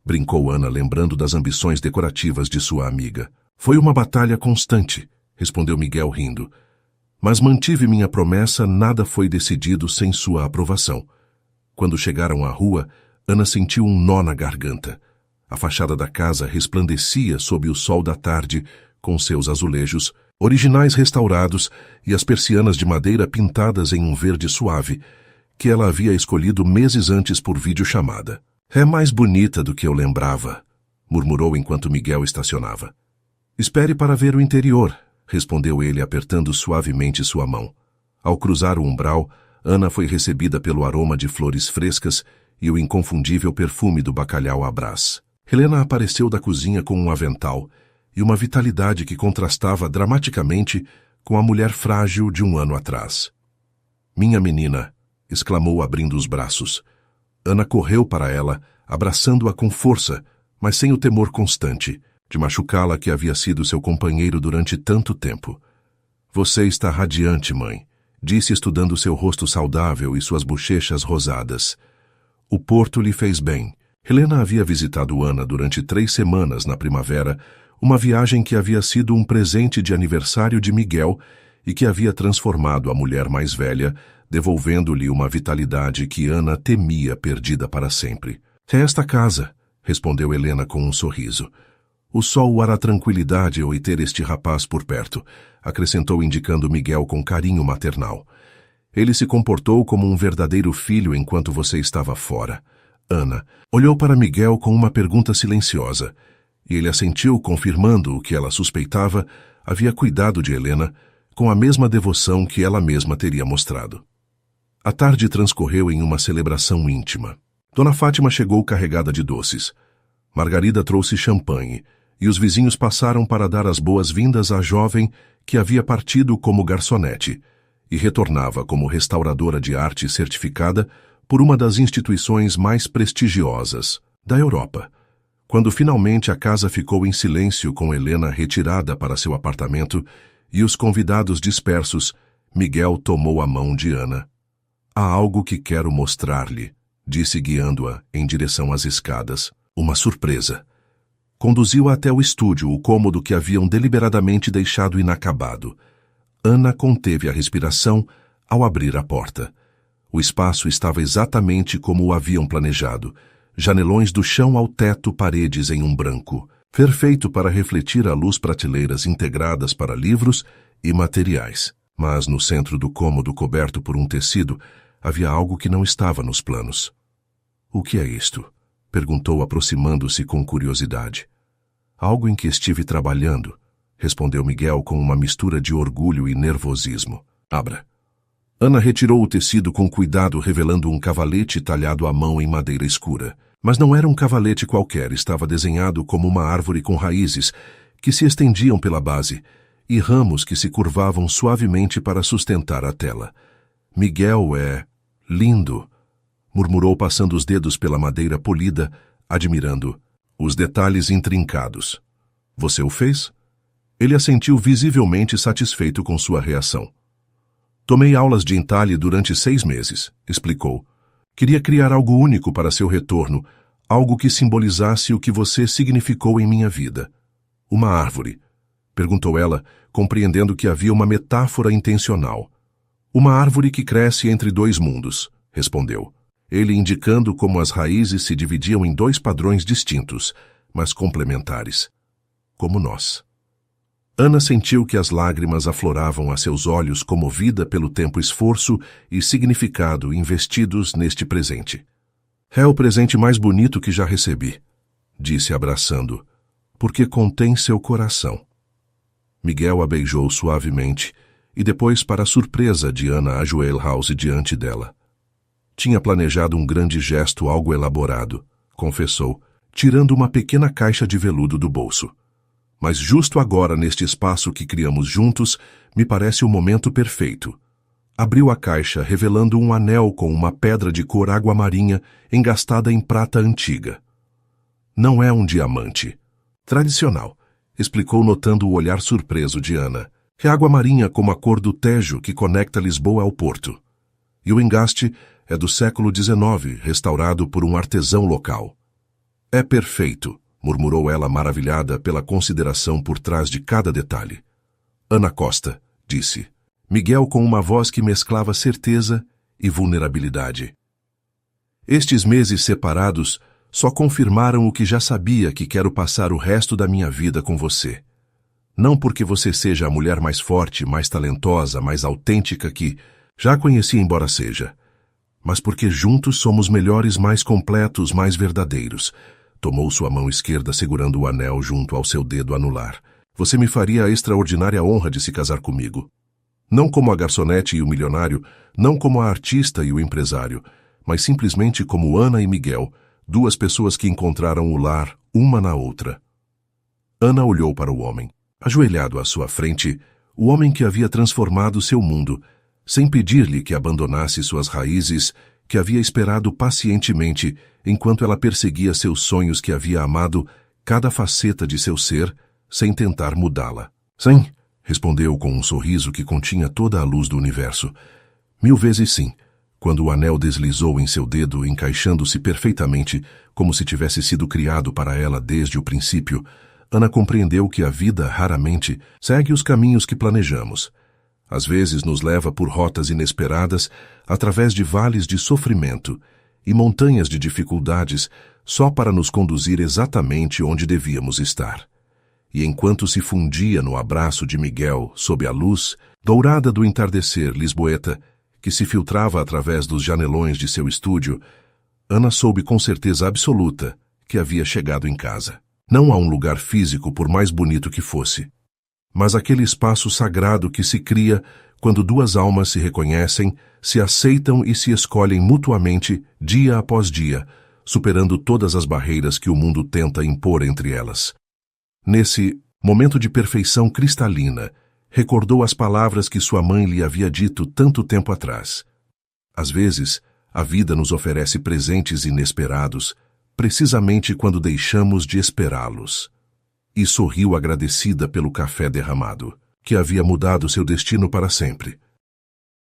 Brincou Ana, lembrando das ambições decorativas de sua amiga. Foi uma batalha constante, respondeu Miguel rindo. Mas mantive minha promessa, nada foi decidido sem sua aprovação. Quando chegaram à rua, Ana sentiu um nó na garganta. A fachada da casa resplandecia sob o sol da tarde, com seus azulejos, originais restaurados e as persianas de madeira pintadas em um verde suave, que ela havia escolhido meses antes por videochamada. É mais bonita do que eu lembrava, murmurou enquanto Miguel estacionava. Espere para ver o interior, respondeu ele apertando suavemente sua mão. Ao cruzar o umbral, Ana foi recebida pelo aroma de flores frescas e o inconfundível perfume do bacalhau à Brás. Helena apareceu da cozinha com um avental e uma vitalidade que contrastava dramaticamente com a mulher frágil de um ano atrás. "Minha menina!" exclamou abrindo os braços. Ana correu para ela, abraçando-a com força, mas sem o temor constante de machucá-la que havia sido seu companheiro durante tanto tempo. "Você está radiante, mãe", disse estudando seu rosto saudável e suas bochechas rosadas. O Porto lhe fez bem. Helena havia visitado Ana durante 3 semanas na primavera, uma viagem que havia sido um presente de aniversário de Miguel e que havia transformado a mulher mais velha, devolvendo-lhe uma vitalidade que Ana temia perdida para sempre. "É esta casa", respondeu Helena com um sorriso. "O sol hará tranquilidade ao ter este rapaz por perto", acrescentou indicando Miguel com carinho maternal. "Ele se comportou como um verdadeiro filho enquanto você estava fora." Ana olhou para Miguel com uma pergunta silenciosa, e ele assentiu, confirmando o que ela suspeitava, havia cuidado de Helena com a mesma devoção que ela mesma teria mostrado. A tarde transcorreu em uma celebração íntima. Dona Fátima chegou carregada de doces. Margarida trouxe champanhe, e os vizinhos passaram para dar as boas-vindas à jovem que havia partido como garçonete e retornava como restauradora de arte certificada por uma das instituições mais prestigiosas da Europa. Quando finalmente a casa ficou em silêncio com Helena retirada para seu apartamento e os convidados dispersos, Miguel tomou a mão de Ana. "Há algo que quero mostrar-lhe", disse guiando-a em direção às escadas. "Uma surpresa." Conduziu-a até o estúdio, o cômodo que haviam deliberadamente deixado inacabado. Ana conteve a respiração ao abrir a porta. O espaço estava exatamente como o haviam planejado. Janelões do chão ao teto, paredes em um branco. Perfeito para refletir a luz, prateleiras integradas para livros e materiais. Mas no centro do cômodo, coberto por um tecido, havia algo que não estava nos planos. "O que é isto?" perguntou, aproximando-se com curiosidade. "Algo em que estive trabalhando", respondeu Miguel com uma mistura de orgulho e nervosismo. "Abra." Ana retirou o tecido com cuidado, revelando um cavalete talhado à mão em madeira escura. Mas não era um cavalete qualquer, estava desenhado como uma árvore com raízes que se estendiam pela base e ramos que se curvavam suavemente para sustentar a tela. "Miguel é lindo", murmurou passando os dedos pela madeira polida, admirando os detalhes intrincados. "Você o fez?" Ele assentiu, visivelmente satisfeito com sua reação. "Tomei aulas de entalhe durante 6 meses", explicou. "Queria criar algo único para seu retorno, algo que simbolizasse o que você significou em minha vida." "Uma árvore?" perguntou ela, compreendendo que havia uma metáfora intencional. "Uma árvore que cresce entre 2 mundos", respondeu. Ele indicando como as raízes se dividiam em 2 padrões distintos, mas complementares. "Como nós." Ana sentiu que as lágrimas afloravam a seus olhos, comovida pelo tempo, esforço e significado investidos neste presente. "É o presente mais bonito que já recebi", disse abraçando, "porque contém seu coração." Miguel a beijou suavemente e depois, para a surpresa de Ana, ajoelhou-se diante dela. Tinha planejado um grande gesto, algo elaborado, confessou, tirando uma pequena caixa de veludo do bolso. "Mas justo agora, neste espaço que criamos juntos, me parece o momento perfeito." Abriu a caixa, revelando um anel com uma pedra de cor água-marinha engastada em prata antiga. "Não é um diamante. Tradicional", explicou, notando o olhar surpreso de Ana. "É água-marinha como a cor do Tejo que conecta Lisboa ao Porto. E o engaste é do século XIX, restaurado por um artesão local." "É perfeito", murmurou ela, maravilhada pela consideração por trás de cada detalhe. "Ana Costa", disse. Miguel com uma voz que mesclava certeza e vulnerabilidade. "Estes meses separados só confirmaram o que já sabia, que quero passar o resto da minha vida com você. Não porque você seja a mulher mais forte, mais talentosa, mais autêntica que já conheci, embora seja, mas porque juntos somos melhores, mais completos, mais verdadeiros." Tomou sua mão esquerda segurando o anel junto ao seu dedo anular. "Você me faria a extraordinária honra de se casar comigo. Não como a garçonete e o milionário, não como a artista e o empresário, mas simplesmente como Ana e Miguel, 2 pessoas que encontraram o lar uma na outra. Ana olhou para o homem. Ajoelhado à sua frente, o homem que havia transformado seu mundo, sem pedir-lhe que abandonasse suas raízes, que havia esperado pacientemente enquanto ela perseguia seus sonhos, que havia amado cada faceta de seu ser, sem tentar mudá-la. Sim, respondeu com um sorriso que continha toda a luz do universo. 1000 vezes sim, quando o anel deslizou em seu dedo, encaixando-se perfeitamente, como se tivesse sido criado para ela desde o princípio. Ana compreendeu que a vida raramente segue os caminhos que planejamos. Às vezes nos leva por rotas inesperadas, através de vales de sofrimento e montanhas de dificuldades, só para nos conduzir exatamente onde devíamos estar. E enquanto se fundia no abraço de Miguel, sob a luz dourada do entardecer lisboeta, que se filtrava através dos janelões de seu estúdio, Ana soube com certeza absoluta que havia chegado em casa. Não a um lugar físico, por mais bonito que fosse, mas aquele espaço sagrado que se cria quando duas almas se reconhecem, se aceitam e se escolhem mutuamente, dia após dia, superando todas as barreiras que o mundo tenta impor entre elas. Nesse momento de perfeição cristalina, recordou as palavras que sua mãe lhe havia dito tanto tempo atrás. Às vezes, a vida nos oferece presentes inesperados, precisamente quando deixamos de esperá-los. E sorriu agradecida pelo café derramado, que havia mudado seu destino para sempre.